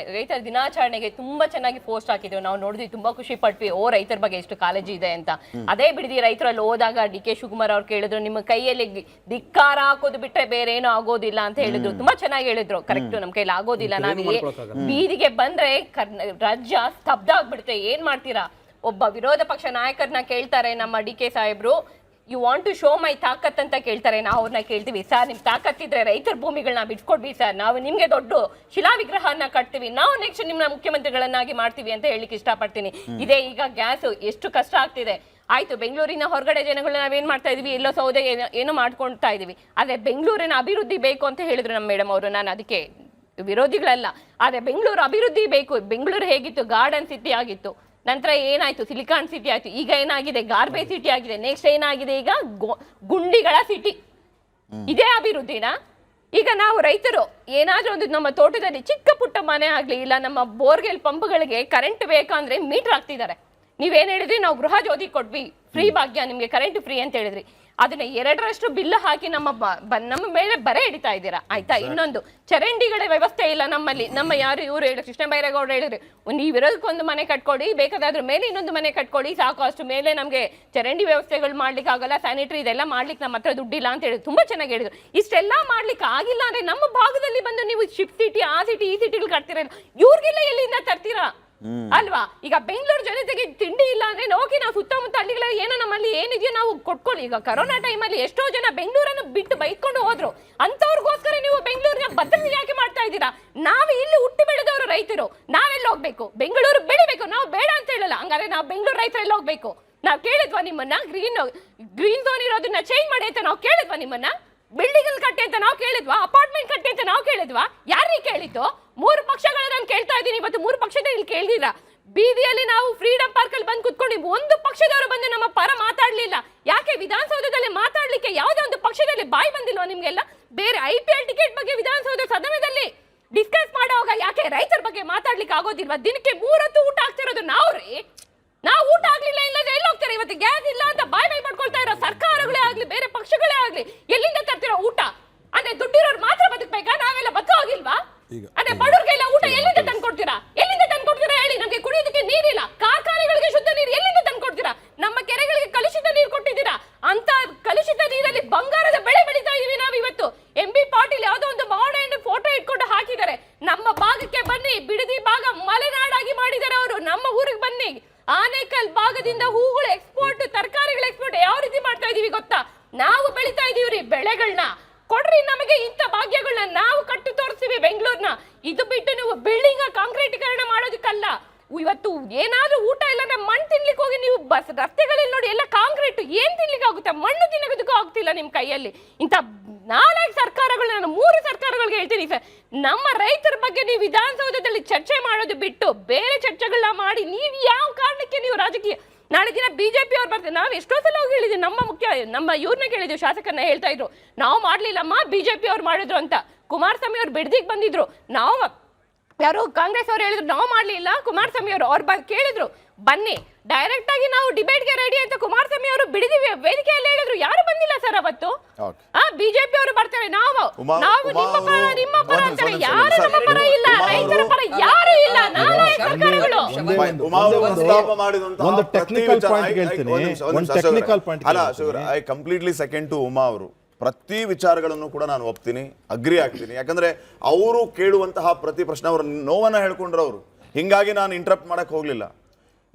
ದಿನಾಚರಣೆಗೆ ತುಂಬಾ ಚೆನ್ನಾಗಿ ಪೋಸ್ಟ್ ಹಾಕಿದ್ರು, ನಾವು ನೋಡಿದ್ವಿ, ತುಂಬಾ ಖುಷಿ ಪಟ್ವಿ. ರೈತರ ಬಗ್ಗೆ ಎಷ್ಟು ಕಾಳಜಿ ಇದೆ ಅಂತ. ಅದೇ ಬಿಡದಿ ರೈತರಲ್ಲಿ ಹೋದಾಗ DK ಶಿವಕುಮಾರ್ ಅವ್ರು ಕೇಳಿದ್ರು, ನಿಮ್ಮ ಕೈಯಲ್ಲಿ ಧಿಕ್ಕಾರ ಹಾಕೋದು ಬಿಟ್ರೆ ಬೇರೆ ಏನೂ ಆಗೋದಿಲ್ಲ ಅಂತ ಹೇಳಿದ್ರು. ತುಂಬಾ ಚೆನ್ನಾಗಿ ಹೇಳಿದ್ರು. ಕರೆಕ್ಟ್, ನಮ್ ಕೈಲಿ ಆಗೋದಿಲ್ಲ, ನಾವೇ ಬೀದಿಗೆ ಬಂದ್ರೆ ರಾಜ್ಯ ಸ್ತಬ್ಧ ಆಗ್ಬಿಡುತ್ತೆ, ಏನ್ ಮಾಡ್ತೀರಾ? ಒಬ್ಬ ವಿರೋಧ ಪಕ್ಷ ನಾಯಕರನ್ನ ಕೇಳ್ತಾರೆ ನಮ್ಮ DK ಸಾಹೇಬ್ರು, you want to show my ತಾಕತ್ ಅಂತ ಕೇಳ್ತಾರೆ. ನಾವು ಅವ್ರನ್ನ ಕೇಳ್ತೀವಿ, ಸರ್ ನಿಮ್ ತಾಕತ್ತಿದ್ರೆ ರೈತರ ಭೂಮಿಗಳನ್ನ ಬಿಟ್ಕೊಡ್ವಿ ಸರ್, ನಾವು ನಿಮ್ಗೆ ದೊಡ್ಡ ಶಿಲಾ ವಿಗ್ರಹನ ಕಟ್ತೀವಿ, ನಾವು ನೆಕ್ಸ್ಟ್ ನಿಮ್ನ ಮುಖ್ಯಮಂತ್ರಿಗಳನ್ನಾಗಿ ಮಾಡ್ತೀವಿ ಅಂತ ಹೇಳಿಕ್ಕೆ ಇಷ್ಟಪಡ್ತೀನಿ. ಇದೇ ಈಗ ಗ್ಯಾಸ್ ಎಷ್ಟು ಕಷ್ಟ ಆಗ್ತಿದೆ. ಆಯ್ತು, ಬೆಂಗಳೂರಿನ ಹೊರಗಡೆ ಜನಗಳನ್ನ ನಾವೇನ್ ಮಾಡ್ತಾ ಇದೀವಿ, ಎಲ್ಲೋ ಸೌದೆ ಏನೋ ಮಾಡ್ಕೊಳ್ತಾ ಇದೀವಿ. ಆದ್ರೆ ಬೆಂಗಳೂರಿನ ಅಭಿವೃದ್ಧಿ ಬೇಕು ಅಂತ ಹೇಳಿದ್ರು ನಮ್ಮ ಮೇಡಮ್ ಅವರು. ನಾನು ಅದಕ್ಕೆ ವಿರೋಧಿಗಳಲ್ಲ, ಆದ್ರೆ ಬೆಂಗಳೂರು ಅಭಿವೃದ್ಧಿ ಬೇಕು. ಬೆಂಗಳೂರು ಹೇಗಿತ್ತು? ಗಾರ್ಡನ್ ಸಿಟಿ ಆಗಿತ್ತು. ನಂತರ ಏನಾಯ್ತು? ಸಿಲಿಕಾನ್ ಸಿಟಿ ಆಯ್ತು. ಈಗ ಏನಾಗಿದೆ? ಗಾರ್ಬೇಜ್ ಸಿಟಿ ಆಗಿದೆ. ನೆಕ್ಸ್ಟ್ ಏನಾಗಿದೆ? ಈಗ ಗುಂಡಿಗಳ ಸಿಟಿ. ಇದೇ ಅಭಿವೃದ್ಧಿನ? ಈಗ ನಾವು ರೈತರು ಏನಾದ್ರೂ ಒಂದು ನಮ್ಮ ತೋಟದಲ್ಲಿ ಚಿಕ್ಕ ಪುಟ್ಟ ಮನೆ ಆಗ್ಲಿ, ಇಲ್ಲ ನಮ್ಮ ಬೋರ್ಗೆಲ್ ಪಂಪ್ಗಳಿಗೆ ಕರೆಂಟ್ ಬೇಕಂದ್ರೆ ಮೀಟರ್ ಹಾಕ್ತಿದ್ದಾರೆ. ನೀವೇನ್ ಹೇಳಿದ್ರಿ? ನಾವು ಗೃಹ ಜ್ಯೋತಿ ಕೊಟ್ವಿ, ಫ್ರೀ ಭಾಗ್ಯ, ನಿಮ್ಗೆ ಕರೆಂಟ್ ಫ್ರೀ ಅಂತ ಹೇಳಿದ್ರಿ. ಅದನ್ನ 2ರಷ್ಟು ಬಿಲ್ ಹಾಕಿ ನಮ್ಮ ಮೇಲೆ ಬರೆ ಹಿಡಿತಾ ಇದ್ದೀರಾ, ಆಯ್ತಾ? ಇನ್ನೊಂದು, ಚರಂಡಿಗಳ ವ್ಯವಸ್ಥೆ ಇಲ್ಲ ನಮ್ಮಲ್ಲಿ. ನಮ್ಮ ಯಾರು ಇವರು ಹೇಳಿ, ಕೃಷ್ಣ ಬೈರೇಗೌಡ ಹೇಳಿದ್ರು, ನೀವು ಇರೋದಕ್ಕೊಂದು ಮನೆ ಕಟ್ಕೊಡಿ, ಬೇಕಾದಾದ್ರ ಮೇಲೆ ಇನ್ನೊಂದು ಮನೆ ಕಟ್ಕೊಡಿ, ಸಾಕು, ಅಷ್ಟು ಮೇಲೆ ನಮ್ಗೆ ಚರಂಡಿ ವ್ಯವಸ್ಥೆಗಳು ಮಾಡ್ಲಿಕ್ಕೆ ಆಗಲ್ಲ, ಸ್ಯಾನಿಟರಿ ಇದೆಲ್ಲ ಮಾಡ್ಲಿಕ್ಕೆ ನಮ್ಮ ಹತ್ರ ದುಡ್ಡಿಲ್ಲ ಅಂತ ಹೇಳಿದ್ರು. ತುಂಬಾ ಚೆನ್ನಾಗಿ ಹೇಳಿದ್ರು. ಇಷ್ಟೆಲ್ಲ ಮಾಡ್ಲಿಕ್ಕೆ ಆಗಿಲ್ಲ ಅಂದ್ರೆ ನಮ್ಮ ಭಾಗದಲ್ಲಿ ಬಂದು ನೀವು ಶಿಫ್ಟ್ ಸಿಟಿ, ಆ ಸಿಟಿ, ಈ ಸಿಟಿಗಳು ಕಟ್ತೀರ, ಇವ್ರಿಗೆಲ್ಲ ಎಲ್ಲಿಂದ ತರ್ತೀರಾ? ಅಲ್ವಾ? ಈಗ ಬೆಂಗಳೂರು ಜನತೆಗೆ ತಿಂಡಿ ಇಲ್ಲ ಅಂದ್ರೆ ಹೋಗಿ ನಾವು ಸುತ್ತಮುತ್ತ ಹಳ್ಳಿಗಳಲ್ಲಿ ಏನೋ ನಮ್ಮಲ್ಲಿ ಏನಿದೆಯೋ ನಾವು ಕೊಟ್ಕೊಳ್ಳಿ. ಈಗ ಕರೋನಾ ಟೈಮಲ್ಲಿ ಎಷ್ಟೋ ಜನ ಬೆಂಗಳೂರನ್ನು ಬಿಟ್ಟು ಬೈಕೊಂಡು ಹೋದ್ರು, ಅಂತವ್ರಿಗೋಸ್ಕರ ನೀವು ಬೆಂಗಳೂರಿನ ಭದ್ರತೆ ಯಾಕೆ ಮಾಡ್ತಾ ಇದ್ದೀರಾ? ನಾವು ಇಲ್ಲಿ ಹುಟ್ಟಿ ಬೆಳೆದವರು ರೈತರು, ನಾವೆಲ್ಲ ಹೋಗ್ಬೇಕು? ಬೆಂಗಳೂರು ಬೆಳಿಬೇಕು, ನಾವು ಬೇಡ ಅಂತ ಹೇಳಲ್ಲ. ಹಂಗಾದ್ರೆ ನಾವು ಬೆಂಗಳೂರು ರೈತರೆಲ್ಲ ಹೋಗ್ಬೇಕು? ನಾವು ಕೇಳಿದ್ವಾ ನಿಮ್ಮನ್ನ? ಗ್ರೀನ್ ಝೋನ್ ಇರೋದನ್ನ ಚೇಂಜ್ ಮಾಡಿ ಅಂತ ನಾವು ಕೇಳಿದ್ವಾ ನಿಮ್ಮನ್ನ? ಬಿಲ್ಡಿಂಗ್ ಕಟ್ಟಿ ಅಂತ ನಾವು ಕೇಳಿದ್ವಾ? ಅಪಾರ್ಟ್ಮೆಂಟ್ ಕಟ್ಟಿ ಅಂತ ನಾವು ಕೇಳಿದ್ವಾ? ಯಾರಿಗೆ ಕೇಳಿದ್ದು? 3 ಪಕ್ಷಗಳ ನಾನು ಕೇಳ್ತಾ ಇದ್ದೀನಿ. ಇವತ್ತು 3 ಪಕ್ಷದ ಇಲ್ಲಿ ಕೇಳಿದಿರ. ಬೀದಿಯಲ್ಲಿ ನಾವು ಫ್ರೀಡಂ ಪಾರ್ಕ್ ಅಲ್ಲಿ ಬಂದು ಕುತ್ಕೊಂಡು ಒಂದು ಪಕ್ಷದವರು ಬಂದು ನಮ್ಮ ಪರ ಮಾತಾಡ್ಲಿಲ್ಲ. ಯಾಕೆ? ವಿಧಾನಸೌಧದಲ್ಲಿ ಮಾತಾಡ್ಲಿಕ್ಕೆ ಯಾವುದೇ ಒಂದು ಪಕ್ಷದಲ್ಲಿ ಬಾಯಿ ಬಂದಿಲ್ವಾ ನಿಮ್ಗೆಲ್ಲ? ಬೇರೆ IPL ಟಿಕೆಟ್ ಬಗ್ಗೆ ವಿಧಾನಸೌಧ ಸದನದಲ್ಲಿ ಡಿಸ್ಕಸ್ ಮಾಡುವಾಗ ಯಾಕೆ ರೈತರ ಬಗ್ಗೆ ಮಾತಾಡ್ಲಿಕ್ಕೆ ಆಗೋದಿಲ್ವಾ? ದಿನಕ್ಕೆ 3 ಹೊತ್ತು ಊಟ ಆಗ್ತಿರೋದು ನಾವ್ರಿ. ನಾವು ಊಟ ಆಗ್ಲಿಲ್ಲ ಇಲ್ಲದ್ರೆ ಎಲ್ಲಿ ಹೋಗ್ತಾರೆ? ಇವತ್ತು ಗ್ಯಾಸ್ ಇಲ್ಲ ಅಂತ ಬಾಯಿ ಮಾಡ್ಕೊಳ್ತಾ ಇರೋ ಸರ್ಕಾರಗಳೇ ಆಗ್ಲಿ, ಬೇರೆ ಪಕ್ಷಗಳೇ ಆಗ್ಲಿ, ಎಲ್ಲಿಂದ ತರ್ತಿರೋ ಊಟ? ಅಂದ್ರೆ ದುಡ್ಡಿರೋರು ಮಾತ್ರ ಬದುಕಬೇಕಾ? ನಾವೆಲ್ಲ ಬದುಕೋ ಹೋಗಿಲ್ವಾ? ಅದೇ ಬಡವ್ರಿಗೆಲ್ಲ ಊಟ ಎಲ್ಲಿಂದ ತಂದ್ಕೊಡ್ತೀರಾ? ಎಲ್ಲಿಂದ ತಂದ್ಕೊಡ್ತೀರಾ ಹೇಳಿ? ನಮ್ಗೆ ಕುಡಿಯೋದಕ್ಕೆ ನೀರಿಲ್ಲ, ಕಾರ್ಖಾನೆಗಳಿಗೆ ಶುದ್ಧ ನೀರು ಎಲ್ಲಿಂದ ತಂದ್ಕೊಡ್ತೀರಾ? ನಮ್ಮ ಕೆರೆಗಳಿಗೆ ಕಲುಷಿತ ನೀರು ಕೊಟ್ಟಿದ್ದೀರಾ. ಅಂತ ಕಲುಷಿತ ನೀರಲ್ಲಿ ಬಂಗಾರದ ಬೆಳೆ ಬೆಳೀತಾ ಇದೀವಿ ನಾವು ಇವತ್ತು. MB ಪಾಟೀಲ್ ಯಾವುದೋ ಒಂದು ಮಾಡರ್ನ್ ಫೋಟೋ ಇಟ್ಕೊಂಡು ಹಾಕಿದ್ದಾರೆ. ನಮ್ಮ ಭಾಗಕ್ಕೆ ಬನ್ನಿ, ಬಿಡದಿ ಭಾಗ ಮಲೆನಾಡಾಗಿ ಮಾಡಿದ್ದಾರೆ ಅವರು. ನಮ್ಮ ಊರಿಗೆ ಬನ್ನಿ, ಆನೇಕಲ್ ಭಾಗದಿಂದ ಹೂಗಳು ಎಕ್ಸ್ಪೋರ್ಟ್, ತರಕಾರಿಗಳ ಎಕ್ಸ್ಪೋರ್ಟ್ ಯಾವ ರೀತಿ ಮಾಡ್ತಾ ಇದೀವಿ ಗೊತ್ತಾ? ನಾವು ಬೆಳಿತಾ ಇದೀವ್ರಿ ಬೆಳೆಗಳನ್ನ. ಕೊಡ್ರಿ ನಮಗೆ ಇಂಥ ಭಾಗ್ಯಗಳನ್ನ, ನಾವು ಕಟ್ಟಿ ತೋರಿಸ್ತೀವಿ ಬೆಂಗಳೂರ್ನ. ಇದು ಬಿಟ್ಟು ನೀವು ಬಿಲ್ಡಿಂಗ್ ಕಾಂಕ್ರೀಟೀಕರಣ ಮಾಡೋದಕ್ಕಲ್ಲ. ಇವತ್ತು ಏನಾದ್ರೂ ಊಟ ಇಲ್ಲ ಅಂದ್ರೆ ಮಣ್ಣು ತಿನ್ಲಿಕ್ಕೆ ಹೋಗಿ ನೀವು ರಸ್ತೆಗಳಲ್ಲಿ ನೋಡಿ, ಎಲ್ಲ ಕಾಂಕ್ರೀಟ್, ಏನ್ ತಿನ್ಲಿಕ್ಕೆ ಆಗುತ್ತೆ? ಮಣ್ಣು ತಿನ್ನೋದಕ್ಕೂ ಆಗ್ತಿಲ್ಲ ನಿಮ್ ಕೈಯಲ್ಲಿ. ಇಂಥ 4 ಸರ್ಕಾರಗಳು, ನಾನು 3 ಸರ್ಕಾರಗಳಿಗೆ ಹೇಳ್ತೀನಿ ಸರ್, ನಮ್ಮ ರೈತರ ಬಗ್ಗೆ ನೀವು ವಿಧಾನಸೌಧದಲ್ಲಿ ಚರ್ಚೆ ಮಾಡೋದು ಬಿಟ್ಟು ಬೇರೆ ಚರ್ಚೆಗಳನ್ನ ಮಾಡಿ ನೀವು ಯಾವ ಕಾರಣಕ್ಕೆ ನೀವು ರಾಜಕೀಯ? ನಾಳೆ ದಿನ ಬಿಜೆಪಿ ಅವ್ರು ಬರ್ತಾರೆ. ನಾವು ಎಷ್ಟೋ ಸಲ ಹೋಗಿ ಹೇಳಿದ್ವಿ, ನಮ್ಮ ಇವ್ರನ್ನ ಕೇಳಿದ್ವಿ, ಶಾಸಕರನ್ನ ಹೇಳ್ತಾ ಇದ್ರು, ನಾವು ಮಾಡ್ಲಿಲ್ಲಮ್ಮ, ಬಿಜೆಪಿ ಅವ್ರು ಮಾಡಿದ್ರು ಅಂತ. ಕುಮಾರಸ್ವಾಮಿ ಅವ್ರು ಬಿಡದಿಗೆ ಬಂದಿದ್ರು, ನಾವು ಯಾರೋ ಕಾಂಗ್ರೆಸ್ ಅವ್ರು ಹೇಳಿದ್ರು ನಾವು ಮಾಡ್ಲಿಲ್ಲ, ಕುಮಾರಸ್ವಾಮಿ ಅವರು ಅವ್ರ ಕೇಳಿದ್ರು, ಬನ್ನಿ ಡೈರೆಕ್ಟ್ ಆಗಿ ನಾವು ಡಿಬೇಟ್ಗೆ ರೆಡಿ ಅಂತ ಕುಮಾರಸ್ವಾಮಿ ಅವರು ಬಿಡದಿ ವೇದಿಕೆಯಲ್ಲಿ ಹೇಳಿದ್ರು. ಯಾರು ಬಂದಿಲ್ಲ ಸರ್ ಅವತ್ತು. ಬಿಜೆಪಿ ಅವರು ಬರ್ತಾರೆ, ನಾವು ನಿಮ್ಮ ಪರ ಅಂತಾರೆ. ಯಾರು ನಮ್ಮ ಪರ ಇಲ್ಲ, ರೈತರ ಪರ ಯಾರು ಇಲ್ಲ. 4 ಸರ್ಕಾರಗಳು ಒಂದು ಟೆಕ್ನಿಕಲ್ ಪಾಯಿಂಟ್ ಹೇಳ್ತೀನಿ, ಒಂದು ಟೆಕ್ನಿಕಲ್ ಪಾಯಿಂಟ್ ಅಲ್ಲ sugar, I completely second to Uma ಅವರು. ಪ್ರತಿ ವಿಚಾರಗಳನ್ನು ಕೂಡ ನಾನು ಒಪ್ತೀನಿ, ಅಗ್ರಿ ಆಗ್ತೀನಿ. ಯಾಕಂದ್ರೆ ಅವರು ಕೇಳುವಂತಹ ಪ್ರತಿ ಪ್ರಶ್ನೆ ಅವ್ರ ನೋವನ್ನ ಹೇಳ್ಕೊಂಡ್ರು ಅವರು, ಹಿಂಗಾಗಿ ನಾನು ಇಂಟರಪ್ಟ್ ಮಾಡಕ್ ಹೋಗ್ಲಿಲ್ಲ.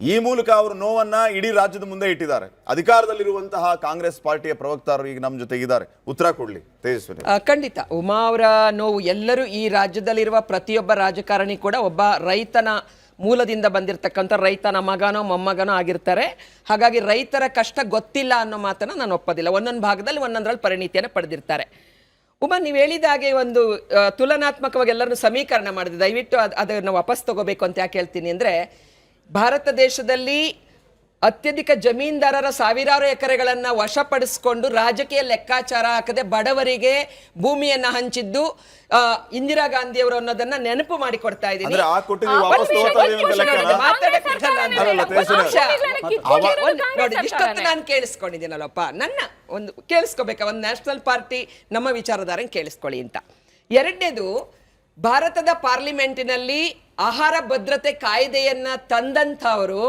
ಈ ಮೂಲಕ ಅವರು ನೋವನ್ನ ಇಡೀ ರಾಜ್ಯದ ಮುಂದೆ ಇಟ್ಟಿದ್ದಾರೆ. ಅಧಿಕಾರದಲ್ಲಿರುವಂತಹ ಕಾಂಗ್ರೆಸ್ ಪಾರ್ಟಿಯ ಪ್ರವಕ್ತಾರರು ಈಗ ನಮ್ಮ ಜೊತೆ ಇದ್ದಾರೆ, ಉತ್ತರ ಕೊಡ್ಲಿ ತೇಜಸ್ವಿನಿ. ಖಂಡಿತ ಉಮಾ ಅವರ ನೋವು ಎಲ್ಲರೂ, ಈ ರಾಜ್ಯದಲ್ಲಿರುವ ಪ್ರತಿಯೊಬ್ಬ ರಾಜಕಾರಣಿ ಕೂಡ ಒಬ್ಬ ರೈತನ ಮೂಲದಿಂದ ಬಂದಿರತಕ್ಕಂಥ ರೈತನ ಮಗನೋ ಮೊಮ್ಮಗನೋ ಆಗಿರ್ತಾರೆ. ಹಾಗಾಗಿ ರೈತರ ಕಷ್ಟ ಗೊತ್ತಿಲ್ಲ ಅನ್ನೋ ಮಾತನ್ನು ನಾನು ಒಪ್ಪೋದಿಲ್ಲ. ಒಂದೊಂದು ಭಾಗದಲ್ಲಿ ಒಂದೊಂದರಲ್ಲಿ ಪರಿಣಿತಿಯನ್ನು ಪಡೆದಿರ್ತಾರೆ. ಉಮಾ, ನೀವು ಹೇಳಿದ ಹಾಗೆ ಒಂದು ತುಲನಾತ್ಮಕವಾಗಿ ಎಲ್ಲರನ್ನು ಸಮೀಕರಣ ಮಾಡಿದೆ. ದಯವಿಟ್ಟು ಅದನ್ನು ವಾಪಸ್ ತಗೋಬೇಕು ಅಂತ ಯಾಕೆ ಹೇಳ್ತೀನಿ ಅಂದರೆ, ಭಾರತ ದೇಶದಲ್ಲಿ ಅತ್ಯಧಿಕ ಜಮೀನ್ದಾರರ ಸಾವಿರಾರು ಎಕರೆಗಳನ್ನು ವಶಪಡಿಸಿಕೊಂಡು ರಾಜಕೀಯ ಲೆಕ್ಕಾಚಾರ ಹಾಕದೆ ಬಡವರಿಗೆ ಭೂಮಿಯನ್ನ ಹಂಚಿದ್ದು ಇಂದಿರಾ ಗಾಂಧಿ ಅವರು ಅನ್ನೋದನ್ನ ನೆನಪು ಮಾಡಿಕೊಡ್ತಾ ಇದ್ದೀನಿ. ಇಷ್ಟೊತ್ತು ನಾನು ಕೇಳಿಸ್ಕೊಂಡಿದ್ದೀನಲ್ಲಪ್ಪ, ನನ್ನ ಒಂದು ಕೇಳಿಸ್ಕೋಬೇಕಾ, ಒಂದು ನ್ಯಾಷನಲ್ ಪಾರ್ಟಿ ನಮ್ಮ ವಿಚಾರಧಾರೆ ಕೇಳಿಸ್ಕೊಳ್ಳಿ ಅಂತ. ಎರಡನೇದು, ಭಾರತದ ಪಾರ್ಲಿಮೆಂಟಿನಲ್ಲಿ ಆಹಾರ ಭದ್ರತೆ ಕಾಯ್ದೆಯನ್ನ ತಂದಂಥವರು,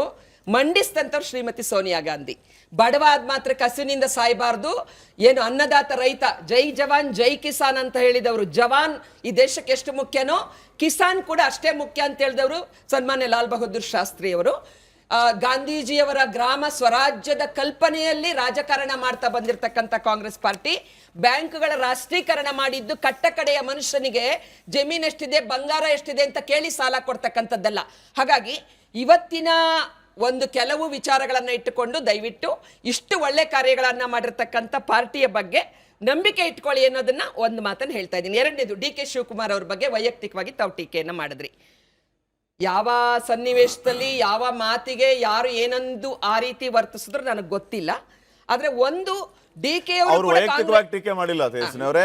ಮಂಡಿಸಿದಂಥವ್ರು ಶ್ರೀಮತಿ ಸೋನಿಯಾ ಗಾಂಧಿ. ಬಡವ ಆದ ಮಾತ್ರ ಕಸುವಿನಿಂದ ಸಾಯಬಾರ್ದು, ಏನು ಅನ್ನದಾತ ರೈತ, ಜೈ ಜವಾನ್ ಜೈ ಕಿಸಾನ್ ಅಂತ ಹೇಳಿದವರು. ಜವಾನ್ ಈ ದೇಶಕ್ಕೆ ಎಷ್ಟು ಮುಖ್ಯನೋ ಕಿಸಾನ್ ಕೂಡ ಅಷ್ಟೇ ಮುಖ್ಯ ಅಂತ ಹೇಳಿದವರು ಸನ್ಮಾನ್ಯ ಲಾಲ್ ಬಹದ್ದೂರ್ ಶಾಸ್ತ್ರಿ ಅವರು. ಗಾಂಧೀಜಿಯವರ ಗ್ರಾಮ ಸ್ವರಾಜ್ಯದ ಕಲ್ಪನೆಯಲ್ಲಿ ರಾಜಕಾರಣ ಮಾಡ್ತಾ ಬಂದಿರತಕ್ಕಂಥ ಕಾಂಗ್ರೆಸ್ ಪಾರ್ಟಿ ಬ್ಯಾಂಕ್ಗಳ ರಾಷ್ಟ್ರೀಕರಣ ಮಾಡಿದ್ದು ಕಟ್ಟಕಡೆಯ ಮನುಷ್ಯನಿಗೆ ಜಮೀನು ಎಷ್ಟಿದೆ, ಬಂಗಾರ ಎಷ್ಟಿದೆ ಅಂತ ಕೇಳಿ ಸಾಲ ಕೊಡ್ತಕ್ಕಂಥದ್ದಲ್ಲ. ಹಾಗಾಗಿ ಇವತ್ತಿನ ಒಂದು ಕೆಲವು ವಿಚಾರಗಳನ್ನು ಇಟ್ಟುಕೊಂಡು ದಯವಿಟ್ಟು ಇಷ್ಟು ಒಳ್ಳೆ ಕಾರ್ಯಗಳನ್ನು ಮಾಡಿರ್ತಕ್ಕಂಥ ಪಾರ್ಟಿಯ ಬಗ್ಗೆ ನಂಬಿಕೆ ಇಟ್ಕೊಳ್ಳಿ ಅನ್ನೋದನ್ನ ಒಂದು ಮಾತನ್ನು ಹೇಳ್ತಾ ಇದ್ದೀನಿ. ಎರಡನೇದು, ಡಿ ಕೆ ಶಿವಕುಮಾರ್ ಅವ್ರ ಬಗ್ಗೆ ವೈಯಕ್ತಿಕವಾಗಿ ತಾವು ಟೀಕೆಯನ್ನು ಮಾಡಿದ್ರಿ. ಯಾವ ಸನ್ನಿವೇಶದಲ್ಲಿ ಯಾವ ಮಾತಿಗೆ ಯಾರು ಏನಂದು ಆ ರೀತಿ ವರ್ತಿಸಿದ್ರು ನನಗೆ ಗೊತ್ತಿಲ್ಲ. ಆದ್ರೆ ಒಂದು, ಡಿ ಕೆ ಅವರು ವೈಯಕ್ತಿಕವಾಗಿ ಟೀಕೆ ಮಾಡಿಲ್ಲ ತೇಜಸ್ವಿನಿ ಅವರೇ.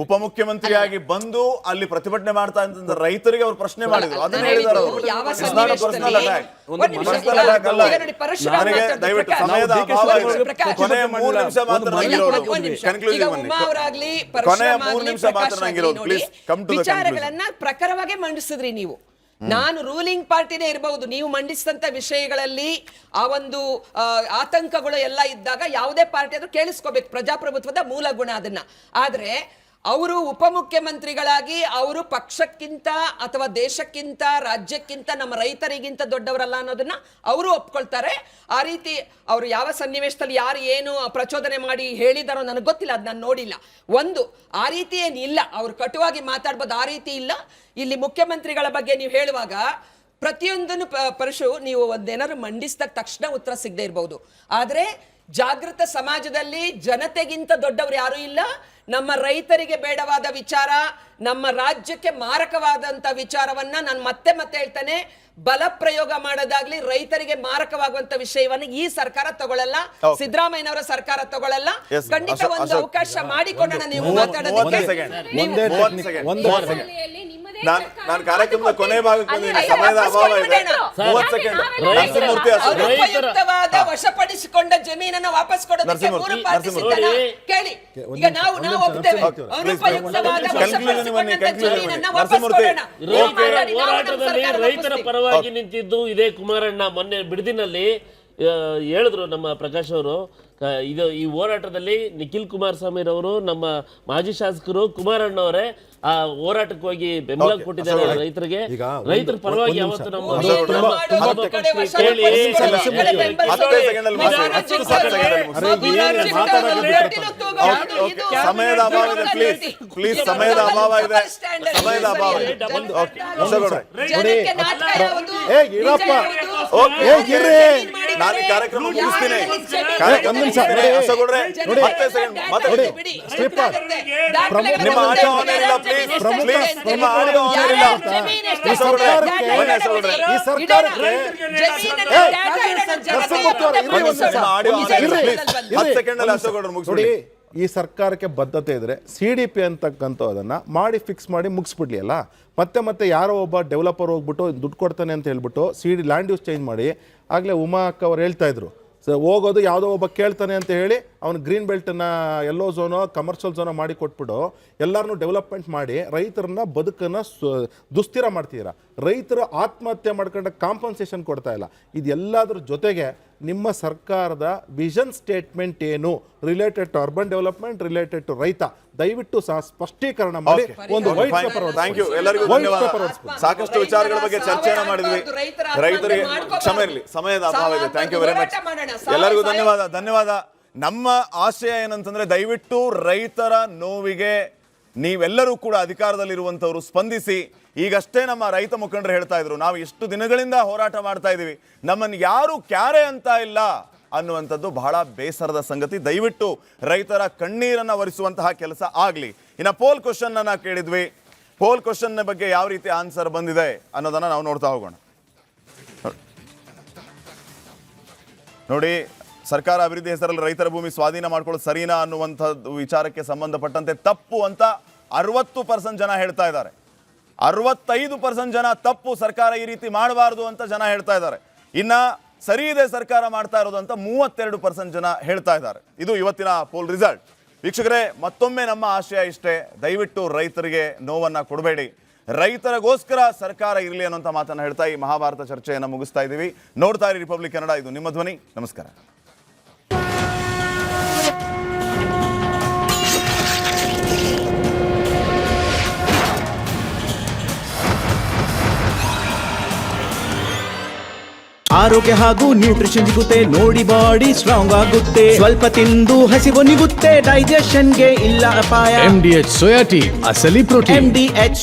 ಉಪಮುಖ್ಯಮಂತ್ರಿಯಾಗಿ ಬಂದು ಅಲ್ಲಿ ಪ್ರತಿಭಟನೆ ಮಾಡ್ತಾ ಇದ್ದ ರೈತರಿಗೆ ಅವರು ಪ್ರಶ್ನೆ ಮಾಡಿದ್ರು, ಅದನ್ನ ಹೇಳಿದ್ದಾರೆ ಅವರು. ದಯವಿಟ್ಟು ಸಮಯದ ಅಭಾವ ಇದೆ, ಕೊನೆಯ 3 ನಿಮಿಷ ಮಾತ್ರ ನಂಗಿರೋದು, ಕೊನೆಯ 3 ನಿಮಿಷ ಮಾತ್ರ ನಂಗಿರೋದು, ಪ್ಲೀಸ್ ಕಮ್ ಟು ದ ವಿಚಾರಗಳನ್ನ ಪ್ರಖರವಾಗಿ ಮಂಡಿಸಿದ್ರಿ ನೀವು. ನಾನು ರೂಲಿಂಗ್ ಪಾರ್ಟಿನೇ ಇರಬಹುದು, ನೀವು ಮಂಡಿಸಿದಂತ ವಿಷಯಗಳಲ್ಲಿ ಆ ಒಂದು ಆತಂಕಗಳು ಎಲ್ಲ ಇದ್ದಾಗ ಯಾವುದೇ ಪಾರ್ಟಿ ಆದ್ರೂ ಕೇಳಿಸ್ಕೋಬೇಕು, ಪ್ರಜಾಪ್ರಭುತ್ವದ ಮೂಲ ಗುಣ ಅದನ್ನ. ಆದ್ರೆ ಅವರು ಉಪಮುಖ್ಯಮಂತ್ರಿಗಳಾಗಿ ಅವರು ಪಕ್ಷಕ್ಕಿಂತ ಅಥವಾ ದೇಶಕ್ಕಿಂತ ರಾಜ್ಯಕ್ಕಿಂತ ನಮ್ಮ ರೈತರಿಗಿಂತ ದೊಡ್ಡವರಲ್ಲ ಅನ್ನೋದನ್ನ ಅವರು ಒಪ್ಕೊಳ್ತಾರೆ. ಆ ರೀತಿ ಅವರು ಯಾವ ಸನ್ನಿವೇಶದಲ್ಲಿ ಯಾರು ಏನು ಪ್ರಚೋದನೆ ಮಾಡಿ ಹೇಳಿದಾರೋ ನನಗೆ ಗೊತ್ತಿಲ್ಲ, ಅದು ನಾನು ನೋಡಿಲ್ಲ. ಒಂದು, ಆ ರೀತಿ ಏನಿಲ್ಲ, ಅವ್ರು ಕಟುವಾಗಿ ಮಾತಾಡ್ಬೋದು, ಆ ರೀತಿ ಇಲ್ಲ. ಇಲ್ಲಿ ಮುಖ್ಯಮಂತ್ರಿಗಳ ಬಗ್ಗೆ ನೀವು ಹೇಳುವಾಗ ಪ್ರತಿಯೊಂದನ್ನು ಪರಶು ನೀವು ಒಂದೇನಾದ್ರು ಮಂಡಿಸಿದ ತಕ್ಷಣ ಉತ್ತರ ಸಿಗದೆ ಇರಬಹುದು. ಆದ್ರೆ ಜಾಗೃತ ಸಮಾಜದಲ್ಲಿ ಜನತೆಗಿಂತ ದೊಡ್ಡವರು ಯಾರು ಇಲ್ಲ. ನಮ್ಮ ರೈತರಿಗೆ ಬೇಡವಾದ ವಿಚಾರ, ನಮ್ಮ ರಾಜ್ಯಕ್ಕೆ ಮಾರಕವಾದಂತ ವಿಚಾರವನ್ನ ನಾನು ಮತ್ತೆ ಹೇಳ್ತೇನೆ, ಬಲ ಪ್ರಯೋಗ ಮಾಡೋದಾಗ್ಲಿ ರೈತರಿಗೆ ಮಾರಕವಾಗುವಂತ ವಿಷಯವನ್ನು ಈ ಸರ್ಕಾರ ತಗೊಳ್ಳಲ್ಲ, ಸಿದ್ದರಾಮಯ್ಯನವರ ಸರ್ಕಾರ ತಗೊಳ್ಳಲ್ಲ. ಖಂಡಿತ ಒಂದು ಅವಕಾಶ ಮಾಡಿಕೊಂಡೋಣ ನೀವು ಮಾತಾಡೋದಕ್ಕೆ. ನಾನು ಕಾರ್ಯಕ್ರಮದ ಕೊನೆ ಭಾಗಕ್ಕೆ ಬಂದಿದ್ದೀನಿ, ಸಮಯದ ಅಭಾವ ಇದೆ. 30 ಸೆಕೆಂಡ್. ನರಸಿಂಹಮೂರ್ತಿ ಅನುಪಯುಕ್ತವಾದ ವಶಪಡಿಸಿಕೊಂಡ ಜಮೀನನ್ನು ವಾಪಸ್ ಕೊಡೋದಕ್ಕೆ ಮೂರು ಪಾರ್ಟಿ ಸಿದ್ಧನಾ? ಕೇಳಿ, ಈಗ ನಾವು ಒಪ್ತೇವೆ, ಅನುಪಯುಕ್ತವಾದ ವಶಪಡಿಸಿಕೊಂಡ ಜಮೀನನ್ನು ವಾಪಸ್ ಕೊಡೋಣ. ಹೋರಾಟದಲ್ಲಿ ರೈತರ ಪರವಾಗಿ ನಿಂತಿದ್ದು ಇದೇ ಕುಮಾರಣ್ಣ. ಮೊನ್ನೆ ಬಿಡದಿನಲ್ಲಿ ಹೇಳಿದ್ರು ನಮ್ಮ ಪ್ರಕಾಶ್ ಅವರು, ಇದು ಈ ಹೋರಾಟದಲ್ಲಿ ನಿಖಿಲ್ ಕುಮಾರಸ್ವಾಮಿ ಅವರು, ನಮ್ಮ ಮಾಜಿ ಶಾಸಕರು ಕುಮಾರಣ್ಣವರೇ ಆ ಹೋರಾಟಕ್ಕೆ ಹೋಗಿ ಬೆಂಬಲ ಕೊಟ್ಟಿದ್ದಾರೆ ರೈತರಿಗೆ. ರೈತರ ಪರವಾಗಿ ಯಾವತ್ತು ನಮ್ಮ ಸಮಯದ ಅಭಾವ ಇದೆ, ಪ್ಲೀಸ್ ಸಮಯದ ಅಭಾವ ಇದೆ, ಸಮಯದ ಅಭಾವ ಇದೆ. ನಾನು ಕಾರ್ಯಕ್ರಮ ಮುಗಿಸ್ತೀನಿ. ನಿಮ್ಮ ಆಟೋ ಏನಿಲ್ಲ, ಪ್ಲೀಸ್ ನಿಮ್ಮ ಆಟೋ ಏನಿಲ್ಲ. ಈ ಸರ್ಕಾರಕ್ಕೆ ಬದ್ಧತೆ ಇದ್ರೆ CDP ಅಂತಕ್ಕಂಥದನ್ನ ಮಾಡಿ ಫಿಕ್ಸ್ ಮಾಡಿ ಮುಗಿಸ್ಬಿಡ್ಲಿ ಅಲ್ಲ. ಮತ್ತೆ ಯಾರೋ ಒಬ್ಬ ಡೆವಲಪರ್ ಹೋಗ್ಬಿಟ್ಟು ದುಡ್ಡು ಕೊಡ್ತಾನೆ ಅಂತ ಹೇಳ್ಬಿಟ್ಟು ಲ್ಯಾಂಡ್ ಯೂಸ್ ಚೇಂಜ್ ಮಾಡಿ. ಆಗಲೇ ಉಮಾ ಅಕ್ಕ ಅವ್ರು ಹೇಳ್ತಾ ಇದ್ರು, ಹೋಗೋದು ಯಾವುದೋ ಒಬ್ಬ ಕೇಳ್ತಾನೆ ಅಂತ ಹೇಳಿ ಅವ್ನು ಗ್ರೀನ್ ಬೆಲ್ಟನ್ನ ಎಲ್ಲೋ ಝೋನೋ ಕಮರ್ಷಿಯಲ್ ಝೋನೋ ಮಾಡಿ ಕೊಟ್ಬಿಟ್ಟು ಎಲ್ಲರನ್ನೂ ಡೆವಲಪ್ಮೆಂಟ್ ಮಾಡಿ ರೈತರನ್ನ ಬದುಕನ್ನು ದುಸ್ಥಿರ ಮಾಡ್ತಿದ್ದೀರಾ. ರೈತರು ಆತ್ಮಹತ್ಯೆ ಮಾಡ್ಕೊಂಡ ಕಾಂಪನ್ಸೇಷನ್ ಕೊಡ್ತಾ ಇಲ್ಲ. ಇದೆಲ್ಲದ್ರ ಜೊತೆಗೆ ನಿಮ್ಮ ಸರ್ಕಾರದ ವಿಷನ್ ಸ್ಟೇಟ್ಮೆಂಟ್ ಏನು related to urban development, related to ರೈತ, ದಯವಿಟ್ಟು ಸಹ ಸ್ಪಷ್ಟೀಕರಣ ಮಾಡಿ ಒಂದು ವೈಟ್ ಪೇಪರ್. ಥ್ಯಾಂಕ್ ಯು ಎಲ್ಲರಿಗೂ ಧನ್ಯವಾದ. ಸಾಕಷ್ಟು ವಿಚಾರಗಳ ಬಗ್ಗೆ ಚರ್ಚೆಯನ್ನು ಮಾಡಿದ್ವಿ. ರೈತರಿಗೆ ಕ್ಷಮೆ ಇರಲಿ, ಸಮಯದ ಅಭಾವ ಇದೆ. Thank you very much. ಎಲ್ಲರಿಗೂ ಧನ್ಯವಾದ. ನಮ್ಮ ಆಶಯ ಏನಂತಂದ್ರೆ ದಯವಿಟ್ಟು ರೈತರ ನೋವಿಗೆ ನೀವೆಲ್ಲರೂ ಕೂಡ ಅಧಿಕಾರದಲ್ಲಿರುವಂಥವ್ರು ಸ್ಪಂದಿಸಿ. ಈಗಷ್ಟೇ ನಮ್ಮ ರೈತ ಮುಖಂಡರು ಹೇಳ್ತಾ ಇದ್ರು, ನಾವು ಎಷ್ಟು ದಿನಗಳಿಂದ ಹೋರಾಟ ಮಾಡ್ತಾ ಇದ್ದೀವಿ, ನಮ್ಮನ್ನು ಯಾರು ಕ್ಯಾರೆ ಅಂತ ಇಲ್ಲ ಅನ್ನುವಂಥದ್ದು ಬಹಳ ಬೇಸರದ ಸಂಗತಿ. ದಯವಿಟ್ಟು ರೈತರ ಕಣ್ಣೀರನ್ನು ಒರೆಸುವಂತಹ ಕೆಲಸ ಆಗಲಿ. ಇನ್ನು ಪೋಲ್ ಕ್ವಶನ್ ಅನ್ನ ಕೇಳಿದ್ವಿ. ಪೋಲ್ ಕ್ವಶನ್ ಬಗ್ಗೆ ಯಾವ ರೀತಿ ಆನ್ಸರ್ ಬಂದಿದೆ ಅನ್ನೋದನ್ನ ನಾವು ನೋಡ್ತಾ ಹೋಗೋಣ. ನೋಡಿ, ಸರ್ಕಾರ ಅಭಿವೃದ್ಧಿ ಹೆಸರಲ್ಲಿ ರೈತರ ಭೂಮಿ ಸ್ವಾಧೀನ ಮಾಡ್ಕೊಳ್ಳೋದು ಸರಿನಾ ಅನ್ನುವಂಥದ್ದು ವಿಚಾರಕ್ಕೆ ಸಂಬಂಧಪಟ್ಟಂತೆ ತಪ್ಪು ಅಂತ 60% ಜನ ಹೇಳ್ತಾ ಇದ್ದಾರೆ. 65% ಜನ ತಪ್ಪು, ಸರ್ಕಾರ ಈ ರೀತಿ ಮಾಡಬಾರ್ದು ಅಂತ ಜನ ಹೇಳ್ತಾ ಇದ್ದಾರೆ. ಇನ್ನ ಸರಿ ಇದೆ ಸರ್ಕಾರ ಮಾಡ್ತಾ ಇರೋದು ಅಂತ 32% ಜನ ಹೇಳ್ತಾ ಇದ್ದಾರೆ. ಇದು ಇವತ್ತಿನ ಪೋಲ್ ರಿಸಲ್ಟ್. ವೀಕ್ಷಕರೇ, ಮತ್ತೊಮ್ಮೆ ನಮ್ಮ ಆಶಯ ಇಷ್ಟೇ, ದಯವಿಟ್ಟು ರೈತರಿಗೆ ನೋವನ್ನ ಕೊಡಬೇಡಿ, ರೈತರಿಗೋಸ್ಕರ ಸರ್ಕಾರ ಇರಲಿ ಅನ್ನೋಂಥ ಮಾತನ್ನು ಹೇಳ್ತಾ ಈ ಮಹಾಭಾರತ ಚರ್ಚೆಯನ್ನು ಮುಗಿಸ್ತಾ ಇದ್ದೀವಿ. ನೋಡ್ತಾ ಇರಿ ರಿಪಬ್ಲಿಕ್ ಕನ್ನಡ, ಇದು ನಿಮ್ಮ ಧ್ವನಿ. ನಮಸ್ಕಾರ. ಆರೋಗ್ಯ ಹಾಗೂ ನ್ಯೂಟ್ರಿಷನ್ ಸಿಗುತ್ತೆ, ನೋಡಿ ಬಾಡಿ ಸ್ಟ್ರಾಂಗ್ ಆಗುತ್ತೆ, ಸ್ವಲ್ಪ ತಿಂದು ಹಸಿವು ನಿಗುತ್ತೆ, ಡೈಜೆಷನ್ಗೆ ಇಲ್ಲ ಅಪಾಯ. MDH ಸೋಯಾ ಟೀ, ಅಸಲಿ ಪ್ರೋಟೀನ್. MDH